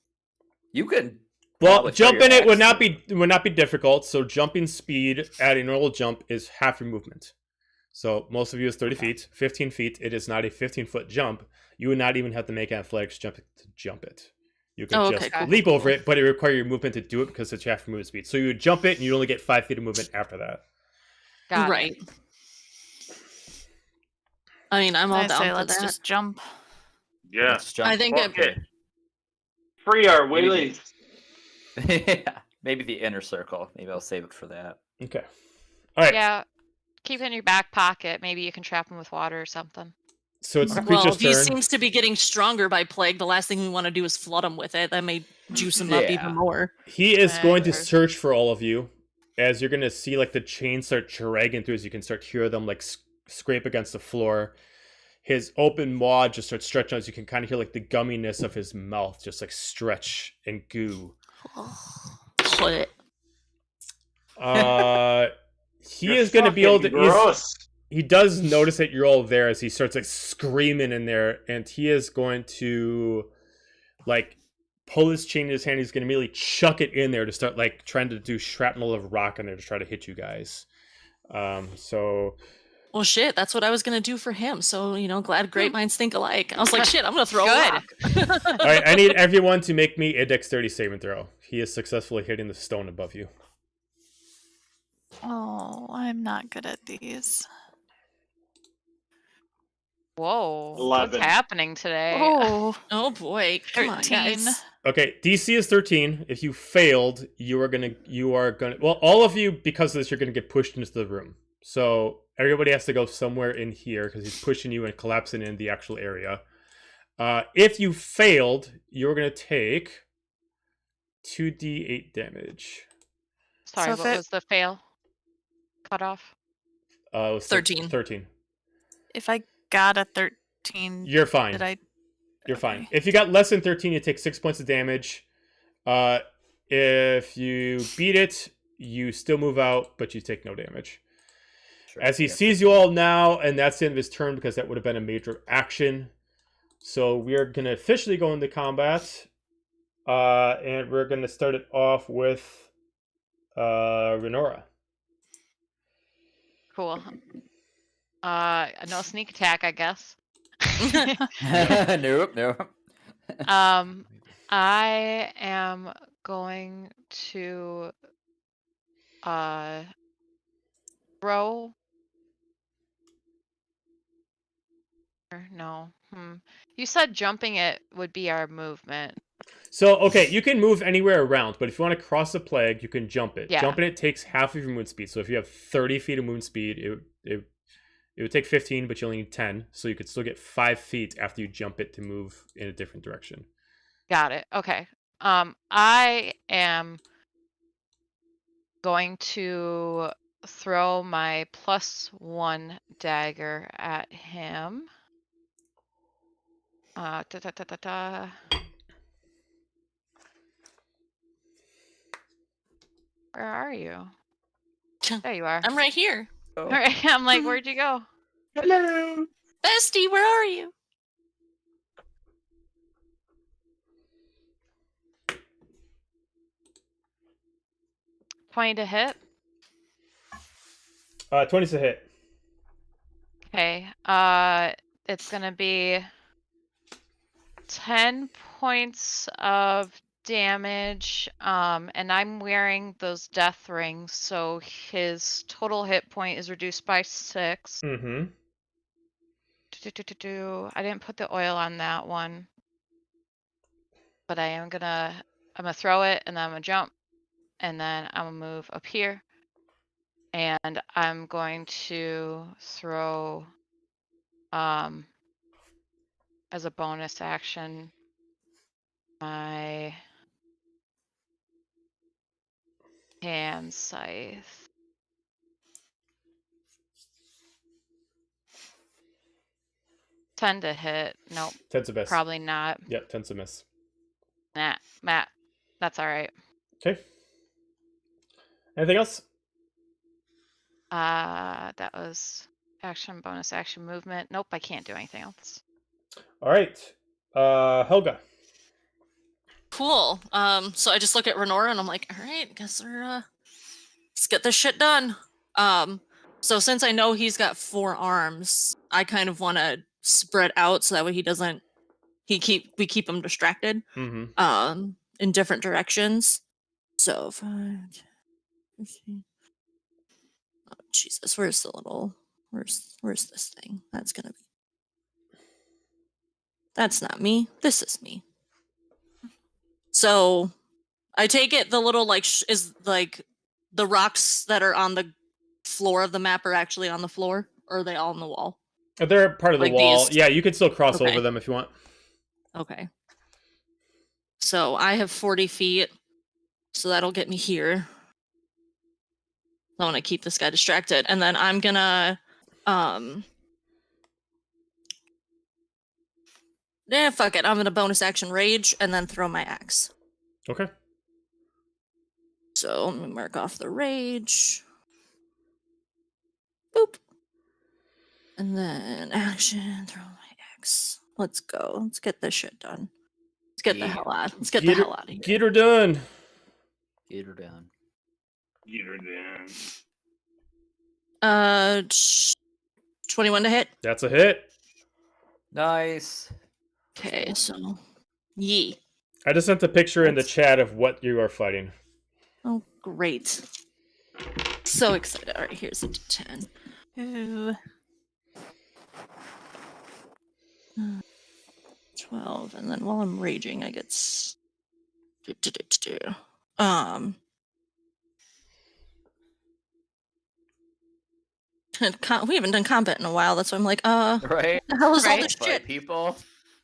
Speaker 5: You could.
Speaker 1: Well,
Speaker 5: probably throw
Speaker 1: jumping
Speaker 5: your
Speaker 1: it would
Speaker 5: axe
Speaker 1: not be difficult. So jumping speed at a normal jump is half your movement. So most of you is 30 feet, 15 feet. It is not a 15-foot jump. You would not even have to make athletics jump to jump it. You can
Speaker 2: Oh, okay,
Speaker 1: just
Speaker 2: cool.
Speaker 1: leap over it, but it requires your movement to do it because it's half your movement speed. So you would jump it, and you only get 5 feet of movement after that.
Speaker 4: Got it.
Speaker 2: Right. I mean, I'm all
Speaker 6: I
Speaker 2: down
Speaker 6: say
Speaker 2: for
Speaker 6: let's
Speaker 2: that.
Speaker 6: just jump.
Speaker 3: Yeah.
Speaker 5: Let's jump.
Speaker 2: I think
Speaker 3: Fuck
Speaker 2: it,
Speaker 3: it. Free our
Speaker 5: Maybe
Speaker 3: willies.
Speaker 5: Yeah, maybe the inner circle. Maybe I'll save it for that.
Speaker 1: Okay. All right.
Speaker 4: Yeah. Keep it in your back pocket. Maybe you can trap him with water or something.
Speaker 1: So it's the
Speaker 2: well,
Speaker 1: creature's
Speaker 2: he
Speaker 1: turn.
Speaker 2: seems to be getting stronger by plague. The last thing we want to do is flood him with it. That may juice him up
Speaker 5: Yeah.
Speaker 2: even more.
Speaker 1: He is going to
Speaker 4: Whatever.
Speaker 1: search for all of you, as you're going to see like the chains start dragging through, as you can start hear them like scrape against the floor. His open maw just starts stretching as you can kind of hear like the gumminess of his mouth just like stretch and goo.
Speaker 2: What?
Speaker 1: He
Speaker 3: You're
Speaker 1: is going to be able to.
Speaker 3: fucking gross.
Speaker 1: He does notice that you're all there as he starts like screaming in there, and he is going to like pull his chain in his hand. He's going to immediately chuck it in there to start like trying to do shrapnel of rock in there to try to hit you guys. So
Speaker 2: Well, shit, that's what I was gonna do for him. So, glad great minds think alike. I was like, shit, I'm gonna throw a
Speaker 4: Good.
Speaker 2: rock.
Speaker 1: All right, I need everyone to make me a dexterity saving throw. He is successfully hitting the stone above you.
Speaker 6: Oh, I'm not good at these.
Speaker 4: Whoa.
Speaker 3: 11.
Speaker 4: What's happening today?
Speaker 6: Oh,
Speaker 2: Oh boy, come on,
Speaker 6: 13.
Speaker 2: guys.
Speaker 1: Okay, DC is 13. If you failed, you are gonna. Well, all of you, because of this, you're gonna get pushed into the room. So everybody has to go somewhere in here because he's pushing you and collapsing in the actual area. If you failed, you're gonna take 2d8 damage.
Speaker 4: Sorry,
Speaker 6: So if
Speaker 4: what
Speaker 6: it-
Speaker 4: was the fail? Cut off?
Speaker 1: It was
Speaker 2: 13.
Speaker 1: 13.
Speaker 6: If I got a 13,
Speaker 1: You're fine.
Speaker 6: did I?
Speaker 1: You're fine.
Speaker 6: Okay.
Speaker 1: If you got less than 13, you take 6 points of damage. If you beat it, you still move out, but you take no damage.
Speaker 5: Sure,
Speaker 1: As he
Speaker 5: yeah.
Speaker 1: sees you all now, and that's the end of his turn because that would have been a major action. So we're going to officially go into combat. And we're going to start it off with Renora.
Speaker 4: Cool. No sneak attack, I guess.
Speaker 5: Nope.
Speaker 4: I am going to throw. No. You said jumping it would be our movement.
Speaker 1: So, okay, you can move anywhere around, but if you want to cross the plague, you can jump it.
Speaker 4: Yeah.
Speaker 1: Jumping it takes half of your movement speed. So if you have 30 feet of movement speed, it would take 15, but you only need 10. So you could still get 5 feet after you jump it to move in a different direction.
Speaker 4: Got it. Okay. I am going to throw my +1 dagger at him. Where are you? There you are.
Speaker 2: I'm right here.
Speaker 5: Oh.
Speaker 4: All right. I'm like, where'd you go?
Speaker 3: Hello.
Speaker 2: Bestie, where are you?
Speaker 4: $20 to hit.
Speaker 1: 20's a hit.
Speaker 4: Okay. It's gonna be 10 points of damage. And I'm wearing those death rings, so his total hit point is reduced by 6.
Speaker 1: Mm-hmm.
Speaker 4: I didn't put the oil on that one, but I'm gonna throw it, and then I'm gonna jump, and then I'm gonna move up here, and I'm going to throw as a bonus action my hand scythe. Tend to hit. Nope,
Speaker 1: 10's a miss.
Speaker 4: probably not.
Speaker 1: Yep, 10's a miss.
Speaker 4: Nah, Matt, that's all right.
Speaker 1: Okay. Anything else?
Speaker 4: That was action, bonus action, movement. Nope, I can't do anything else.
Speaker 1: All right. Helga.
Speaker 2: Cool. So I just look at Renora and I'm like, all right, guess we're let's get this shit done. So since I know he's got 4 arms, I kind of want to spread out so that way we keep him distracted.
Speaker 1: Mm-hmm.
Speaker 2: In different directions. So 5, 15. Oh Jesus, where's this thing? That's gonna be. That's not me. This is me. So, I take it the little is like the rocks that are on the floor of the map are actually on the floor, or are they all on the wall?
Speaker 1: They're part of the
Speaker 2: Like
Speaker 1: wall.
Speaker 2: these?
Speaker 1: Yeah, you can still cross
Speaker 2: Okay.
Speaker 1: over them if you want.
Speaker 2: Okay. So I have 40 feet, so that'll get me here. I want to keep this guy distracted, and then I'm gonna fuck it. I'm gonna bonus action rage and then throw my axe.
Speaker 1: Okay.
Speaker 2: So let me mark off the rage. Boop. And then action, throw my axe. Let's go. Let's get this shit done. Let's get the hell out. Let's get the hell out of here.
Speaker 1: Get her done.
Speaker 5: Get her down.
Speaker 3: Get her down.
Speaker 2: 21 to hit.
Speaker 1: That's a hit.
Speaker 5: Nice.
Speaker 2: Okay, so Yee.
Speaker 1: I just sent a picture in the chat of what you are fighting.
Speaker 2: Oh, great. So excited. All right, here's a 10.
Speaker 6: Ooh.
Speaker 2: 12, and then while I'm raging, I get we haven't done combat in a while. That's why I'm like,
Speaker 5: Right?
Speaker 2: the hell is all
Speaker 6: Right.
Speaker 2: this
Speaker 5: Fight
Speaker 2: shit?
Speaker 5: people.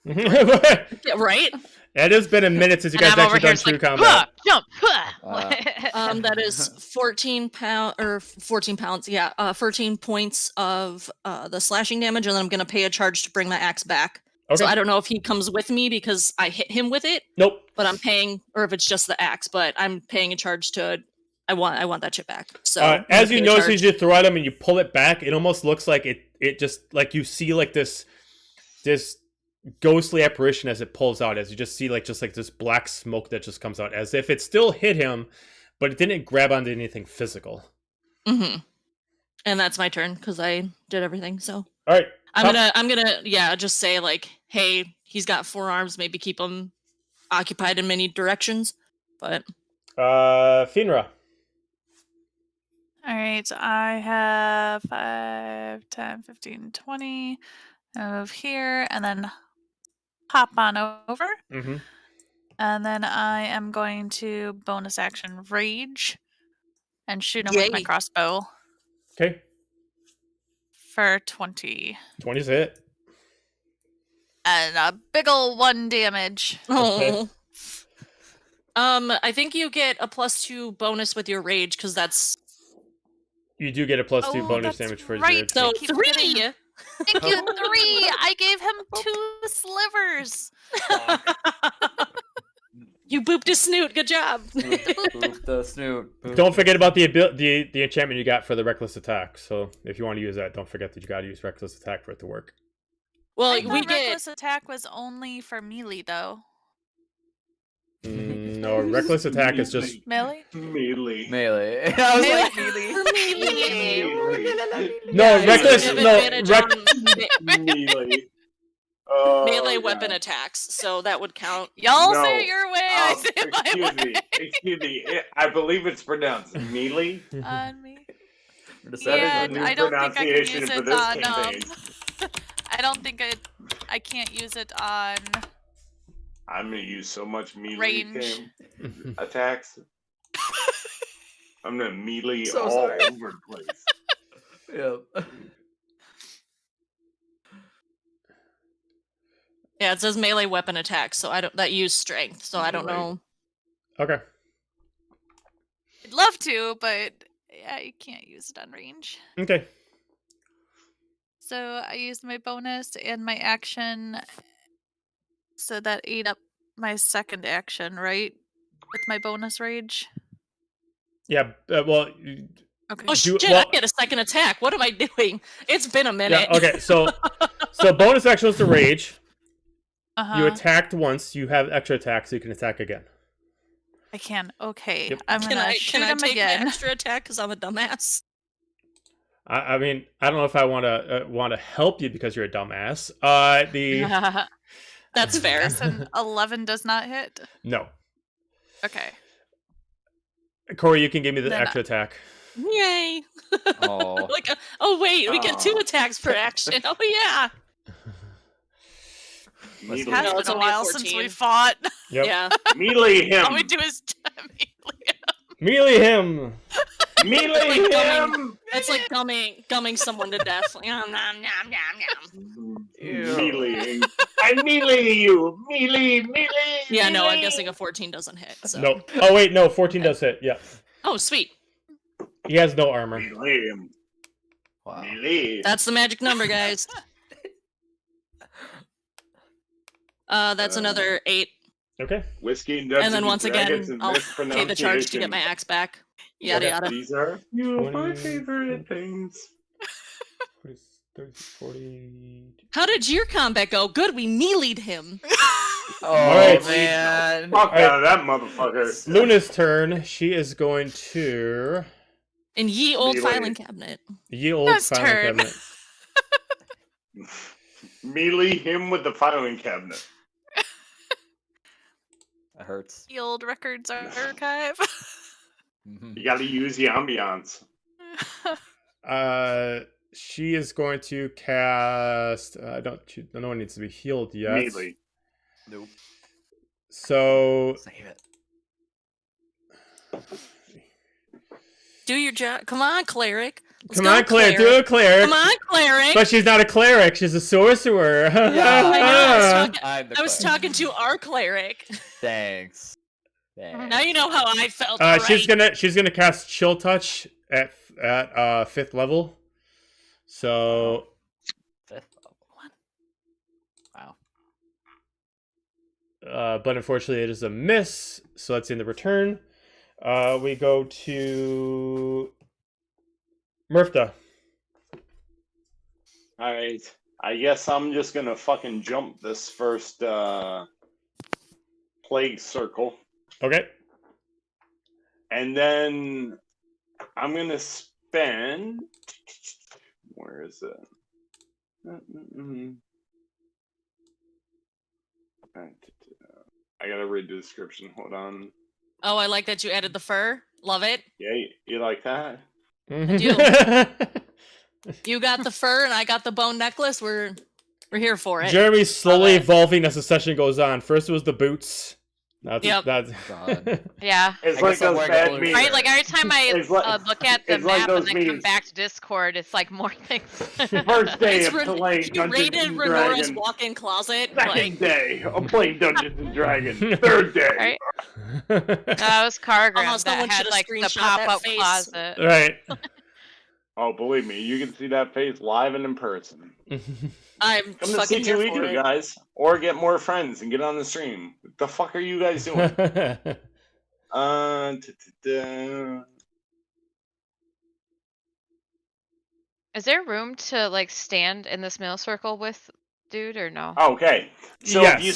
Speaker 1: It
Speaker 2: Yeah, right.
Speaker 1: has been a minute since you
Speaker 4: And
Speaker 1: guys
Speaker 4: I'm over
Speaker 1: actually
Speaker 4: here
Speaker 1: done
Speaker 4: it's
Speaker 1: true
Speaker 4: like,
Speaker 1: combat.
Speaker 4: jump.
Speaker 2: That is 14 pounds. Yeah, 14 points of the slashing damage, and then I'm gonna pay a charge to bring my axe back.
Speaker 1: Okay.
Speaker 2: So I don't know if he comes with me because I hit him with it,
Speaker 1: Nope.
Speaker 2: but I'm paying, or if it's just the axe. But I'm paying a charge to. I want that shit back. So I'm
Speaker 1: As
Speaker 2: gonna
Speaker 1: you
Speaker 2: pay a
Speaker 1: notice,
Speaker 2: charge.
Speaker 1: as you throw at him and you pull it back, it almost looks like it just like you see like this ghostly apparition as it pulls out, as you just see like this black smoke that just comes out, as if it still hit him, but it didn't grab onto anything physical.
Speaker 2: Mm-hmm. And that's my turn because I did everything. So
Speaker 1: All right.
Speaker 2: I'm gonna just say like, hey, he's got 4 arms. Maybe keep him occupied in many directions. But
Speaker 1: Finra.
Speaker 6: All right, I have 5, 10, 15, 20 of here, and then hop on over.
Speaker 1: Mm-hmm.
Speaker 6: And then I am going to bonus action rage and shoot him
Speaker 2: Yay.
Speaker 6: with my crossbow
Speaker 1: Okay.
Speaker 6: for 20.
Speaker 1: 20's a hit.
Speaker 6: And a big ol' 1 damage.
Speaker 1: Okay.
Speaker 2: I think you get a +2 bonus with your rage because that's
Speaker 1: You do get a +2
Speaker 6: Oh,
Speaker 1: bonus
Speaker 6: that's
Speaker 1: damage for
Speaker 6: right.
Speaker 1: your
Speaker 2: so
Speaker 6: keep
Speaker 2: 3.
Speaker 6: getting- Thank you, 3! I gave him 2 slivers.
Speaker 2: You booped his snoot. Good job.
Speaker 5: Boop the snoot. Boop.
Speaker 1: Don't forget about the enchantment you got for the reckless attack. So if you want to use that, don't forget that you got to use reckless attack for it to work.
Speaker 2: Well,
Speaker 6: I
Speaker 2: we
Speaker 6: thought
Speaker 2: get
Speaker 6: reckless attack was only for melee, though.
Speaker 1: No, reckless attack is just
Speaker 6: Melee?
Speaker 3: Melee.
Speaker 5: Melee. I was
Speaker 2: Melee.
Speaker 5: like melee.
Speaker 1: no
Speaker 2: Yeah,
Speaker 1: reckless.
Speaker 2: you have
Speaker 1: No,
Speaker 2: advantage on
Speaker 3: Melee.
Speaker 2: melee
Speaker 3: Oh,
Speaker 2: weapon
Speaker 3: God.
Speaker 2: attacks, so that would count.
Speaker 6: Y'all
Speaker 3: No.
Speaker 6: say it your way, I say it my way.
Speaker 3: Excuse me. I believe it's pronounced melee.
Speaker 6: On me.
Speaker 5: That is
Speaker 6: Yeah,
Speaker 5: a new
Speaker 6: I don't think I can
Speaker 3: pronunciation
Speaker 6: use
Speaker 3: for
Speaker 6: it
Speaker 3: this
Speaker 6: on.
Speaker 3: campaign.
Speaker 6: I don't think I can't use it on.
Speaker 3: I'm gonna use so much melee
Speaker 6: Range.
Speaker 3: attacks. I'm gonna melee
Speaker 5: So
Speaker 3: all
Speaker 5: sorry.
Speaker 3: over the place.
Speaker 5: Yep.
Speaker 2: Yeah, it says melee weapon attacks, so I don't that use strength, so I don't
Speaker 3: Right.
Speaker 2: know.
Speaker 1: Okay.
Speaker 6: I'd love to, but I can't use it on range.
Speaker 1: Okay.
Speaker 6: So I used my bonus and my action. So that ate up my second action, right? With my bonus rage.
Speaker 1: Yeah. Well.
Speaker 6: Okay.
Speaker 2: Oh
Speaker 1: Do-
Speaker 2: shit!
Speaker 1: well-
Speaker 2: I get a second attack. What am I doing? It's been a minute.
Speaker 1: Yeah. Okay. So bonus action is to rage.
Speaker 6: Uh-huh.
Speaker 1: You attacked once. You have extra attack, so you can attack again.
Speaker 6: I can. Okay.
Speaker 1: Yep.
Speaker 6: I'm
Speaker 2: Can
Speaker 6: gonna
Speaker 2: I
Speaker 6: shoot him
Speaker 2: take
Speaker 6: again.
Speaker 2: my extra attack because I'm a dumbass?
Speaker 1: I mean, I don't know if I want to help you because you're a dumbass.
Speaker 2: That's fair.
Speaker 6: Guess an 11 does not hit.
Speaker 1: No,
Speaker 6: Okay.
Speaker 1: Corey, you can give me the
Speaker 6: Then
Speaker 1: extra attack.
Speaker 2: Yay!
Speaker 5: Oh.
Speaker 2: Like, oh wait, we get 2
Speaker 3: Aw.
Speaker 2: attacks per action. Oh yeah.
Speaker 6: It
Speaker 3: Melee,
Speaker 6: has
Speaker 2: No, it's
Speaker 6: been a
Speaker 2: only
Speaker 6: while since
Speaker 2: 14.
Speaker 6: we fought.
Speaker 1: Yep.
Speaker 2: Yeah.
Speaker 3: melee him.
Speaker 6: All we do is
Speaker 1: Melee him.
Speaker 3: Melee
Speaker 2: Like
Speaker 3: him.
Speaker 2: It's like gumming someone to death. Like, nom, nom, nom, nom.
Speaker 5: Ew.
Speaker 3: Meleeing. I melee you. Melee.
Speaker 2: Yeah, no, I'm
Speaker 3: melee.
Speaker 2: guessing a 14 doesn't hit. So.
Speaker 1: No. Oh wait, no. 14 does hit. Yeah.
Speaker 2: Oh, sweet.
Speaker 1: He has no armor.
Speaker 3: Melee him.
Speaker 5: Wow.
Speaker 3: Melee.
Speaker 2: That's the magic number, guys. That's another 8.
Speaker 1: Okay.
Speaker 3: Whiskey and Dungeons
Speaker 2: And then once
Speaker 3: Dragons
Speaker 2: again,
Speaker 3: and
Speaker 2: I'll pay the charge to get my axe back. Yada
Speaker 1: Okay.
Speaker 2: yada.
Speaker 3: These are few of my
Speaker 1: 20.
Speaker 3: favorite things.
Speaker 1: 40, 30, 40.
Speaker 2: How did your combat go? Good, we melee'd him.
Speaker 5: Oh
Speaker 1: Alright.
Speaker 5: man.
Speaker 3: Fuck
Speaker 1: Alright.
Speaker 3: out of that motherfucker.
Speaker 1: Luna's turn. She is going to
Speaker 2: In ye old
Speaker 3: Melee.
Speaker 2: filing cabinet.
Speaker 1: ye old
Speaker 6: Luna's
Speaker 1: filing
Speaker 6: turn.
Speaker 1: cabinet.
Speaker 3: Melee him with the filing cabinet.
Speaker 5: That hurts.
Speaker 6: The old records archive.
Speaker 5: Mhm.
Speaker 3: You got to use the ambiance.
Speaker 1: She is going to cast. No one needs to be healed yet.
Speaker 3: Melee.
Speaker 5: Nope.
Speaker 1: So
Speaker 5: Save it.
Speaker 2: Do your job. Come on, cleric. Let's
Speaker 1: come
Speaker 2: go,
Speaker 1: on, cleric. Do a cleric.
Speaker 2: Come on, cleric.
Speaker 1: But she's not a cleric. She's a sorcerer.
Speaker 2: I know,
Speaker 5: I'm
Speaker 2: I was talking to our cleric.
Speaker 5: Thanks. Thanks.
Speaker 2: Now you know how I felt.
Speaker 1: She's
Speaker 2: alright?
Speaker 1: gonna cast Chill Touch at 5th level. So
Speaker 5: 5th level. Wow.
Speaker 1: but unfortunately it is a miss. So that's in the return. We go to Murpha.
Speaker 3: Alright. I guess I'm just gonna fucking jump this first plague circle.
Speaker 1: Okay.
Speaker 3: And then I'm gonna spend. Where is it? I gotta read the description. Hold on.
Speaker 2: Oh, I like that you added the fur. Love it.
Speaker 3: Yeah, you like that?
Speaker 2: You got the fur and I got the bone necklace. We're here for it.
Speaker 1: Jeremy's slowly
Speaker 2: Love it.
Speaker 1: evolving as the session goes on. First it was the boots.
Speaker 2: Yep.
Speaker 1: That's
Speaker 5: God.
Speaker 4: Yeah.
Speaker 3: It's
Speaker 5: I
Speaker 3: like
Speaker 5: guess I'm
Speaker 3: those
Speaker 5: wearing a
Speaker 3: bad
Speaker 5: blue
Speaker 3: memes.
Speaker 4: Right, like every time I
Speaker 3: It's like-
Speaker 4: look at the
Speaker 3: it's like
Speaker 4: map
Speaker 3: those
Speaker 4: and then come
Speaker 3: memes.
Speaker 4: back to Discord, it's like more things.
Speaker 3: First day
Speaker 2: It's
Speaker 3: of playing
Speaker 2: you
Speaker 3: Dungeons
Speaker 2: raided
Speaker 3: and
Speaker 2: Renora's
Speaker 3: Dragons.
Speaker 2: walk-in closet.
Speaker 3: Second
Speaker 2: Like,
Speaker 3: day of playing Dungeons and Dragons. Third day.
Speaker 4: Right? No, that was Cargram
Speaker 2: Almost
Speaker 4: that
Speaker 2: someone
Speaker 4: had
Speaker 2: should've
Speaker 4: like the
Speaker 2: screenshot that
Speaker 4: pop-up
Speaker 2: face.
Speaker 4: closet.
Speaker 1: right.
Speaker 3: Oh, believe me, you can see that face live and in person.
Speaker 2: I'm
Speaker 3: Come to
Speaker 2: fucking here for
Speaker 3: C2E2,
Speaker 2: it.
Speaker 3: guys. Or get more friends and get on the stream. What the fuck are you guys doing?
Speaker 4: Is there room to like stand in this middle circle with dude or no?
Speaker 3: Okay. So
Speaker 1: Yes.
Speaker 3: if you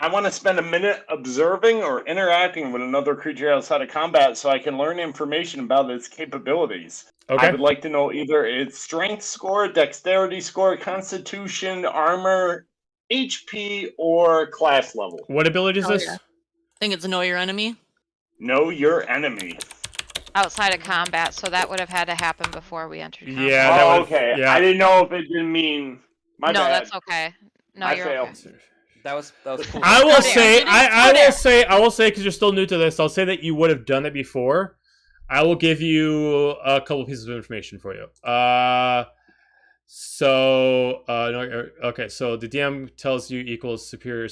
Speaker 3: I want to spend a minute observing or interacting with another creature outside of combat so I can learn information about its capabilities. I
Speaker 1: Okay.
Speaker 3: would like to know either its strength score, dexterity score, constitution, armor, HP, or class level.
Speaker 1: What ability is
Speaker 2: Oh,
Speaker 1: this?
Speaker 2: yeah. I think it's know your enemy.
Speaker 3: Know your enemy.
Speaker 4: Outside of combat, so that would have had to happen before we entered combat.
Speaker 1: Yeah, that
Speaker 3: Oh,
Speaker 1: would-
Speaker 3: okay.
Speaker 1: yeah.
Speaker 3: I didn't know if it didn't mean my
Speaker 4: no,
Speaker 3: bad.
Speaker 4: that's okay. No,
Speaker 3: I
Speaker 4: you're
Speaker 3: failed.
Speaker 4: okay.
Speaker 5: That was cool.
Speaker 1: I will
Speaker 2: How dare
Speaker 1: say,
Speaker 2: you?
Speaker 1: I
Speaker 2: How dare.
Speaker 1: will say, because you're still new to this, I'll say that you would have done it before. I will give you a couple pieces of information for you. Okay, so the DM tells you equals superior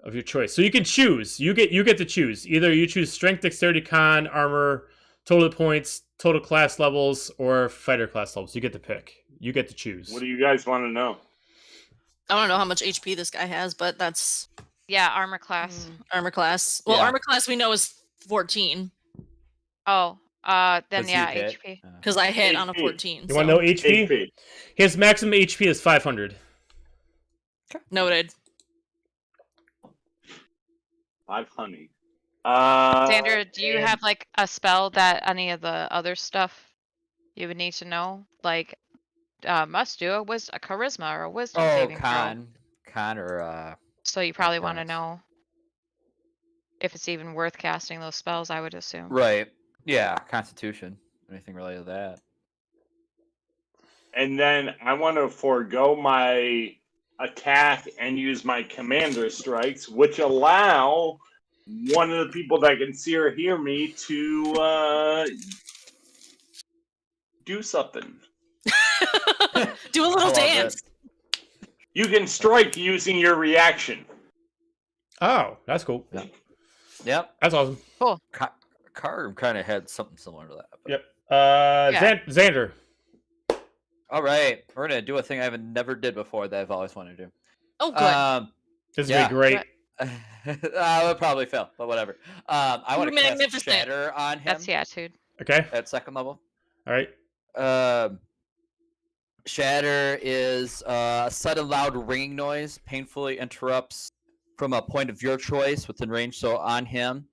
Speaker 1: of your choice. So you can choose. You get to choose. Either you choose strength, dexterity, con, armor, total points, total class levels, or fighter class levels. You get to pick. You get to choose.
Speaker 3: What do you guys want to know?
Speaker 2: I don't know how much HP this guy has, but that's
Speaker 4: Yeah, armor class.
Speaker 2: armor class. Well,
Speaker 5: Yeah.
Speaker 2: armor class we know is 14
Speaker 4: Oh, then
Speaker 5: Does he
Speaker 4: yeah,
Speaker 5: hit?
Speaker 4: HP.
Speaker 2: because I hit on a
Speaker 3: HP.
Speaker 2: 14.
Speaker 1: You want to know HP?
Speaker 3: HP.
Speaker 1: His maximum HP is 500.
Speaker 2: Noted.
Speaker 3: 500.
Speaker 4: Xander, do you
Speaker 3: and-
Speaker 4: have like a spell that any of the other stuff you would need to know? Like, must do a charisma or a wisdom
Speaker 5: Oh,
Speaker 4: saving throw.
Speaker 5: con or
Speaker 4: So you probably want to
Speaker 5: Correct.
Speaker 4: know if it's even worth casting those spells. I would assume.
Speaker 5: right. Yeah, Constitution. Anything related to that?
Speaker 3: And then I want to forego my attack and use my commander strikes, which allow one of the people that can see or hear me to do something.
Speaker 2: Do a little
Speaker 5: love
Speaker 2: dance.
Speaker 3: You can strike using your reaction.
Speaker 1: Oh, that's cool.
Speaker 5: Yeah. Yep.
Speaker 1: That's awesome.
Speaker 5: Car kind of had something similar to that. But...
Speaker 1: Yep.
Speaker 4: Yeah.
Speaker 1: Xander.
Speaker 5: All right, we're gonna do a thing I never did before that I've always wanted to do.
Speaker 2: Oh, good.
Speaker 1: This is
Speaker 5: Yeah.
Speaker 1: gonna be great.
Speaker 5: I would probably fail, but whatever. I want to cast
Speaker 2: Magnificent.
Speaker 5: Shatter on him
Speaker 4: That's the attitude.
Speaker 1: Okay.
Speaker 5: at second level.
Speaker 1: All right.
Speaker 5: Shatter is a sudden loud ringing noise, painfully interrupts from a point of your choice within range. So on him,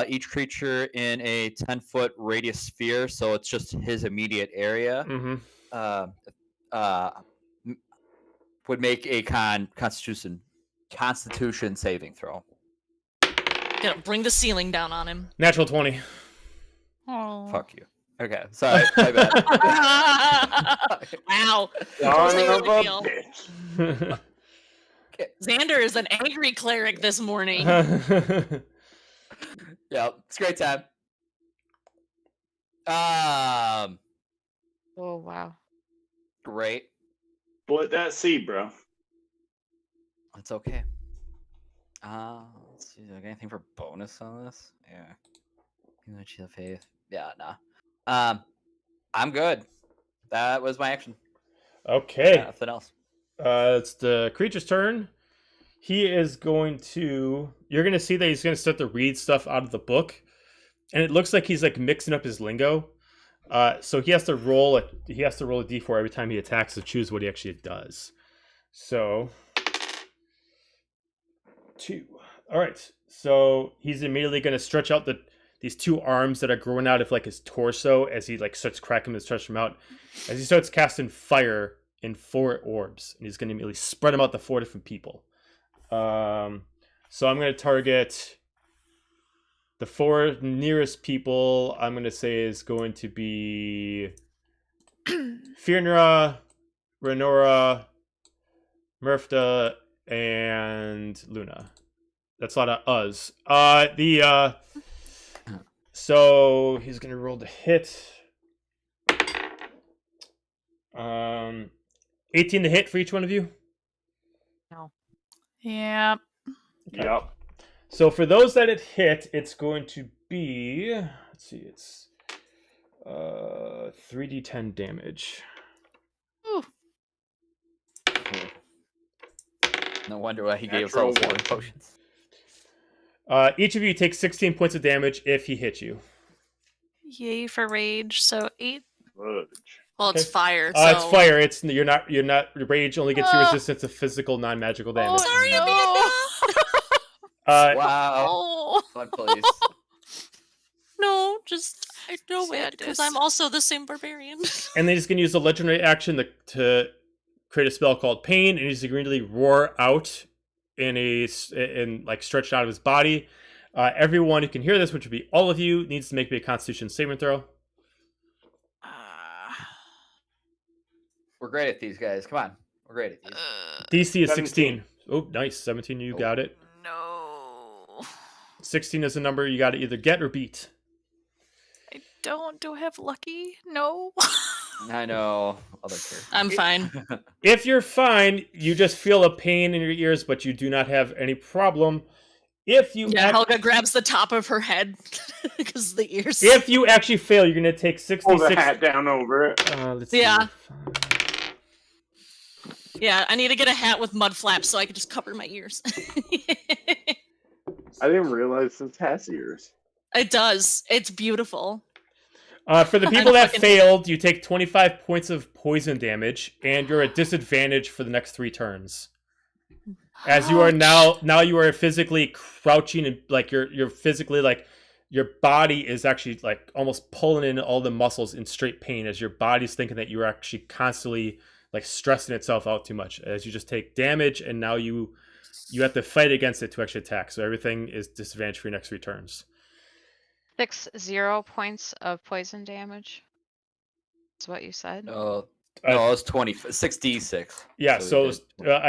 Speaker 5: each creature in a 10-foot radius sphere, so it's just his immediate area.
Speaker 1: Mm-hmm.
Speaker 5: Would make a constitution saving throw.
Speaker 2: Gonna bring the ceiling down on him.
Speaker 1: Natural 20.
Speaker 6: Oh.
Speaker 5: Fuck you. Okay, sorry, my bad.
Speaker 2: Wow.
Speaker 3: Son
Speaker 2: Really
Speaker 3: of a
Speaker 2: feel.
Speaker 3: bitch.
Speaker 2: Xander is an angry cleric this morning.
Speaker 5: Yeah, it's a great time.
Speaker 4: Oh wow.
Speaker 5: Great.
Speaker 3: Split that seed, bro.
Speaker 5: It's okay. Let's see. Do I got anything for bonus on this? Yeah. Energy of faith. Yeah, nah. I'm good. That was my action.
Speaker 1: Okay.
Speaker 5: Nothing else.
Speaker 1: It's the creature's turn. He is going to. You're going to see that he's going to start to read stuff out of the book, and it looks like he's like mixing up his lingo. So he has to roll a d4 every time he attacks to choose what he actually does. So 2. All right. So he's immediately going to stretch out these 2 arms that are growing out of like his torso as he like starts cracking and stretch them out. As he starts casting fire in 4 orbs, and he's going to immediately spread them out to 4 different people. So I'm going to target the 4 nearest people. I'm going to say is going to be Fionra, Renora, Murfta, and Luna. That's a lot of us. So he's going to roll the hit. 18 to hit for each one of you.
Speaker 6: Yep.
Speaker 1: Okay.
Speaker 3: Yep.
Speaker 1: So for those that it hit, it's going to be, let's see, it's 3d10 damage.
Speaker 6: Ooh.
Speaker 5: No wonder why he gave us all those healing potions.
Speaker 1: Each of you takes 16 points of damage if he hits you.
Speaker 6: Yay for rage. So 8.
Speaker 3: Fudge.
Speaker 2: Well, it's
Speaker 1: Okay.
Speaker 2: fire. So.
Speaker 1: It's fire. You're not. Rage only gets you resistance to physical, non-magical damage.
Speaker 2: Sorry,
Speaker 6: no.
Speaker 2: Amanda.
Speaker 5: Wow.
Speaker 6: Oh.
Speaker 5: Fun place.
Speaker 2: No, just I know it
Speaker 6: Sadness.
Speaker 2: because I'm also the same barbarian.
Speaker 1: And then he's going to use a legendary action to create a spell called Pain, and he's going to really roar out in like stretched out of his body. Everyone who can hear this, which would be all of you, needs to make me a Constitution saving throw.
Speaker 5: We're great at these guys. Come on. We're great at these.
Speaker 1: DC is
Speaker 3: 17.
Speaker 1: 16. Oh, nice. 17, you got it.
Speaker 6: No.
Speaker 1: 16 is a number you got to either get or beat.
Speaker 6: I don't. Do I have lucky? No.
Speaker 5: I know. Other characters.
Speaker 2: I'm fine.
Speaker 1: If you're fine, you just feel a pain in your ears, but you do not have any problem. If you
Speaker 2: Yeah, Helga grabs the top of her head because the ears.
Speaker 1: if you actually fail, you're going to take
Speaker 3: Pull
Speaker 1: 66.
Speaker 3: the hat down over it.
Speaker 1: Let's see.
Speaker 2: Yeah. Yeah, I need to get a hat with mud flaps so I can just cover my ears.
Speaker 3: I didn't realize this has ears.
Speaker 2: It does. It's beautiful.
Speaker 1: For the people that failed, you take 25 points of poison damage, and you're at disadvantage for the next 3 turns. As you are now you are physically crouching and like you're physically like your body is actually like almost pulling in all the muscles in straight pain as your body's thinking that you're actually constantly like stressing itself out too much as you just take damage, and now you have to fight against it to actually attack. So everything is disadvantage for your next 3 turns.
Speaker 4: 0 points of poison damage. That's what you said.
Speaker 5: No, it was 66.
Speaker 1: Yeah, so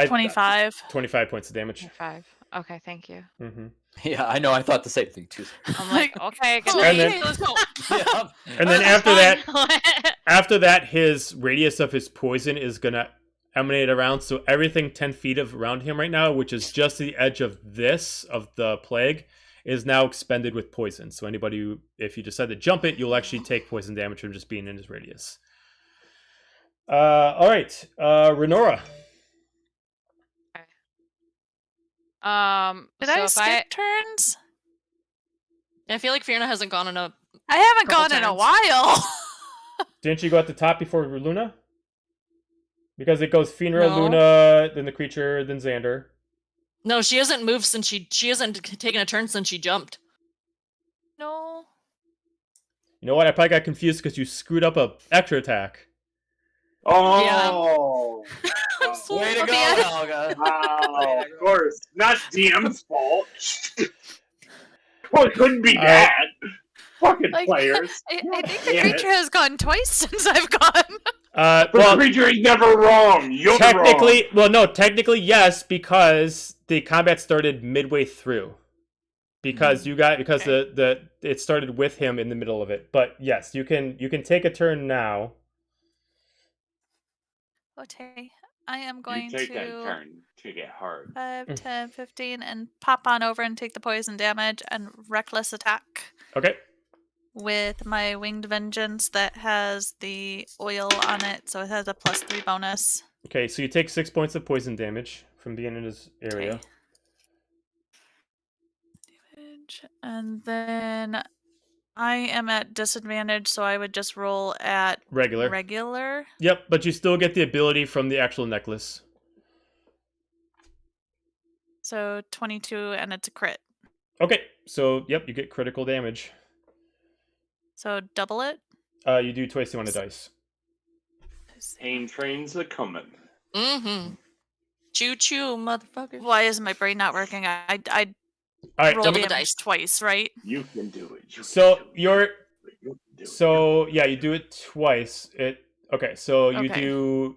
Speaker 6: 25.
Speaker 1: 25 points of damage.
Speaker 4: 5. Okay, thank you.
Speaker 1: Mm-hmm.
Speaker 5: Yeah, I know. I thought the same thing too.
Speaker 4: I'm like, okay, good
Speaker 1: And
Speaker 4: night.
Speaker 1: then-
Speaker 2: Let's go.
Speaker 5: Yeah.
Speaker 1: And then after that, his radius of his poison is gonna emanate around. So everything 10 feet around him right now, which is just the edge of the plague, is now expended with poison. So if you decide to jump it, you'll actually take poison damage from just being in his radius. All right, Renora.
Speaker 6: Did
Speaker 4: so
Speaker 6: I
Speaker 4: if
Speaker 6: skip turns?
Speaker 2: I feel like Fiona hasn't gone in a.
Speaker 6: I haven't
Speaker 2: Couple
Speaker 6: gone in a
Speaker 2: times.
Speaker 6: while.
Speaker 1: Didn't you go at the top before Luna? Because it goes Finra,
Speaker 2: No.
Speaker 1: Luna, then the creature, then Xander.
Speaker 2: No, she hasn't moved since she hasn't taken a turn since she jumped.
Speaker 1: You know what? I probably got confused because you screwed up a extra attack.
Speaker 3: Oh.
Speaker 5: Way to
Speaker 6: Oh,
Speaker 5: go,
Speaker 6: yeah.
Speaker 5: Helga.
Speaker 3: Wow, of course. Not DM's fault. Well, it couldn't be
Speaker 1: All right.
Speaker 3: bad. Fucking
Speaker 6: Like,
Speaker 3: players.
Speaker 6: I
Speaker 3: God
Speaker 6: think the
Speaker 3: damn it.
Speaker 6: creature has gone twice since I've gone.
Speaker 3: The
Speaker 1: Well,
Speaker 3: creature is never wrong. You're
Speaker 1: technically,
Speaker 3: wrong.
Speaker 1: well, no, technically yes, because the combat started midway through. Because
Speaker 6: Okay.
Speaker 1: it started with him in the middle of it. But yes, you can take a turn now.
Speaker 6: Okay. I am
Speaker 3: You
Speaker 6: going
Speaker 3: take that
Speaker 6: to
Speaker 3: turn to get hard.
Speaker 6: 5, 10, 15, and pop on over and take the poison damage and reckless attack
Speaker 1: Okay.
Speaker 6: with my winged vengeance that has the oil on it, so it has a +3 bonus.
Speaker 1: Okay, so you take 6 points of poison damage from being in his area.
Speaker 6: Okay. Damage. And then I am at disadvantage, so I would just roll at
Speaker 1: Regular.
Speaker 6: regular.
Speaker 1: Yep, but you still get the ability from the actual necklace.
Speaker 6: So 22, and it's a crit.
Speaker 1: Okay, so yep, you get critical damage.
Speaker 6: So double it.
Speaker 1: You do twice the amount of dice.
Speaker 3: Pain trains are coming.
Speaker 2: Mm-hmm. Choo choo, motherfucker.
Speaker 6: Why is my brain not working? I
Speaker 1: All right.
Speaker 6: roll
Speaker 2: double the
Speaker 6: damage
Speaker 2: dice.
Speaker 6: twice, right?
Speaker 3: You can do it. You
Speaker 1: So
Speaker 3: can do
Speaker 1: you're
Speaker 3: it. You can do it.
Speaker 1: so yeah, you do it twice. Okay. So you
Speaker 6: Okay.
Speaker 1: do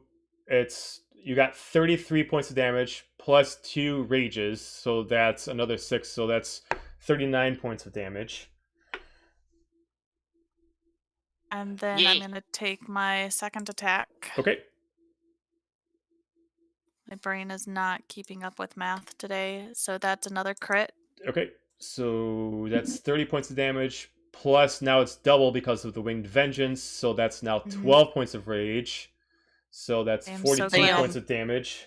Speaker 1: you got 33 points of damage plus 2 rages, so that's another 6. So that's 39 points of damage.
Speaker 6: And then
Speaker 2: Yay.
Speaker 6: I'm going to take my second attack.
Speaker 1: Okay.
Speaker 6: My brain is not keeping up with math today, so that's another crit.
Speaker 1: Okay. So that's 30 points of damage plus now it's double because of the winged vengeance, so that's now 12 points of rage. So that's
Speaker 6: I am
Speaker 1: 42
Speaker 6: so glad.
Speaker 1: points of damage.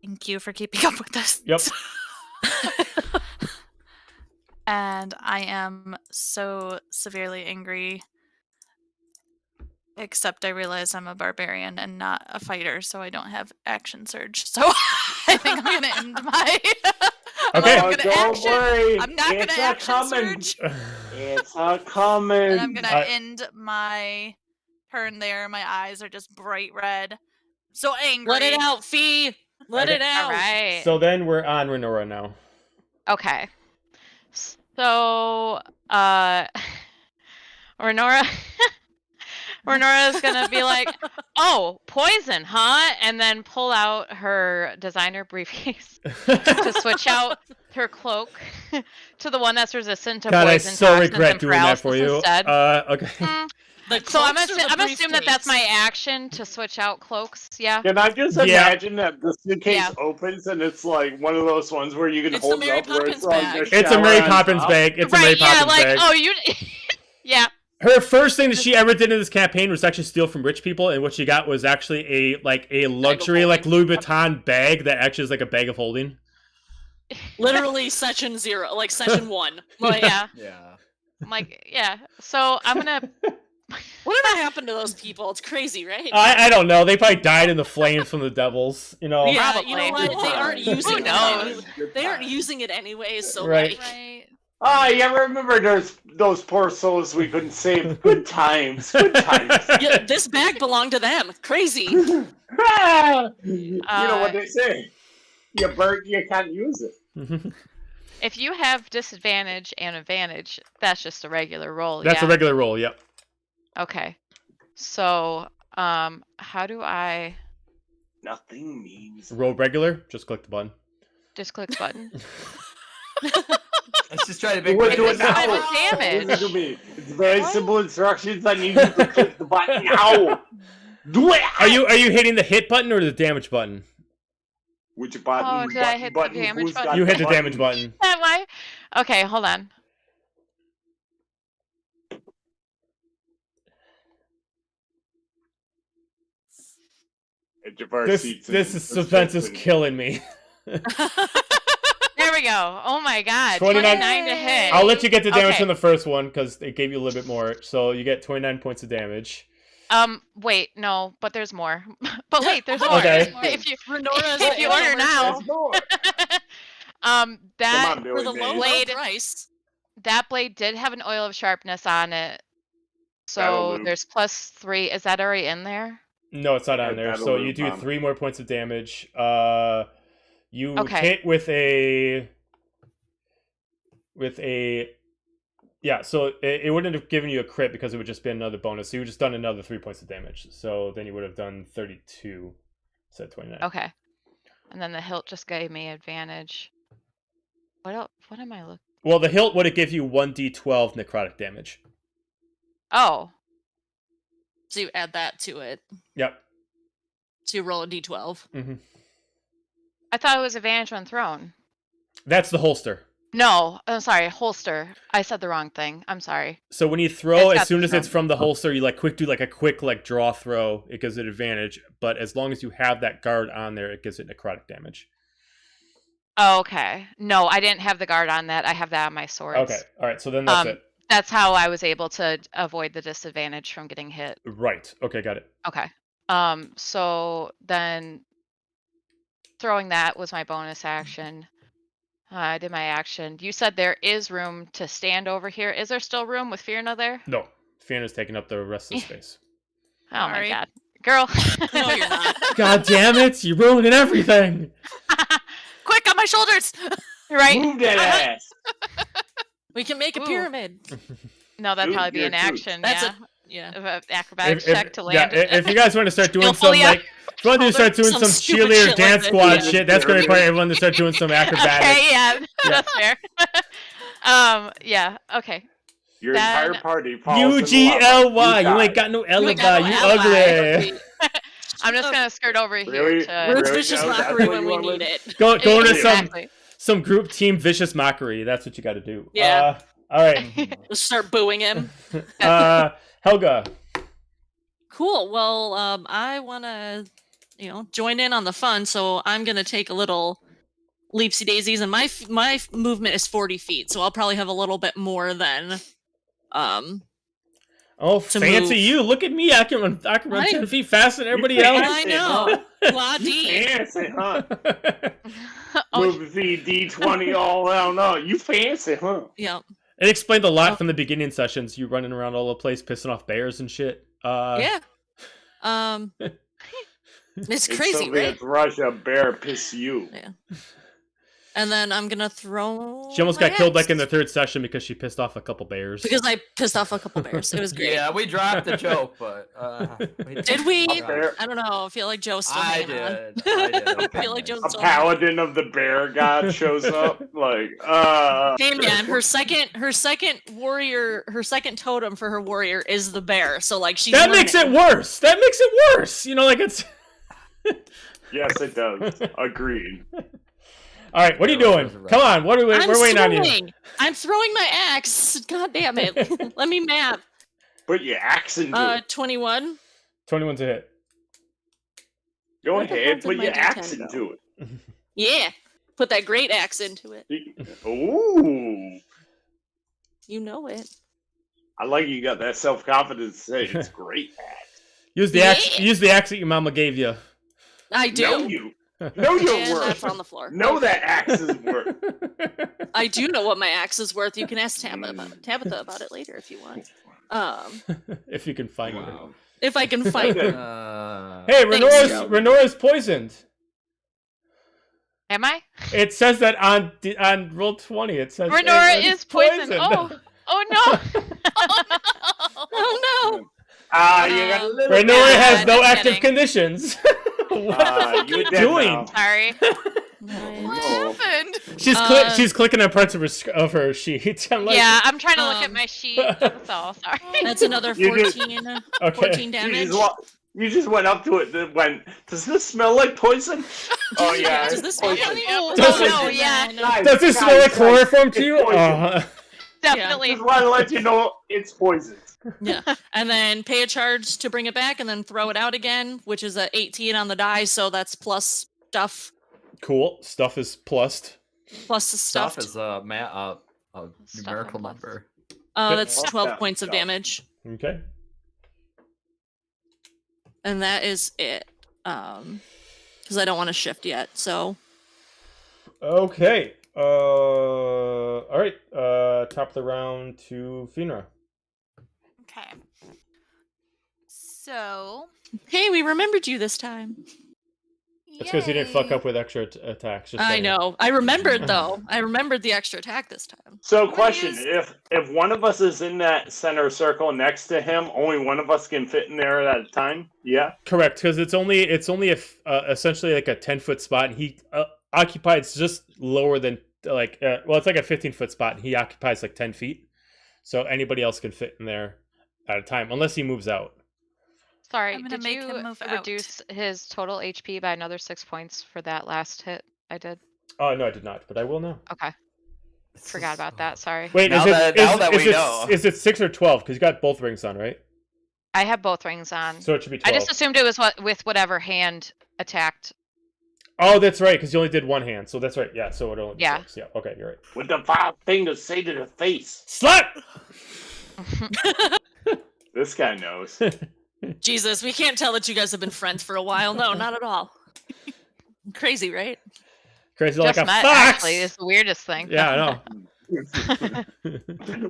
Speaker 6: Thank you for keeping up with this.
Speaker 1: Yep.
Speaker 6: And I am so severely angry. Except I realize I'm a barbarian and not a fighter, so I don't have action surge. So I think I'm gonna end my.
Speaker 1: Okay.
Speaker 6: I'm gonna
Speaker 3: don't
Speaker 6: action.
Speaker 3: worry.
Speaker 6: I'm not
Speaker 3: It's
Speaker 6: gonna action
Speaker 3: coming.
Speaker 6: surge,
Speaker 3: It's a coming.
Speaker 6: and I'm gonna
Speaker 1: I-
Speaker 6: end my turn there. My eyes are just bright red. So angry.
Speaker 2: Let it out, Fee. Let
Speaker 1: Okay.
Speaker 2: it out.
Speaker 4: All right.
Speaker 1: So then we're on Renora now.
Speaker 4: Okay. So, Renora, Renora's gonna be like, "Oh, poison, huh?" And then pull out her designer briefcase to switch out her cloak to the one that's resistant to
Speaker 1: God, I
Speaker 4: poison,
Speaker 1: so
Speaker 4: toxins,
Speaker 1: regret
Speaker 4: and
Speaker 1: doing that for
Speaker 4: paralysis
Speaker 1: you.
Speaker 4: instead.
Speaker 1: Okay.
Speaker 4: So I'm
Speaker 2: cloaks or the
Speaker 4: assuming that that's
Speaker 2: briefcase?
Speaker 4: my action to switch out cloaks. Yeah.
Speaker 3: Can I just
Speaker 1: Yeah.
Speaker 3: imagine that the suitcase
Speaker 4: Yeah.
Speaker 3: opens and it's like one of those ones where you can
Speaker 2: It's the
Speaker 3: hold it
Speaker 2: Mary
Speaker 3: up where it's
Speaker 2: Poppins
Speaker 3: like
Speaker 2: bag.
Speaker 1: It's a
Speaker 3: shower
Speaker 1: Mary
Speaker 3: on
Speaker 1: Poppins
Speaker 3: top?
Speaker 1: bag. It's a Mary
Speaker 4: Right. Yeah.
Speaker 1: Poppins
Speaker 4: Like,
Speaker 1: bag.
Speaker 4: oh, you. Yeah.
Speaker 1: Her first thing that she ever did in this campaign was actually steal from rich people, and what she got was actually a luxury like Louis Vuitton bag that actually is like a bag of holding.
Speaker 2: Literally session 0, like session 1. Like,
Speaker 4: Yeah.
Speaker 5: Yeah.
Speaker 4: I'm like, yeah. So I'm gonna.
Speaker 2: whatever happened to those people? It's crazy, right?
Speaker 1: I don't know. They probably died in the flames from the devils. You know.
Speaker 2: Yeah, you know
Speaker 4: Probably.
Speaker 2: what? They aren't
Speaker 3: Good
Speaker 2: using it.
Speaker 4: knows?
Speaker 2: Anyway. They aren't using it anyways, so
Speaker 1: Right.
Speaker 2: like,
Speaker 6: Right.
Speaker 3: Ah, yeah, remember those poor souls we couldn't save. Good times. Good times.
Speaker 2: yeah, this bag belonged to them. Crazy.
Speaker 3: Ah! You know what they say. You burnt, you can't use it.
Speaker 4: If you have disadvantage and advantage, that's just a regular roll.
Speaker 1: That's
Speaker 4: yeah?
Speaker 1: a regular roll. Yep.
Speaker 4: Okay. So, how do I
Speaker 3: Nothing means.
Speaker 1: Roll regular. Just click the button.
Speaker 4: just click the button?
Speaker 5: Let's just try to make
Speaker 3: We're
Speaker 5: it
Speaker 3: doing
Speaker 4: It's not
Speaker 3: now.
Speaker 4: damage.
Speaker 3: Listen to me. It's very simple instructions. I need you to click the button now. Do it.
Speaker 1: Are you hitting the hit button or the damage button?
Speaker 3: Which button?
Speaker 4: Oh, did I hit the damage
Speaker 3: Who's
Speaker 4: button?
Speaker 3: got
Speaker 1: You hit the
Speaker 3: button?
Speaker 1: damage button.
Speaker 4: Am I? Okay, hold on.
Speaker 3: Edge of our
Speaker 1: This
Speaker 3: seats
Speaker 1: this
Speaker 3: and
Speaker 1: is suspense is
Speaker 3: suspense.
Speaker 1: killing me.
Speaker 4: There we go. Oh my god.
Speaker 1: 29
Speaker 4: 29 to hit.
Speaker 1: I'll let you get the damage
Speaker 4: Okay.
Speaker 1: from the first one because it gave you a little bit more. So you get 29 points of damage.
Speaker 4: Wait, no, but there's more. But wait, there's more.
Speaker 1: Okay.
Speaker 4: If you
Speaker 2: Renora's
Speaker 4: if you
Speaker 2: the
Speaker 4: order
Speaker 2: animal
Speaker 4: now,
Speaker 3: There's more.
Speaker 4: that
Speaker 3: Come on,
Speaker 2: for the
Speaker 3: Billy
Speaker 2: low,
Speaker 3: Mays.
Speaker 2: low
Speaker 4: Blade.
Speaker 2: price.
Speaker 4: that blade did have an oil of sharpness on it. So
Speaker 3: loop.
Speaker 4: there's +3. Is that already in there?
Speaker 1: No, it's not
Speaker 3: Yeah,
Speaker 1: on there.
Speaker 3: that'll
Speaker 1: So
Speaker 3: loop
Speaker 1: you do
Speaker 3: on.
Speaker 1: 3 more points of damage. You
Speaker 4: Okay.
Speaker 1: hit with a yeah. So it wouldn't have given you a crit because it would just be another bonus. So you would just done another 3 points of damage. So then you would have done 32 instead of 29.
Speaker 4: Okay. And then the hilt just gave me advantage. What else? What am I looking?
Speaker 1: Well, the hilt would have give you 1d12 necrotic damage.
Speaker 4: Oh,
Speaker 2: So you add that to it.
Speaker 1: Yep.
Speaker 2: So you roll a d12.
Speaker 1: hmm
Speaker 4: I thought it was advantage when thrown.
Speaker 1: That's the holster.
Speaker 4: No, I'm sorry, holster. I said the wrong thing. I'm sorry.
Speaker 1: So when you throw,
Speaker 4: It's
Speaker 1: as
Speaker 4: got
Speaker 1: soon
Speaker 4: the
Speaker 1: as it's
Speaker 4: throw.
Speaker 1: from the holster, you do a quick draw throw. It gives it advantage, but as long as you have that guard on there, it gives it necrotic damage.
Speaker 4: Oh, okay. No, I didn't have the guard on that. I have that on my swords.
Speaker 1: Okay, all right. So then that's it.
Speaker 4: That's how I was able to avoid the disadvantage from getting hit.
Speaker 1: Right. Okay, got it.
Speaker 4: Okay. So then throwing that was my bonus action. I did my action. You said there is room to stand over here. Is there still room with Fierna there?
Speaker 1: No, Fiona's taking up the rest of the space.
Speaker 4: Oh my
Speaker 6: Sorry.
Speaker 4: god. Girl.
Speaker 2: No, you're not.
Speaker 1: God damn it! You're ruining everything.
Speaker 6: Quick on my shoulders.
Speaker 4: Right?
Speaker 3: Move that ass.
Speaker 2: We can make a
Speaker 4: Ooh.
Speaker 2: pyramid.
Speaker 4: No, that'd
Speaker 3: Dude,
Speaker 4: probably be
Speaker 3: you're
Speaker 4: an
Speaker 3: a
Speaker 4: action.
Speaker 2: That's
Speaker 4: Yeah.
Speaker 2: Yeah.
Speaker 4: Of an acrobatics check to
Speaker 1: Yeah,
Speaker 4: land.
Speaker 1: if you guys want to start doing some
Speaker 4: Skillfully
Speaker 1: like, if you want to start doing
Speaker 2: Some
Speaker 1: some
Speaker 2: stupid
Speaker 1: cheerleader
Speaker 2: shit
Speaker 1: dance
Speaker 2: like
Speaker 1: squad
Speaker 2: that.
Speaker 1: shit, that's going to require everyone to start doing some acrobatics.
Speaker 4: Okay, yeah, that's fair. Yeah, okay.
Speaker 3: Your
Speaker 4: That-
Speaker 3: entire party falls in lava.
Speaker 1: UGLY. You
Speaker 3: die.
Speaker 1: ain't got no
Speaker 2: You ain't
Speaker 1: alibi.
Speaker 2: got no
Speaker 1: You
Speaker 2: alibi.
Speaker 1: ugly.
Speaker 4: I'm just gonna skirt over
Speaker 3: Really?
Speaker 4: here to.
Speaker 2: Where's
Speaker 3: Really?
Speaker 2: vicious
Speaker 3: No, that's
Speaker 2: mockery
Speaker 3: what
Speaker 2: when
Speaker 3: you
Speaker 2: we
Speaker 3: want
Speaker 2: need
Speaker 3: with-
Speaker 2: it?
Speaker 1: Go into
Speaker 4: Exactly.
Speaker 1: some group team vicious mockery. That's what you got to do.
Speaker 2: Yeah.
Speaker 1: All right.
Speaker 2: Just start booing him.
Speaker 1: Helga.
Speaker 2: Cool. Well, I want to, join in on the fun, so I'm gonna take a little leapsy daisies, and my movement is 40 feet, so I'll probably have a little bit more than.
Speaker 1: Oh,
Speaker 2: To
Speaker 1: fancy
Speaker 2: move.
Speaker 1: you! Look at me. I can run
Speaker 2: Right.
Speaker 1: 10 feet faster than everybody
Speaker 3: You
Speaker 1: else.
Speaker 2: I know. La dee.
Speaker 3: Fancy, huh?
Speaker 4: Oh,
Speaker 3: Move the D20 all around. No, you fancy, huh?
Speaker 2: Yeah.
Speaker 1: It explained a lot from the beginning sessions. You running around all the place, pissing off bears and shit.
Speaker 2: Yeah. It's crazy,
Speaker 3: Soviet
Speaker 2: right?
Speaker 3: Russia, bear piss you.
Speaker 2: Yeah. And then I'm gonna throw.
Speaker 1: She almost
Speaker 2: my
Speaker 1: got killed like in
Speaker 2: axe.
Speaker 1: the third session because she pissed off a couple bears.
Speaker 2: Because I pissed off a couple bears. It was great.
Speaker 5: Yeah, we dropped the joke, but
Speaker 2: Did we?
Speaker 3: A bear-
Speaker 2: I don't know. I feel like Joe's still
Speaker 5: I
Speaker 2: hanging on.
Speaker 5: did. I did.
Speaker 2: I feel like Joe's
Speaker 3: A
Speaker 2: still.
Speaker 3: paladin of the bear god shows up. Like,
Speaker 2: Hey man, her second warrior, her second totem for her warrior is the bear. So like she's.
Speaker 1: That makes it
Speaker 2: learning.
Speaker 1: worse. That makes it worse. Like it's.
Speaker 3: Yes, it does. Agreed.
Speaker 1: All right, what are you doing? Come on, we're waiting on you.
Speaker 2: I'm throwing my axe. God damn it! Let me map.
Speaker 3: Put your axe into it.
Speaker 2: 21.
Speaker 1: 21's a hit.
Speaker 3: Go
Speaker 2: Where the hell
Speaker 3: ahead,
Speaker 2: did
Speaker 3: put
Speaker 2: my
Speaker 3: your axe
Speaker 2: D10
Speaker 3: into it.
Speaker 2: Yeah, put that great axe into it.
Speaker 3: Ooh.
Speaker 2: You know it.
Speaker 3: I like you got that self-confidence to say it's great axe.
Speaker 1: Use the axe. Use the axe that your mama gave you.
Speaker 2: I do.
Speaker 3: Know you. Know your
Speaker 2: And that's
Speaker 3: worth.
Speaker 2: on the floor.
Speaker 3: Know that axe is worth.
Speaker 2: I do know what my axe is worth. You can ask Tabitha about it later if you want.
Speaker 1: If you can find
Speaker 5: Wow.
Speaker 2: If I can find it.
Speaker 1: it. Hey,
Speaker 2: Thanks,
Speaker 1: Renora's poisoned.
Speaker 4: am I?
Speaker 1: It says that on roll 20. It says
Speaker 4: Renora
Speaker 1: Ava
Speaker 4: is poisoned. Oh no.
Speaker 2: Oh no!
Speaker 3: You got a little.
Speaker 1: Renora has no
Speaker 2: just
Speaker 1: active
Speaker 2: kidding.
Speaker 1: conditions. What
Speaker 3: you're
Speaker 1: are you
Speaker 3: dead
Speaker 1: doing?
Speaker 3: now.
Speaker 4: Sorry.
Speaker 6: What
Speaker 3: Oh.
Speaker 6: happened?
Speaker 1: She's clicking on parts of her sheet. I'm like,
Speaker 4: Yeah, I'm trying to look at
Speaker 2: Um,
Speaker 4: my sheet. That's all. Sorry.
Speaker 2: That's another
Speaker 3: You just-
Speaker 2: 14,
Speaker 1: okay.
Speaker 2: 14
Speaker 3: You
Speaker 2: damage.
Speaker 3: just went up to it and went, does this smell like poison? Oh yeah.
Speaker 2: Does
Speaker 3: it's
Speaker 2: this smell
Speaker 3: poison.
Speaker 2: like
Speaker 4: Oh,
Speaker 1: Does
Speaker 4: no,
Speaker 1: it-
Speaker 4: yeah.
Speaker 3: Guys,
Speaker 1: Does this smell like
Speaker 3: guys,
Speaker 1: chloroform to you?
Speaker 3: it's poison.
Speaker 4: Definitely.
Speaker 3: Just want to let you know it's poison.
Speaker 2: Yeah. And then pay a charge to bring it back and then throw it out again, which is a 18 on the die, so that's plus stuff.
Speaker 1: Cool. Stuff is plussed.
Speaker 2: Plus the
Speaker 5: Stuff
Speaker 2: stuff.
Speaker 5: is a
Speaker 4: Stuff
Speaker 5: numerical
Speaker 4: and plus.
Speaker 5: number.
Speaker 2: That's
Speaker 3: Plus
Speaker 2: 12
Speaker 3: stuff,
Speaker 2: points of
Speaker 3: stuff.
Speaker 2: damage.
Speaker 1: Okay.
Speaker 2: And that is it. Because I don't want to shift yet, so.
Speaker 1: Okay. All right. Top of the round to Finra.
Speaker 6: Okay. So.
Speaker 2: Hey, we remembered you this time.
Speaker 1: It's because you didn't fuck
Speaker 6: yay.
Speaker 1: up with extra attacks. Just
Speaker 2: I
Speaker 1: saying.
Speaker 2: know. I remembered though. I remembered the extra attack this time.
Speaker 3: So,
Speaker 6: gonna
Speaker 3: question:
Speaker 6: use-
Speaker 3: if one of us is in that center circle next to him, only one of us can fit in there at a time. Yeah.
Speaker 1: Correct, because it's only essentially like a 10-foot spot, and he occupies just lower than well, it's like a 15-foot spot, and he occupies like 10 feet. So anybody else can fit in there at a time, unless he moves out.
Speaker 4: Sorry,
Speaker 6: I'm gonna
Speaker 4: did
Speaker 6: make
Speaker 4: you
Speaker 6: him move out.
Speaker 4: reduce his total HP by another 6 points for that last hit I did?
Speaker 1: Oh no, I did not, but I will now.
Speaker 4: Okay, forgot about that. Sorry.
Speaker 1: Wait,
Speaker 5: Now that we know.
Speaker 1: is it 6 or 12? Because you got both rings on, right?
Speaker 4: I have both rings on.
Speaker 1: So it should be
Speaker 4: I
Speaker 1: 12.
Speaker 4: just assumed it was with whatever hand attacked.
Speaker 1: Oh, that's right, because you only did one hand. So that's right. Yeah, so it only be
Speaker 4: Yeah.
Speaker 1: 6. Yeah, okay, you're right.
Speaker 3: With the vile thing to say to the face.
Speaker 1: Slap!
Speaker 3: This guy knows.
Speaker 2: Jesus, we can't tell that you guys have been friends for a while. No, not at all. Crazy, right?
Speaker 1: Crazy like
Speaker 4: Just
Speaker 1: a
Speaker 4: met,
Speaker 1: fox!
Speaker 4: actually, is the weirdest thing.
Speaker 1: Yeah, I know.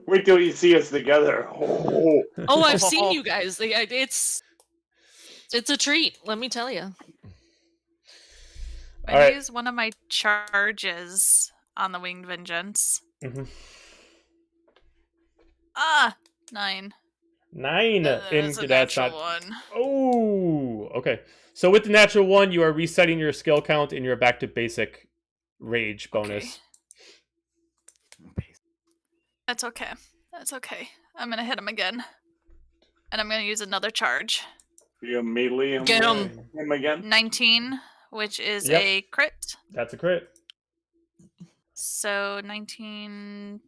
Speaker 3: Wait till you see us together. Oh.
Speaker 2: Oh, I've seen you guys. It's a treat. Let me tell you.
Speaker 6: I
Speaker 1: Alright.
Speaker 6: use one of my charges on the Winged Vengeance.
Speaker 1: Mhm.
Speaker 6: 9.
Speaker 1: 9.
Speaker 6: That's a
Speaker 1: That's
Speaker 6: natural
Speaker 1: not.
Speaker 6: one.
Speaker 1: Oh, okay. So with the natural 1, you are resetting your skill count, and you're back to basic rage bonus.
Speaker 6: Okay. That's okay. That's okay. I'm gonna hit him again. And I'm gonna use another charge.
Speaker 3: You melee him,
Speaker 2: Get him.
Speaker 3: him again?
Speaker 6: 19, which is
Speaker 1: Yep.
Speaker 6: a crit.
Speaker 1: That's a crit.
Speaker 6: So 19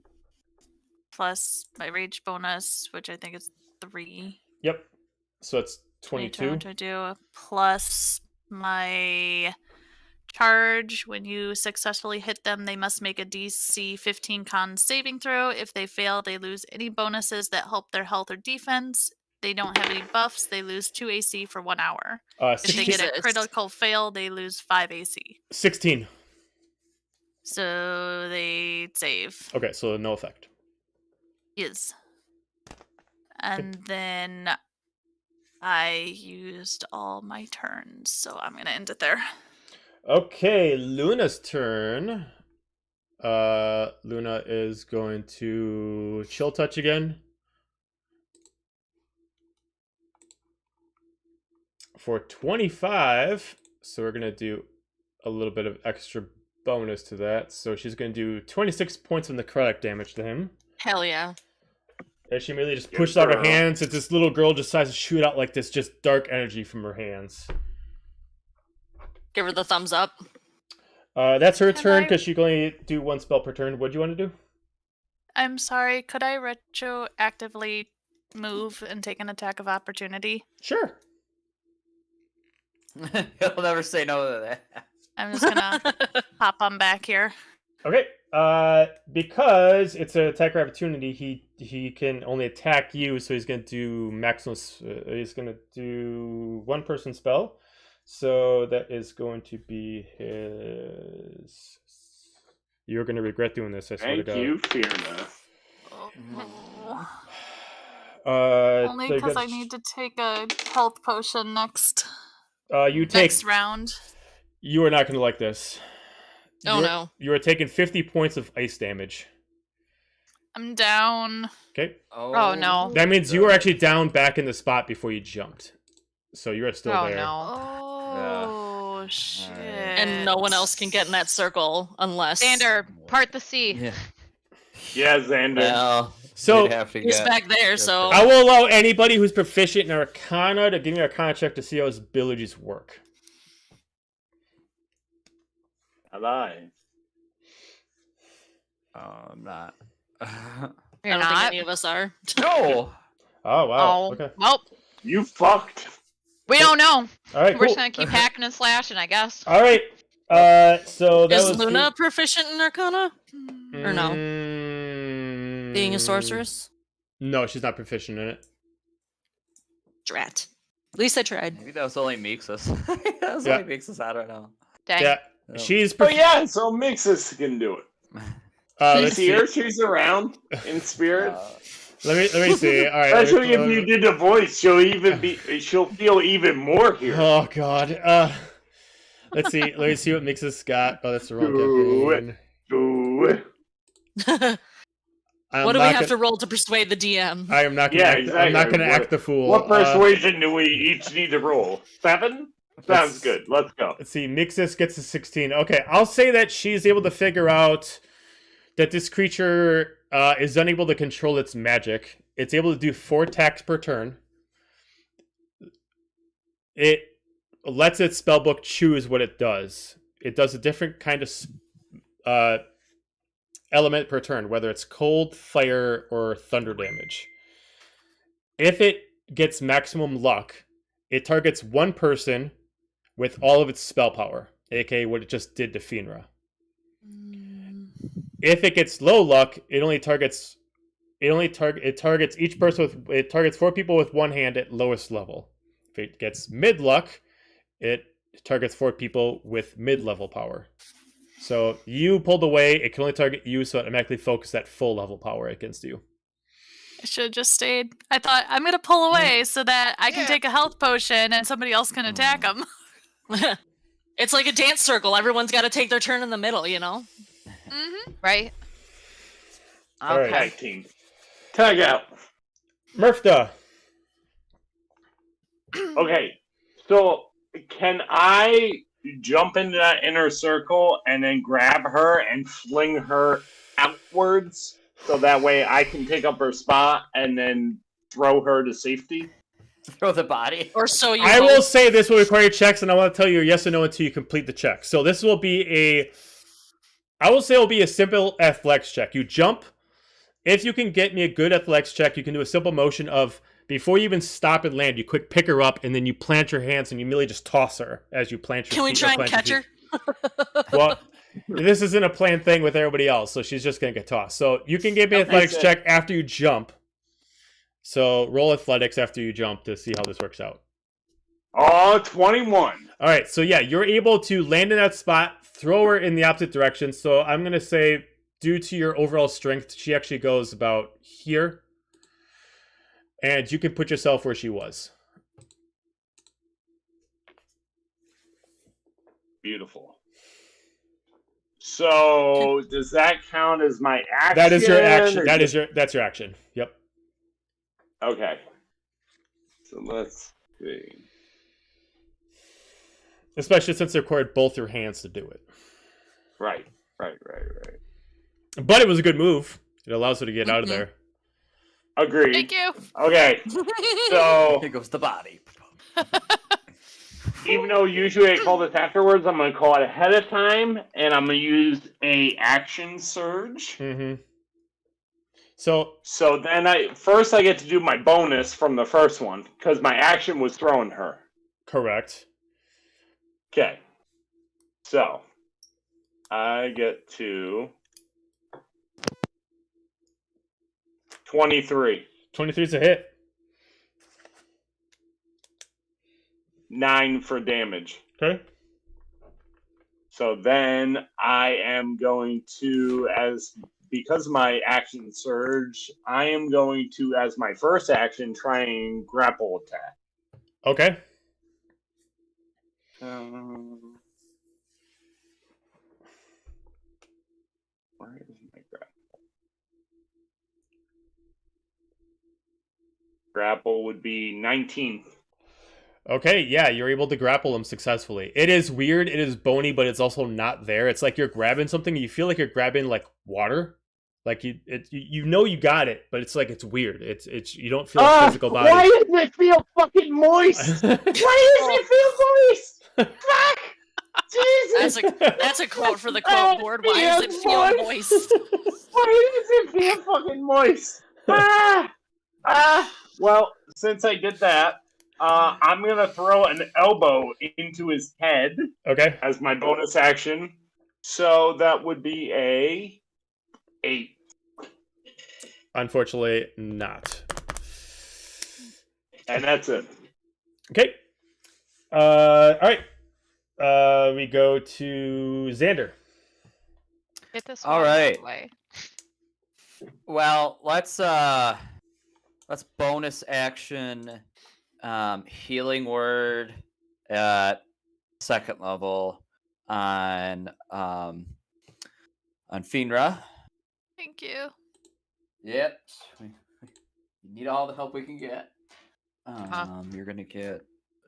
Speaker 6: plus my rage bonus, which I think is 3.
Speaker 1: Yep. So it's 22.
Speaker 6: To do plus my charge. When you successfully hit them, they must make a DC 15 con saving throw. If they fail, they lose any bonuses that help their health or defense. They don't have any buffs. They lose 2 AC for 1 hour. If they get a
Speaker 2: Jesus.
Speaker 6: critical fail, they lose 5 AC.
Speaker 1: 16.
Speaker 6: So they save.
Speaker 1: Okay, so no effect.
Speaker 6: Yes. And then I used all my turns, so I'm gonna end it there.
Speaker 1: Okay, Luna's turn. Luna is going to chill touch again. For 25, so we're going to do a little bit of extra bonus to that. So she's going to do 26 points of necrotic damage to him.
Speaker 2: Hell yeah.
Speaker 1: And she immediately just
Speaker 3: Good
Speaker 1: pushes out her
Speaker 3: girl.
Speaker 1: hands. It's this little girl just decides to shoot out like this just dark energy from her hands.
Speaker 2: Give her the thumbs up.
Speaker 1: That's her
Speaker 6: Can
Speaker 1: turn
Speaker 6: I-
Speaker 1: because she can only do 1 spell per turn. What do you want to do?
Speaker 6: I'm sorry, could I retroactively move and take an attack of opportunity?
Speaker 1: Sure.
Speaker 5: He'll never say no to that.
Speaker 6: I'm just gonna hop on back here.
Speaker 1: Okay. Because it's an attack of opportunity, he can only attack you, so he's gonna do maximum. He's gonna do 1 person spell, so that is going to be his. You're gonna regret doing this. I swear to
Speaker 3: Thank
Speaker 1: God.
Speaker 3: you, Fiona.
Speaker 6: Only
Speaker 1: they're
Speaker 6: because
Speaker 1: gonna
Speaker 6: I need to take a health potion next
Speaker 1: You take.
Speaker 6: next round.
Speaker 1: You are not gonna like this.
Speaker 2: Oh no.
Speaker 1: You are taking 50 points of ice damage.
Speaker 6: I'm down.
Speaker 1: Okay.
Speaker 4: Oh, no.
Speaker 1: That means you were actually down back in the spot before you jumped. So you're still
Speaker 4: Oh
Speaker 1: there.
Speaker 4: no.
Speaker 6: Oh shit!
Speaker 2: And no one else can get in that circle unless
Speaker 4: Xander, part the sea.
Speaker 5: Yeah.
Speaker 3: Yeah, Xander.
Speaker 5: Well,
Speaker 1: So-
Speaker 5: we'd have to
Speaker 2: he's
Speaker 5: get-
Speaker 2: back there, so
Speaker 1: I will allow anybody who's proficient in Arcana to give me an Arcana check to see how his abilities work.
Speaker 3: Alive.
Speaker 5: I'm not.
Speaker 2: I
Speaker 4: You're
Speaker 2: don't think
Speaker 4: not.
Speaker 2: any of us are.
Speaker 5: No.
Speaker 1: Oh wow.
Speaker 4: Oh,
Speaker 1: Okay.
Speaker 4: well,
Speaker 3: You fucked.
Speaker 4: we don't know.
Speaker 1: All right.
Speaker 4: We're
Speaker 1: Cool.
Speaker 4: just gonna keep hacking and slashing, I guess.
Speaker 1: All right. So that
Speaker 2: Is
Speaker 1: was
Speaker 2: Luna proficient in Arcana? or no?
Speaker 1: Mm,
Speaker 2: Being a sorceress?
Speaker 1: No, she's not proficient in it.
Speaker 2: Drat. At least I tried.
Speaker 5: Maybe that was only Mixus. That was
Speaker 1: Yeah.
Speaker 5: only Mixus. I don't know.
Speaker 4: Dang.
Speaker 1: Yeah,
Speaker 5: Oh.
Speaker 1: she's.
Speaker 3: Oh yeah, so Mixus can do it. You
Speaker 1: Let's
Speaker 3: see
Speaker 1: see.
Speaker 3: her? She's around in spirit.
Speaker 1: Let me see. All right.
Speaker 3: Especially if you did the voice, she'll feel even more here.
Speaker 1: Oh God. Let's see. Let me see what Mixus got. Oh, that's the wrong campaign.
Speaker 2: What do we have to roll to persuade the DM?
Speaker 1: I am not gonna.
Speaker 3: Exactly.
Speaker 1: I'm not gonna act the fool.
Speaker 3: What persuasion do we each need to roll? 7? Sounds good. Let's go.
Speaker 1: Let's see. Mixus gets a 16. Okay, I'll say that she's able to figure out that this creature is unable to control its magic. It's able to do 4 attacks per turn. It lets its spellbook choose what it does. It does a different kind of element per turn, whether it's cold, fire, or thunder damage. If it gets maximum luck, it targets one person with all of its spell power, aka what it just did to Finra. If it gets low luck, it targets each person it targets 4 people with one hand at lowest level. If it gets mid luck, it targets 4 people with mid-level power. So you pulled away, it can only target you, so it automatically focuses at full level power against you.
Speaker 6: I should have just stayed. I thought, I'm going to pull away so that I can take a health potion and somebody else can attack them.
Speaker 2: It's like a dance circle. Everyone's got to take their turn in the middle, you know?
Speaker 6: Mm-hmm.
Speaker 4: Right?
Speaker 1: All right.
Speaker 3: Tag team. Tag out.
Speaker 1: Murphda.
Speaker 3: Okay, so can I jump into that inner circle and then grab her and fling her outwards so that way I can take up her spot and then throw her to safety?
Speaker 5: Throw the body.
Speaker 2: Or so you
Speaker 1: I
Speaker 2: hope.
Speaker 1: will say this will require checks, and I want to tell you yes or no until you complete the check. So this will be I will say it will be a simple athletics check. You jump. If you can get me a good athletics check, you can do a simple motion of, before you even stop and land, you quick pick her up, and then you plant your hands, and you immediately just toss her as you plant your
Speaker 2: Can we
Speaker 1: feet.
Speaker 2: try and catch her?
Speaker 1: Well, this isn't a planned thing with everybody else, so she's just going to get tossed. So you can give me an athletics check after you jump. So roll athletics after you jump to see how this works out.
Speaker 3: Oh, 21.
Speaker 1: All right, so yeah, you're able to land in that spot, throw her in the opposite direction. So I'm going to say, due to your overall strength, she actually goes about here. And you can put yourself where she was.
Speaker 3: Beautiful. So, does that count as my action?
Speaker 1: That is your action. That's your action. Yep.
Speaker 3: Okay. So let's see.
Speaker 1: Especially since it required both your hands to do it.
Speaker 3: Right.
Speaker 1: But it was a good move. It allows her to get out of there.
Speaker 3: Agreed.
Speaker 6: Thank you.
Speaker 3: Okay. So,
Speaker 5: Here goes the body.
Speaker 3: even though usually I call this afterwards, I'm going to call it ahead of time, and I'm going to use a action surge.
Speaker 1: Mm-hmm. So
Speaker 3: then I get to do my bonus from the first one, because my action was throwing her.
Speaker 1: correct.
Speaker 3: Okay. So, I get to 23.
Speaker 1: 23 is a hit.
Speaker 3: 9 for damage.
Speaker 1: Okay.
Speaker 3: So then I am going to, because my action surge, I am going to, as my first action, try and grapple attack.
Speaker 1: Okay.
Speaker 3: Where is my grapple? Grapple would be 19.
Speaker 1: Okay, yeah, you're able to grapple him successfully. It is weird, it is bony, but it's also not there. It's like you're grabbing something, and you feel like you're grabbing like water. Like you know you got it, but it's like it's weird. It's you don't feel a physical body.
Speaker 3: Why does it feel fucking moist? Why does it feel moist? Fuck! Jesus!
Speaker 2: That's a quote for the quote board. Why does it feel moist?
Speaker 3: Why does it feel fucking moist? Well, since I did that, I'm gonna throw an elbow into his head.
Speaker 1: Okay.
Speaker 3: As my bonus action. So that would be a 8.
Speaker 1: Unfortunately, not.
Speaker 3: And that's it.
Speaker 1: Okay. All right. We go to Xander.
Speaker 4: Get this
Speaker 5: All
Speaker 4: one out of
Speaker 5: right.
Speaker 4: the way.
Speaker 5: Well, let's That's bonus action. Healing word at 2nd level on Finra.
Speaker 6: Thank you.
Speaker 5: Yep. We need all the help we can get. You're gonna get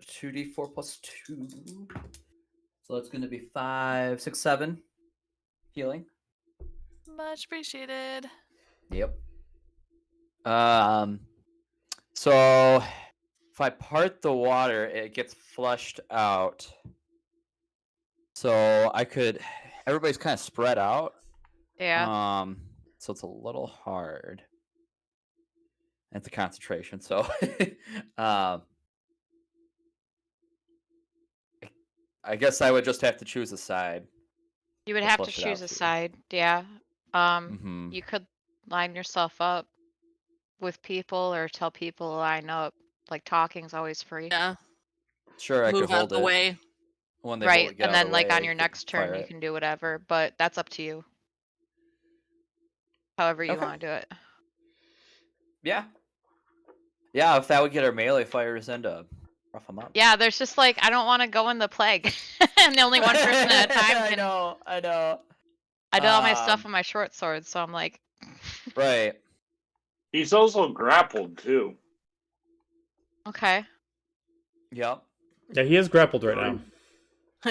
Speaker 5: 2d4 plus 2. So it's gonna be 5, 6, 7 healing.
Speaker 6: Much appreciated.
Speaker 5: Yep. So if I part the water, it gets flushed out. So everybody's kind of spread out.
Speaker 4: Yeah.
Speaker 5: So it's a little hard. It's a concentration. So, I guess I would just have to choose a side.
Speaker 4: You would
Speaker 5: to
Speaker 4: have to
Speaker 5: flush it out
Speaker 4: choose a
Speaker 5: too.
Speaker 4: side. Yeah.
Speaker 5: Mm-hmm.
Speaker 4: You could line yourself up with people or tell people to line up. Like talking's always free.
Speaker 2: Yeah.
Speaker 5: Sure, I
Speaker 2: Move
Speaker 5: could
Speaker 2: out
Speaker 5: hold
Speaker 2: the
Speaker 5: it
Speaker 2: way.
Speaker 5: when they
Speaker 4: Right.
Speaker 5: get
Speaker 4: And
Speaker 5: out of
Speaker 4: then
Speaker 5: the
Speaker 4: like
Speaker 5: way,
Speaker 4: on
Speaker 5: I
Speaker 4: your
Speaker 5: could
Speaker 4: next turn
Speaker 5: fire
Speaker 4: you
Speaker 5: it.
Speaker 4: can do whatever, but that's up to you. However you
Speaker 5: Okay.
Speaker 4: want to do it.
Speaker 5: Yeah. Yeah, if that would get our melee fighters into rough them up.
Speaker 4: Yeah, there's just like I don't want to go in the plague. And only one person at a time
Speaker 5: I
Speaker 4: can
Speaker 5: know.
Speaker 4: I did all my stuff on my short sword, so I'm like
Speaker 5: Right.
Speaker 3: He's also grappled too.
Speaker 4: okay.
Speaker 5: Yep.
Speaker 1: Yeah, he is grappled right now.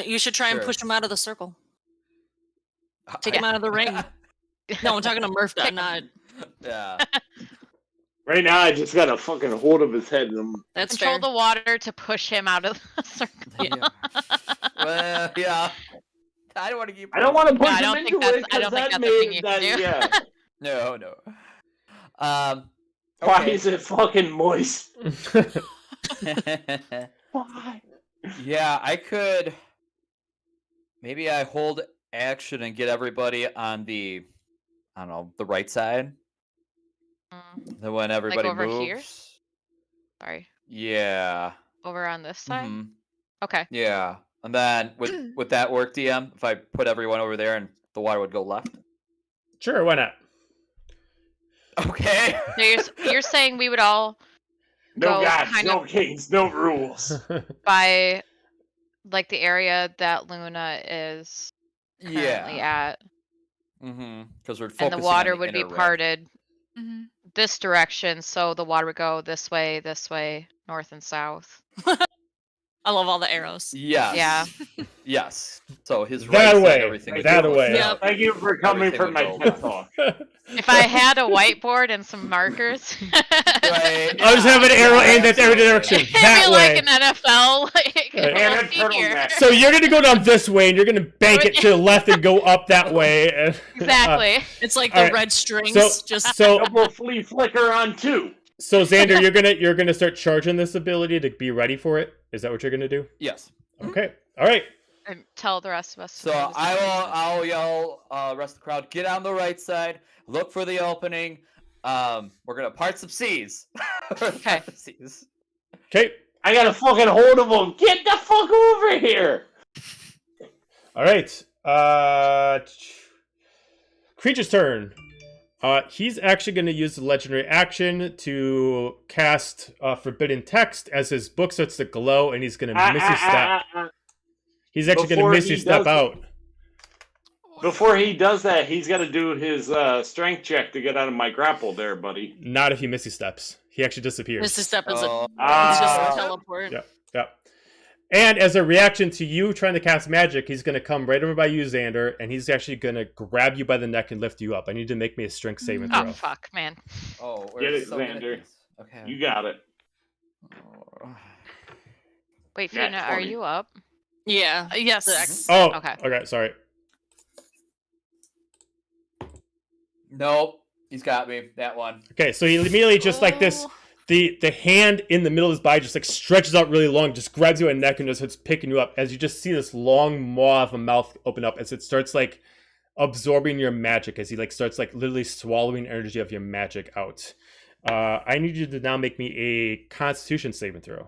Speaker 2: You should try and
Speaker 5: Sure.
Speaker 2: push him out of the circle. Take him out of the ring. No, I'm talking to Murph, not.
Speaker 5: Yeah.
Speaker 3: Right now, I just got a fucking hold of his head. And
Speaker 2: That's
Speaker 4: Control
Speaker 2: fair.
Speaker 4: the water to push him out of the circle.
Speaker 5: Yeah. Well, yeah. I don't want to keep.
Speaker 3: I don't want to
Speaker 4: No,
Speaker 3: push
Speaker 4: I
Speaker 3: him
Speaker 4: don't think
Speaker 3: into
Speaker 4: that's
Speaker 3: it
Speaker 4: I don't
Speaker 3: because
Speaker 4: think
Speaker 3: that
Speaker 4: that's a thing
Speaker 3: made
Speaker 4: you
Speaker 3: that.
Speaker 4: can do.
Speaker 3: Yeah.
Speaker 5: No.
Speaker 3: Why
Speaker 5: Okay.
Speaker 3: is it fucking moist? Why?
Speaker 5: Yeah, I could. Maybe I hold action and get everybody on the, I don't know, the right side. Then when everybody
Speaker 4: over
Speaker 5: moves.
Speaker 4: here? Sorry.
Speaker 5: Yeah.
Speaker 4: Over on this side?
Speaker 5: Mhm.
Speaker 4: Okay.
Speaker 5: Yeah. And then would that work, DM? If I put everyone over there and the water would go left?
Speaker 1: Sure, why not?
Speaker 5: Okay.
Speaker 4: So you're saying we would all
Speaker 3: No
Speaker 4: go
Speaker 3: gods,
Speaker 4: kind
Speaker 3: no
Speaker 4: of
Speaker 3: kings, no rules.
Speaker 4: by like the area that Luna is currently at.
Speaker 5: Mm-hmm. Because we're
Speaker 4: And
Speaker 5: focusing
Speaker 4: the water
Speaker 5: on the
Speaker 4: would be
Speaker 5: inner red.
Speaker 4: parted
Speaker 6: Mm-hmm.
Speaker 4: this direction, so the water would go this way, north and south.
Speaker 2: I love all the arrows.
Speaker 5: Yes.
Speaker 4: Yeah.
Speaker 5: Yes. So his
Speaker 1: That
Speaker 5: right side,
Speaker 1: way,
Speaker 5: everything would
Speaker 1: that
Speaker 5: go
Speaker 1: way.
Speaker 5: south.
Speaker 3: Thank you for coming
Speaker 5: Everything
Speaker 3: for
Speaker 5: would
Speaker 3: my
Speaker 5: go
Speaker 3: TED
Speaker 5: left.
Speaker 3: talk.
Speaker 4: If I had a whiteboard and some markers,
Speaker 5: Right.
Speaker 1: I'll just have an arrow aimed at every direction.
Speaker 4: it'd
Speaker 1: That
Speaker 4: be
Speaker 1: way.
Speaker 4: like an NFL. Like,
Speaker 1: Right.
Speaker 3: And a
Speaker 4: let's see here.
Speaker 3: turtleneck.
Speaker 1: So you're gonna go down this way, and you're gonna bank it to the left and go up that way. And,
Speaker 4: Exactly.
Speaker 2: It's like
Speaker 1: All
Speaker 2: the
Speaker 1: right.
Speaker 2: red strings.
Speaker 1: so
Speaker 3: Double flea flicker on 2.
Speaker 1: so Xander, you're gonna start charging this ability to be ready for it. Is that what you're gonna do?
Speaker 5: Yes.
Speaker 1: Okay. All right.
Speaker 4: And tell the rest of us. to
Speaker 5: So
Speaker 4: do the same thing.
Speaker 5: I'll yell, rest of the crowd, get on the right side, look for the opening. We're gonna part some seas.
Speaker 4: Okay.
Speaker 5: Seas.
Speaker 1: Okay.
Speaker 3: I got a fucking hold of him. Get the fuck over here.
Speaker 1: All right. Creature's turn. He's actually going to use the legendary action to cast Forbidden Text as his book starts to glow, and he's going to Misty Step. He's actually going to
Speaker 3: Before
Speaker 1: Misty
Speaker 3: he
Speaker 1: Step
Speaker 3: does
Speaker 1: out.
Speaker 3: Before he does that, he's got to do his strength check to get out of my grapple there, buddy.
Speaker 1: Not if he Misty Steps. He actually disappears.
Speaker 2: Misty Step is
Speaker 5: Oh.
Speaker 2: it's just
Speaker 3: Ah.
Speaker 2: a teleport.
Speaker 1: Yep. Yep. And as a reaction to you trying to cast magic, he's going to come right over by you, Xander, and he's actually going to grab you by the neck and lift you up. I need to make me a strength saving throw.
Speaker 4: Oh fuck, man.
Speaker 5: Oh, we're
Speaker 3: Get it,
Speaker 5: so good at
Speaker 3: Xander.
Speaker 5: this. Okay.
Speaker 3: You got it.
Speaker 5: Oh.
Speaker 4: Wait,
Speaker 3: Nat
Speaker 4: Fiona, are
Speaker 3: 20.
Speaker 4: you up?
Speaker 2: Yeah.
Speaker 6: Yes.
Speaker 2: The X.
Speaker 1: Oh,
Speaker 4: Okay.
Speaker 1: Okay, sorry.
Speaker 5: Nope. He's got me. That one.
Speaker 1: Okay, so he immediately just like this,
Speaker 6: Oh.
Speaker 1: the hand in the middle of his body just like stretches out really long, just grabs you by the neck and just starts picking you up as you just see this long maw of a mouth open up as it starts like absorbing your magic as he like starts like literally swallowing energy of your magic out. I need you to now make me a Constitution saving throw.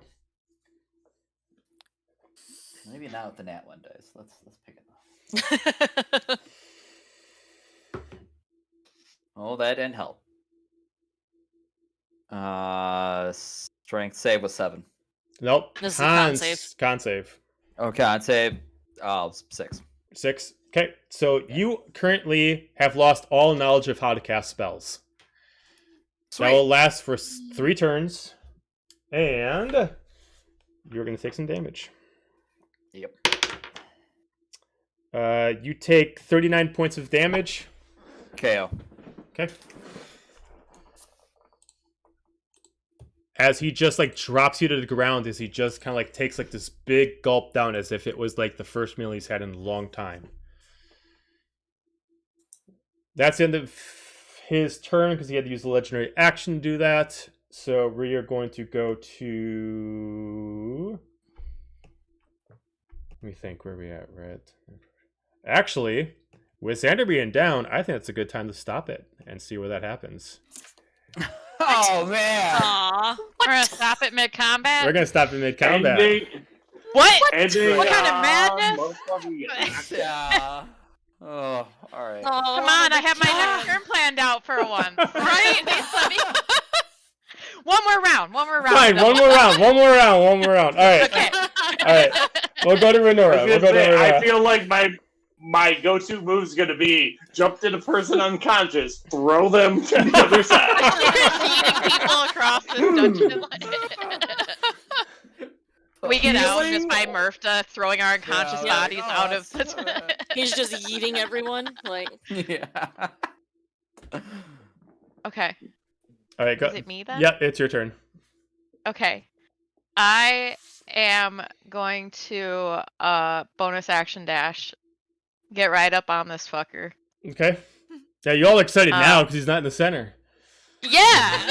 Speaker 5: Maybe not with the nat 1 dice. Let's pick it up. Oh, that didn't help. Strength save was 7.
Speaker 1: Nope.
Speaker 2: This is a con save.
Speaker 1: Con save.
Speaker 5: Okay, on save. 6.
Speaker 1: 6. Okay, so you currently have lost all knowledge of how to cast spells.
Speaker 2: Sweet.
Speaker 1: That will last for 3 turns, and you're going to take some damage.
Speaker 5: Yep.
Speaker 1: You take 39 points of damage.
Speaker 5: KO.
Speaker 1: Okay. As he just like drops you to the ground, as he just kind of like takes like this big gulp down, as if it was like the first meal he's had in a long time. That's the end of his turn because he had to use the legendary action to do that. So we are going to go to. Let me think where we at, Red. Actually, with Xander being down, I think it's a good time to stop it and see where that happens.
Speaker 5: Oh man!
Speaker 2: Aw.
Speaker 4: We're gonna stop at mid-combat.
Speaker 1: We're gonna stop in mid-combat.
Speaker 4: What?
Speaker 3: Ending,
Speaker 4: What kind of madness?
Speaker 3: motherfucking-
Speaker 5: Yeah. Oh, all right.
Speaker 2: Oh,
Speaker 4: Come on, I have my next turn planned out for once. Right? Let me- One more round.
Speaker 1: Fine, one more round. All right.
Speaker 4: Okay.
Speaker 1: All right. We'll go to Renora.
Speaker 3: I was gonna say, I feel like my go-to move is gonna be jump to the person unconscious, throw them to the other side.
Speaker 4: Eating people across this dungeon. We get out just by Murph throwing our unconscious
Speaker 5: Yeah,
Speaker 4: bodies out of the.
Speaker 2: He's just eating everyone. Like,
Speaker 5: Yeah.
Speaker 4: Okay.
Speaker 1: All right, go.
Speaker 4: Is it me then?
Speaker 1: Yep, it's your turn.
Speaker 4: Okay. I am going to bonus action dash. Get right up on this fucker.
Speaker 1: Okay. Yeah, you all excited now because he's not in the center.
Speaker 4: Yeah.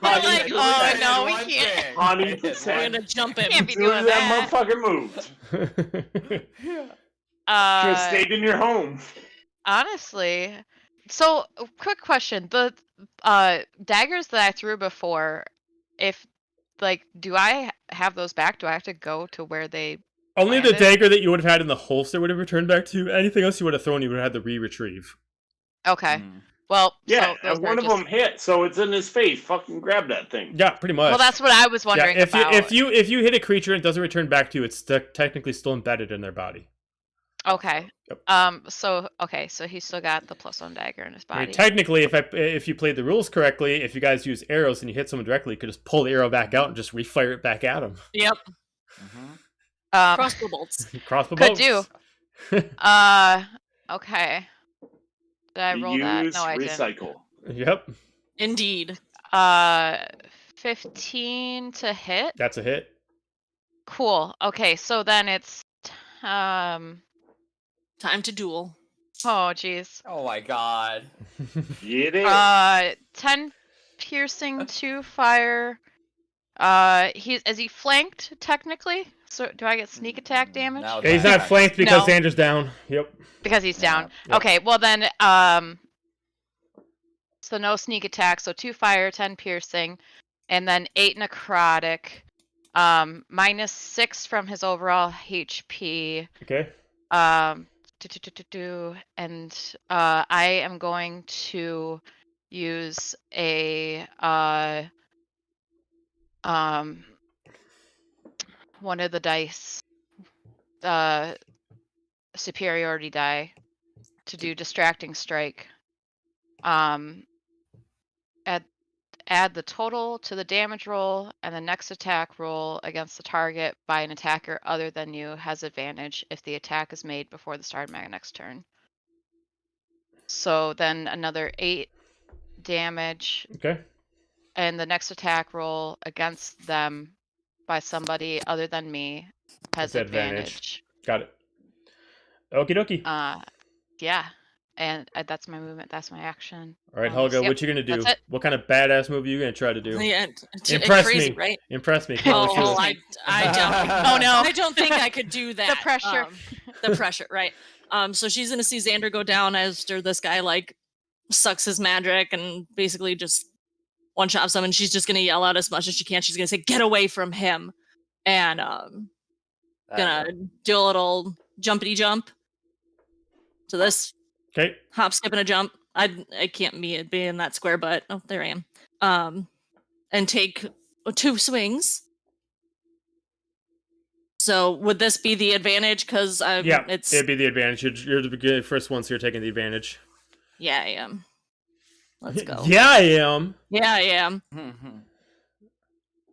Speaker 4: I'm
Speaker 5: Honey,
Speaker 4: like,
Speaker 5: do
Speaker 4: oh
Speaker 5: that
Speaker 4: no,
Speaker 5: in
Speaker 4: we
Speaker 5: one
Speaker 4: can't.
Speaker 5: thing.
Speaker 3: Honey,
Speaker 2: we're gonna jump him.
Speaker 4: Can't be
Speaker 3: As soon
Speaker 4: doing
Speaker 3: as
Speaker 4: that.
Speaker 3: motherfucker moved. Should have stayed in your home.
Speaker 4: Honestly, so quick question: the daggers that I threw before, if like, do I have those back? Do I have to go to where they?
Speaker 1: Only the
Speaker 4: landed?
Speaker 1: dagger that you would have had in the holster would have returned back to you. Anything else you would have thrown, you would have had to re-retrieve.
Speaker 4: Okay.
Speaker 5: Mm.
Speaker 4: Well,
Speaker 3: Yeah,
Speaker 4: so those
Speaker 3: and one
Speaker 4: are
Speaker 3: of
Speaker 4: just...
Speaker 3: them hit, so it's in his face. Fucking grab that thing.
Speaker 1: Yeah, pretty much.
Speaker 4: Well, that's what I was wondering
Speaker 1: yeah,
Speaker 4: about.
Speaker 1: if you hit a creature and it doesn't return back to you, it's technically still embedded in their body.
Speaker 4: Okay.
Speaker 1: Yep.
Speaker 4: So he's still got the +1 dagger in his
Speaker 1: I
Speaker 4: body.
Speaker 1: mean, technically, if you played the rules correctly, if you guys use arrows and you hit someone directly, you could just pull the arrow back out and just refire it back at them.
Speaker 2: Yep.
Speaker 5: Mhm.
Speaker 2: Crossbow bolts.
Speaker 1: Crossbow
Speaker 4: Could
Speaker 1: bolts.
Speaker 4: Okay. Did I roll that?
Speaker 3: Use
Speaker 4: No, I didn't.
Speaker 3: recycle.
Speaker 1: Yep,
Speaker 2: Indeed.
Speaker 4: 15 to hit.
Speaker 1: that's a hit.
Speaker 4: Cool. Okay, so then it's
Speaker 2: Time to duel.
Speaker 4: oh jeez.
Speaker 5: Oh my god.
Speaker 3: Get it?
Speaker 4: 10 piercing, 2 fire. Is he flanked technically? So do I get sneak attack damage?
Speaker 5: Now
Speaker 1: Yeah, he's not flanked because
Speaker 4: No.
Speaker 1: Xander's down. Yep.
Speaker 4: Because he's down.
Speaker 1: Yep.
Speaker 4: Okay, well then so no sneak attack, so 2 fire, 10 piercing, and then 8 necrotic. -6 from his overall HP.
Speaker 1: Okay.
Speaker 4: And I am going to use a one of the dice, superiority die, to do distracting strike. Add the total to the damage roll, and the next attack roll against the target by an attacker other than you has advantage if the attack is made before the start of my next turn. So then another 8 damage,
Speaker 1: Okay.
Speaker 4: and the next attack roll against them by somebody other than me has
Speaker 1: With advantage.
Speaker 4: advantage.
Speaker 1: Got it. Okie dokie.
Speaker 4: Yeah, and that's my movement. That's my action.
Speaker 1: All right, Helga,
Speaker 4: Yep,
Speaker 1: what you gonna do?
Speaker 4: that's it.
Speaker 1: What kind of badass move are you gonna try to do?
Speaker 2: Yeah,
Speaker 1: Impress
Speaker 2: crazy,
Speaker 1: me.
Speaker 2: right?
Speaker 1: Impress me. Come on, let's do
Speaker 2: Oh,
Speaker 1: this.
Speaker 2: I don't.
Speaker 4: Oh no.
Speaker 2: I don't think I could do that.
Speaker 4: pressure.
Speaker 2: The pressure, right? So she's gonna see Xander go down after this guy like sucks his magic and basically just one shots him, and she's just gonna yell out as much as she can. She's gonna say, "Get away from him!" And gonna do a little jumpity jump to this
Speaker 1: Okay.
Speaker 2: hop, skip, and a jump. I can't be in that square, but oh, there I am. and take 2 swings. So would this be the advantage? Because
Speaker 1: Yeah,
Speaker 2: it's
Speaker 1: it'd be the advantage. You're the first one, so you're taking the advantage.
Speaker 2: yeah, I am. Let's go.
Speaker 1: Yeah, I am.
Speaker 2: Yeah, I am.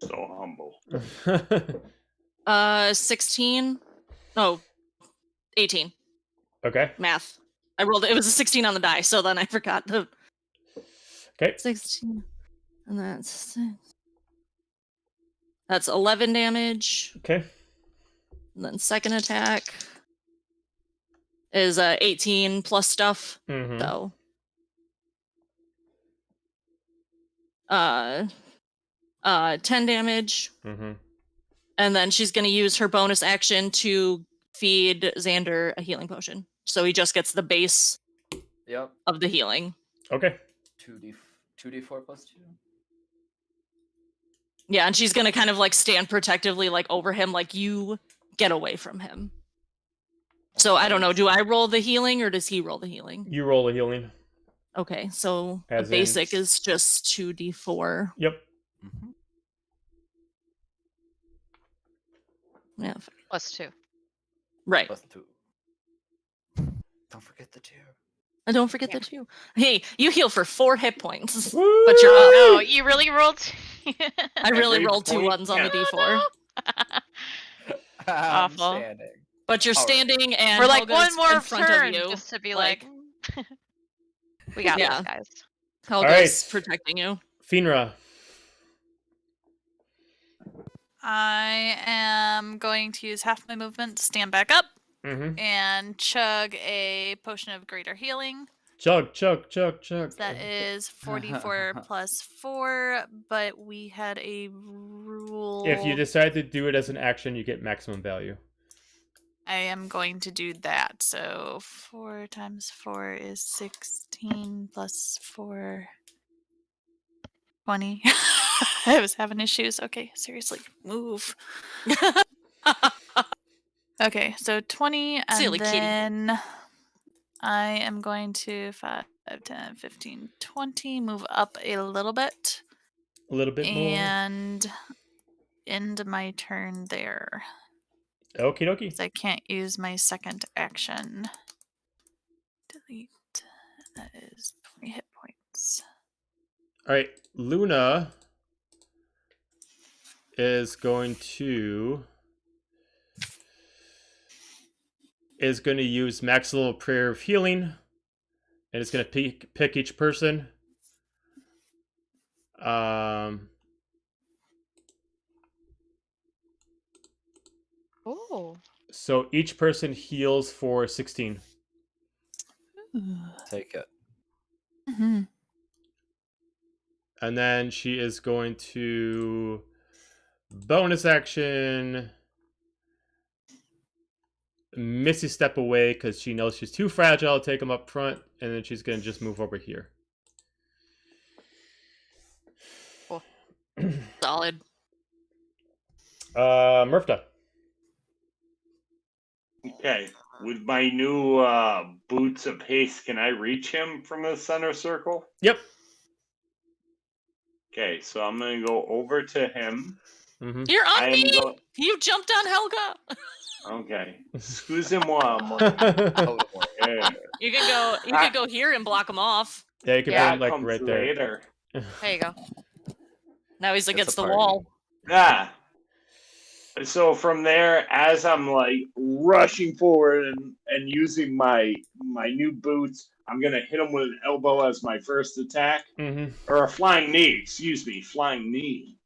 Speaker 3: So humble.
Speaker 2: 16. Oh, 18.
Speaker 1: Okay.
Speaker 2: Math. I rolled it. It was a 16 on the die, so then I forgot the
Speaker 1: Okay.
Speaker 2: 16. And that's 11 damage.
Speaker 1: Okay.
Speaker 2: And then second attack is 18 plus stuff.
Speaker 1: Mm-hmm.
Speaker 2: So 10 damage.
Speaker 1: Mm-hmm.
Speaker 2: And then she's going to use her bonus action to feed Xander a healing potion. So he just gets the base
Speaker 5: Yep.
Speaker 2: of the healing.
Speaker 1: Okay.
Speaker 5: 2d4 plus 2.
Speaker 2: Yeah, and she's going to kind of like stand protectively like over him, like you get away from him. So I don't know, do I roll the healing or does he roll the healing?
Speaker 1: You roll a healing.
Speaker 2: Okay, so
Speaker 1: As
Speaker 2: the
Speaker 1: in-
Speaker 2: basic is just 2d4.
Speaker 1: Yep.
Speaker 5: Mm-hmm.
Speaker 2: Yeah,
Speaker 4: Plus 2.
Speaker 2: right.
Speaker 5: Plus 2. Don't forget the 2.
Speaker 2: And don't forget the 2. Hey, you heal for 4 hit points,
Speaker 1: Woo!
Speaker 2: but you're up.
Speaker 4: No, you really rolled.
Speaker 2: I really
Speaker 3: Every
Speaker 2: rolled 2
Speaker 3: point
Speaker 2: ones on the
Speaker 3: counts.
Speaker 2: d4.
Speaker 4: Awful.
Speaker 5: Standing.
Speaker 2: But you're
Speaker 5: All right.
Speaker 2: standing and
Speaker 4: We're like
Speaker 2: Helga's
Speaker 4: one more
Speaker 2: in front
Speaker 4: turn
Speaker 2: of you.
Speaker 4: just to be
Speaker 2: like-
Speaker 4: like, we got
Speaker 2: Yeah.
Speaker 4: this, guys.
Speaker 2: Helga's
Speaker 1: right.
Speaker 2: protecting you.
Speaker 1: Finra.
Speaker 6: I am going to use half my movement to stand back up
Speaker 1: Mm-hmm.
Speaker 6: and chug a potion of greater healing.
Speaker 1: Chug, chug, chug, chug.
Speaker 6: That is 44 plus 4, but we had a rule.
Speaker 1: If you decide to do it as an action, you get maximum value.
Speaker 6: I am going to do that. So 4 times 4 is 16 plus 4. 20. I was having issues. Okay, seriously, move. Okay, so 20, and
Speaker 2: Silly kitty.
Speaker 6: then I am going to 5, 10, 15, 20, move up a little bit,
Speaker 1: A little bit more.
Speaker 6: and end my turn there.
Speaker 1: Okie dokie.
Speaker 6: 'Cause I can't use my second action. Delete. That is 3 hit points.
Speaker 1: All right, Luna is going to use max level prayer of healing, and it's going to pick each person.
Speaker 4: Oh.
Speaker 1: So each person heals for 16.
Speaker 5: Take it.
Speaker 6: Mm-hmm.
Speaker 1: And then she is going to bonus action Missy step away because she knows she's too fragile to take him up front, and then she's going to just move over here.
Speaker 2: Solid.
Speaker 1: Murph.
Speaker 3: Okay. With my new boots of haste, can I reach him from the center circle?
Speaker 1: Yep.
Speaker 3: Okay, so I'm going to go over to him.
Speaker 1: Mm-hmm.
Speaker 2: You're on
Speaker 3: I
Speaker 2: me!
Speaker 3: am go-
Speaker 2: You jumped on Helga!
Speaker 3: Okay. Excusez-moi. mon-
Speaker 5: Oh,
Speaker 3: Yeah.
Speaker 2: You could go here and block him off.
Speaker 1: Yeah, you can
Speaker 4: Yeah.
Speaker 1: put him like
Speaker 3: Comes
Speaker 1: right there.
Speaker 3: later.
Speaker 4: There you go.
Speaker 2: Now he's
Speaker 5: It's
Speaker 2: against
Speaker 5: a
Speaker 2: the
Speaker 5: party.
Speaker 2: wall.
Speaker 3: Yeah. So from there, as I'm like rushing forward and using my new boots, I'm gonna hit him with an elbow as my first attack,
Speaker 1: Mm-hmm.
Speaker 3: or a flying knee. Excuse me, flying knee.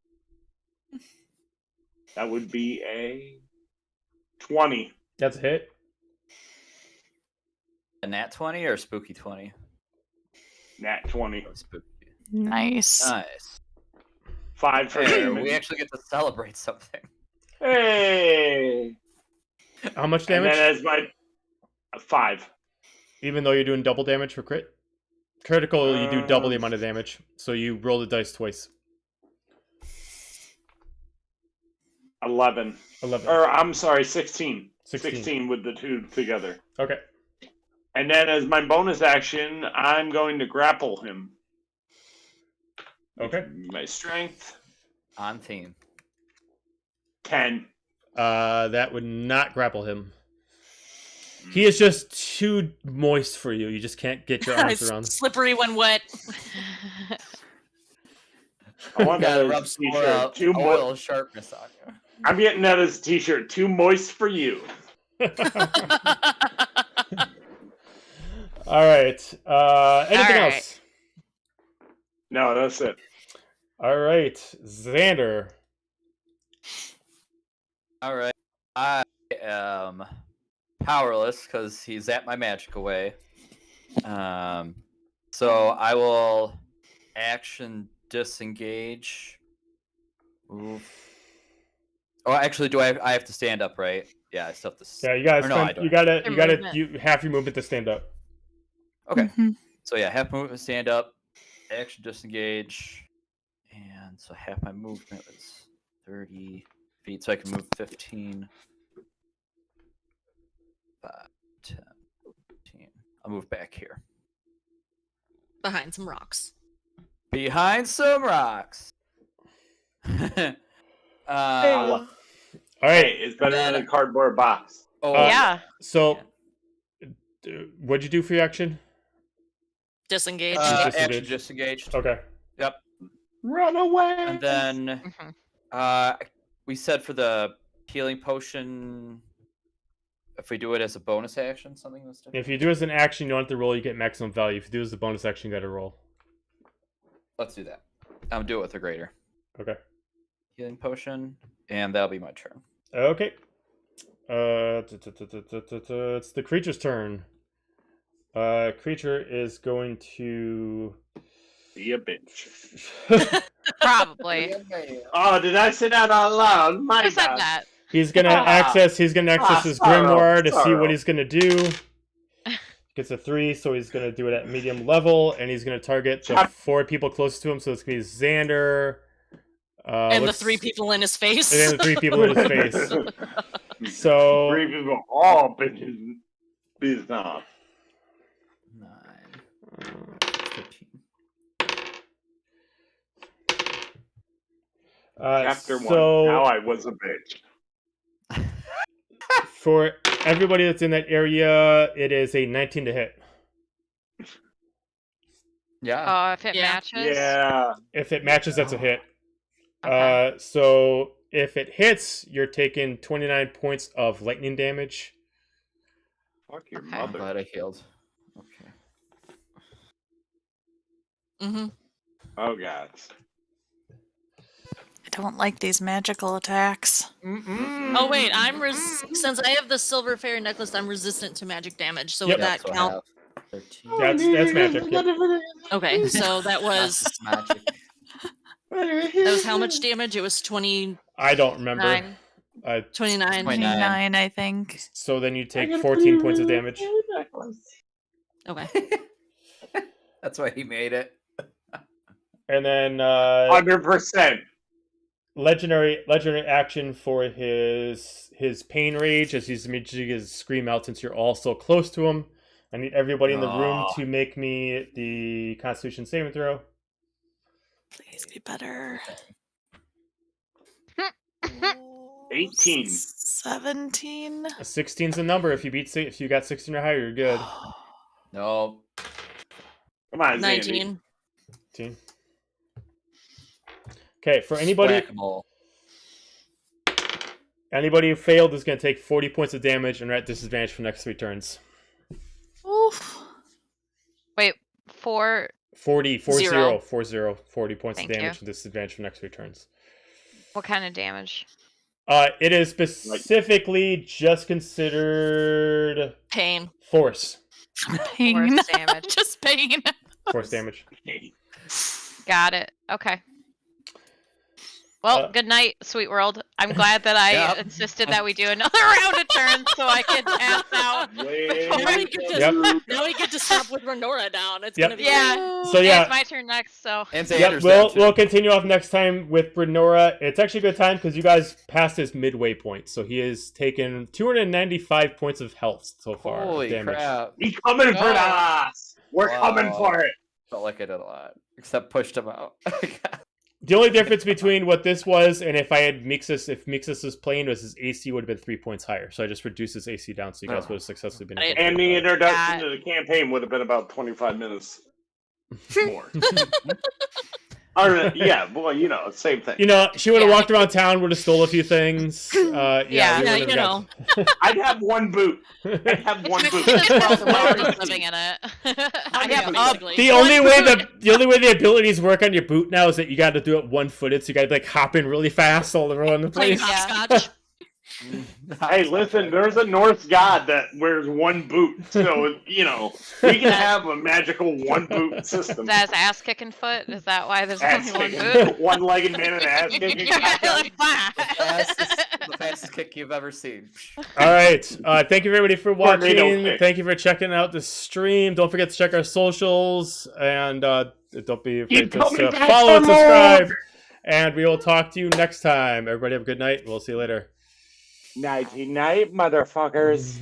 Speaker 3: That would be a 20.
Speaker 1: That's a hit.
Speaker 5: A nat 20 or a spooky 20?
Speaker 3: Nat 20.
Speaker 5: Oh, spooky.
Speaker 6: Nice.
Speaker 5: Nice.
Speaker 3: 5 for
Speaker 5: Hey,
Speaker 3: damage.
Speaker 5: we actually get to celebrate something.
Speaker 3: Hey.
Speaker 1: How much
Speaker 3: And
Speaker 1: damage?
Speaker 3: then as my 5.
Speaker 1: Even though you're doing double damage for crit? Critical, you do double the
Speaker 3: Um,
Speaker 1: amount of damage. So you roll the dice twice.
Speaker 3: 11.
Speaker 1: 11.
Speaker 3: Or I'm sorry, 16.
Speaker 1: 16.
Speaker 3: 16 with the two together.
Speaker 1: Okay.
Speaker 3: And then as my bonus action, I'm going to grapple him.
Speaker 1: Okay.
Speaker 3: My strength.
Speaker 5: On theme.
Speaker 3: 10.
Speaker 1: That would not grapple him. He is just too moist for you. You just can't get your arms
Speaker 2: It's
Speaker 1: around.
Speaker 2: slippery when wet.
Speaker 3: I want
Speaker 5: Gotta
Speaker 3: that
Speaker 5: rub
Speaker 3: as
Speaker 5: some
Speaker 3: a t-shirt. Too
Speaker 5: oil sharpness on you.
Speaker 3: I'm getting that as a t-shirt. Too moist for you.
Speaker 1: All right. Anything
Speaker 4: right.
Speaker 1: else?
Speaker 3: No, that's it.
Speaker 1: All right, Xander.
Speaker 5: All right. I am powerless because he's at my magic away. So I will action disengage. Move. Oh, actually, do I have to stand up, right? Yeah, I still have to.
Speaker 1: Yeah, you gotta
Speaker 5: or no, I
Speaker 1: spend.
Speaker 5: don't.
Speaker 1: You gotta.
Speaker 2: Your
Speaker 1: You gotta.
Speaker 2: movement.
Speaker 1: You half your movement to stand up.
Speaker 5: Okay.
Speaker 6: Mhm.
Speaker 5: So yeah, half movement, stand up, action disengage, and so half my movement is 30 feet, so I can move 15, 5, 10, 15. I'll move back here.
Speaker 2: Behind some rocks.
Speaker 5: Behind some rocks.
Speaker 1: All
Speaker 3: Hey,
Speaker 1: right.
Speaker 3: it's better than a cardboard box.
Speaker 5: Oh,
Speaker 4: Yeah.
Speaker 1: So, what'd you do for your action?
Speaker 2: Disengage.
Speaker 5: action
Speaker 1: Disengage.
Speaker 5: disengaged.
Speaker 1: Okay.
Speaker 5: Yep.
Speaker 3: Run away.
Speaker 5: And then
Speaker 4: Mhm.
Speaker 5: we said for the healing potion, if we do it as a bonus action, something that's different.
Speaker 1: If you do it as an action, you don't have to roll. You get maximum value. If you do it as a bonus action, you got to roll.
Speaker 5: Let's do that. I'll do it with a greater
Speaker 1: Okay.
Speaker 5: healing potion, and that'll be my turn.
Speaker 1: Okay. It's the creature's turn. Creature is going to.
Speaker 3: Be a bitch.
Speaker 4: Probably.
Speaker 3: Oh, did I say that out loud? My
Speaker 4: I said
Speaker 3: God.
Speaker 4: that.
Speaker 1: He's gonna access. He's gonna access his grimoire to see
Speaker 3: sorrow.
Speaker 1: what he's gonna do. Gets a 3, so he's gonna do it at medium level, and he's gonna target the 4 people closest to him. So it's gonna be Xander.
Speaker 2: And the 3 people in his face.
Speaker 1: And then the 3 people in his face. So
Speaker 3: 3 people all bitches. Bees off.
Speaker 5: 9, 15.
Speaker 3: Chapter 1.
Speaker 1: so
Speaker 3: Now I was a bitch.
Speaker 1: for everybody that's in that area, it is a 19 to hit.
Speaker 5: Yeah.
Speaker 4: If it
Speaker 2: Yeah.
Speaker 4: matches.
Speaker 3: Yeah.
Speaker 1: If it matches, that's a hit.
Speaker 4: Okay.
Speaker 1: So if it hits, you're taking 29 points of lightning damage.
Speaker 3: Fuck your
Speaker 4: Okay.
Speaker 5: I'm
Speaker 3: mother.
Speaker 5: glad I healed. Okay.
Speaker 2: Mm-hmm.
Speaker 3: Oh, God.
Speaker 6: I don't like these magical attacks.
Speaker 2: Oh wait, since I have the silver fairy necklace, I'm resistant to magic damage. So
Speaker 1: Yep.
Speaker 2: would that
Speaker 5: so I
Speaker 2: count?
Speaker 5: have 13.
Speaker 1: That's magic. Yep.
Speaker 2: Okay, so that was
Speaker 5: That's magic.
Speaker 2: how much damage? It was 20,
Speaker 1: I don't remember.
Speaker 4: 9.
Speaker 2: 29.
Speaker 5: 29.
Speaker 6: I think.
Speaker 1: So then you take 14 points of damage.
Speaker 2: Okay.
Speaker 5: That's why he made it.
Speaker 1: And then
Speaker 3: 100%.
Speaker 1: legendary action for his pain rage as he's making his scream out since you're all so close to him. I need everybody in the room
Speaker 5: Aw.
Speaker 1: to make me the Constitution saving throw.
Speaker 6: Please be better.
Speaker 3: 18.
Speaker 6: 17.
Speaker 1: A 16's the number. If you got 16 or higher, you're good.
Speaker 5: No.
Speaker 3: Come on, Zandy.
Speaker 2: 19.
Speaker 1: 18. Okay, for anybody
Speaker 5: Whack-a-mole.
Speaker 1: who failed is going to take 40 points of damage and are at disadvantage for the next 3 turns.
Speaker 6: Oof.
Speaker 4: Wait, 4.
Speaker 1: 40 points
Speaker 4: Thank
Speaker 1: of damage
Speaker 4: you.
Speaker 1: and disadvantage for the next 3 turns.
Speaker 4: What kind of damage?
Speaker 1: It is specifically just considered
Speaker 2: Pain.
Speaker 1: force.
Speaker 6: Pain.
Speaker 4: Force damage.
Speaker 6: Just pain.
Speaker 1: Force damage.
Speaker 4: Got it. Okay. Well, good night, sweet world. I'm glad that I
Speaker 5: Yep.
Speaker 4: insisted that we do another round of turns so I can pass out.
Speaker 2: Now we get to,
Speaker 1: Yep.
Speaker 2: now we get to stop with Renora down. It's
Speaker 1: Yep.
Speaker 2: gonna be
Speaker 4: Yeah.
Speaker 1: So yeah,
Speaker 4: It's my turn next, so.
Speaker 5: And
Speaker 1: yep,
Speaker 5: Xander's
Speaker 1: we'll
Speaker 5: down, too.
Speaker 1: we'll continue off next time with Brenora. It's actually a good time because you guys passed his midway point, so he has taken 295 points of health so far.
Speaker 5: Holy
Speaker 1: damage.
Speaker 5: crap.
Speaker 3: We coming for
Speaker 4: Oh.
Speaker 3: us. We're coming
Speaker 5: Wow.
Speaker 3: for it.
Speaker 5: Felt like I did a lot. Except pushed him out.
Speaker 1: The only difference between what this was and if I had Mixus, if Mixus was playing, was his AC would have been 3 points higher. So I just reduced his AC down, so you guys would have successfully been able to
Speaker 3: And the
Speaker 1: play.
Speaker 3: introduction to the campaign would have been about 25 minutes more. Or, yeah, well, you know, same thing.
Speaker 1: You know, she would have
Speaker 4: Yeah.
Speaker 1: walked around town, would have stole a few things.
Speaker 4: Yeah.
Speaker 1: We
Speaker 2: Yeah,
Speaker 1: would've
Speaker 2: you know.
Speaker 3: I'd have one boot. I'd have one boot.
Speaker 4: We're already living in it. I have
Speaker 2: basically.
Speaker 1: The only way the abilities work on your boot now is that you got to do it one-footed, so you got to like hop in really fast all around the
Speaker 2: Playing
Speaker 1: place.
Speaker 4: Yeah.
Speaker 2: hopscotch.
Speaker 3: Hey, listen, there's a Norse god that wears one boot. So, you know, we can have a magical one boot system.
Speaker 4: Is that his ass kicking foot? Is that why there's
Speaker 3: Ass
Speaker 4: only one
Speaker 3: kicking.
Speaker 4: boot?
Speaker 3: One-legged man and ass kicking.
Speaker 4: Yeah, like,
Speaker 5: The fastest kick you've ever seen.
Speaker 1: All right. Thank you everybody for
Speaker 3: Tornado
Speaker 1: watching.
Speaker 3: kick.
Speaker 1: Thank you for checking out the stream. Don't forget to check our socials and don't be afraid
Speaker 3: Keep coming
Speaker 1: to
Speaker 3: back
Speaker 1: follow and
Speaker 3: for more.
Speaker 1: subscribe. And we will talk to you next time. Everybody have a good night. We'll see you later.
Speaker 3: Nighty night, motherfuckers.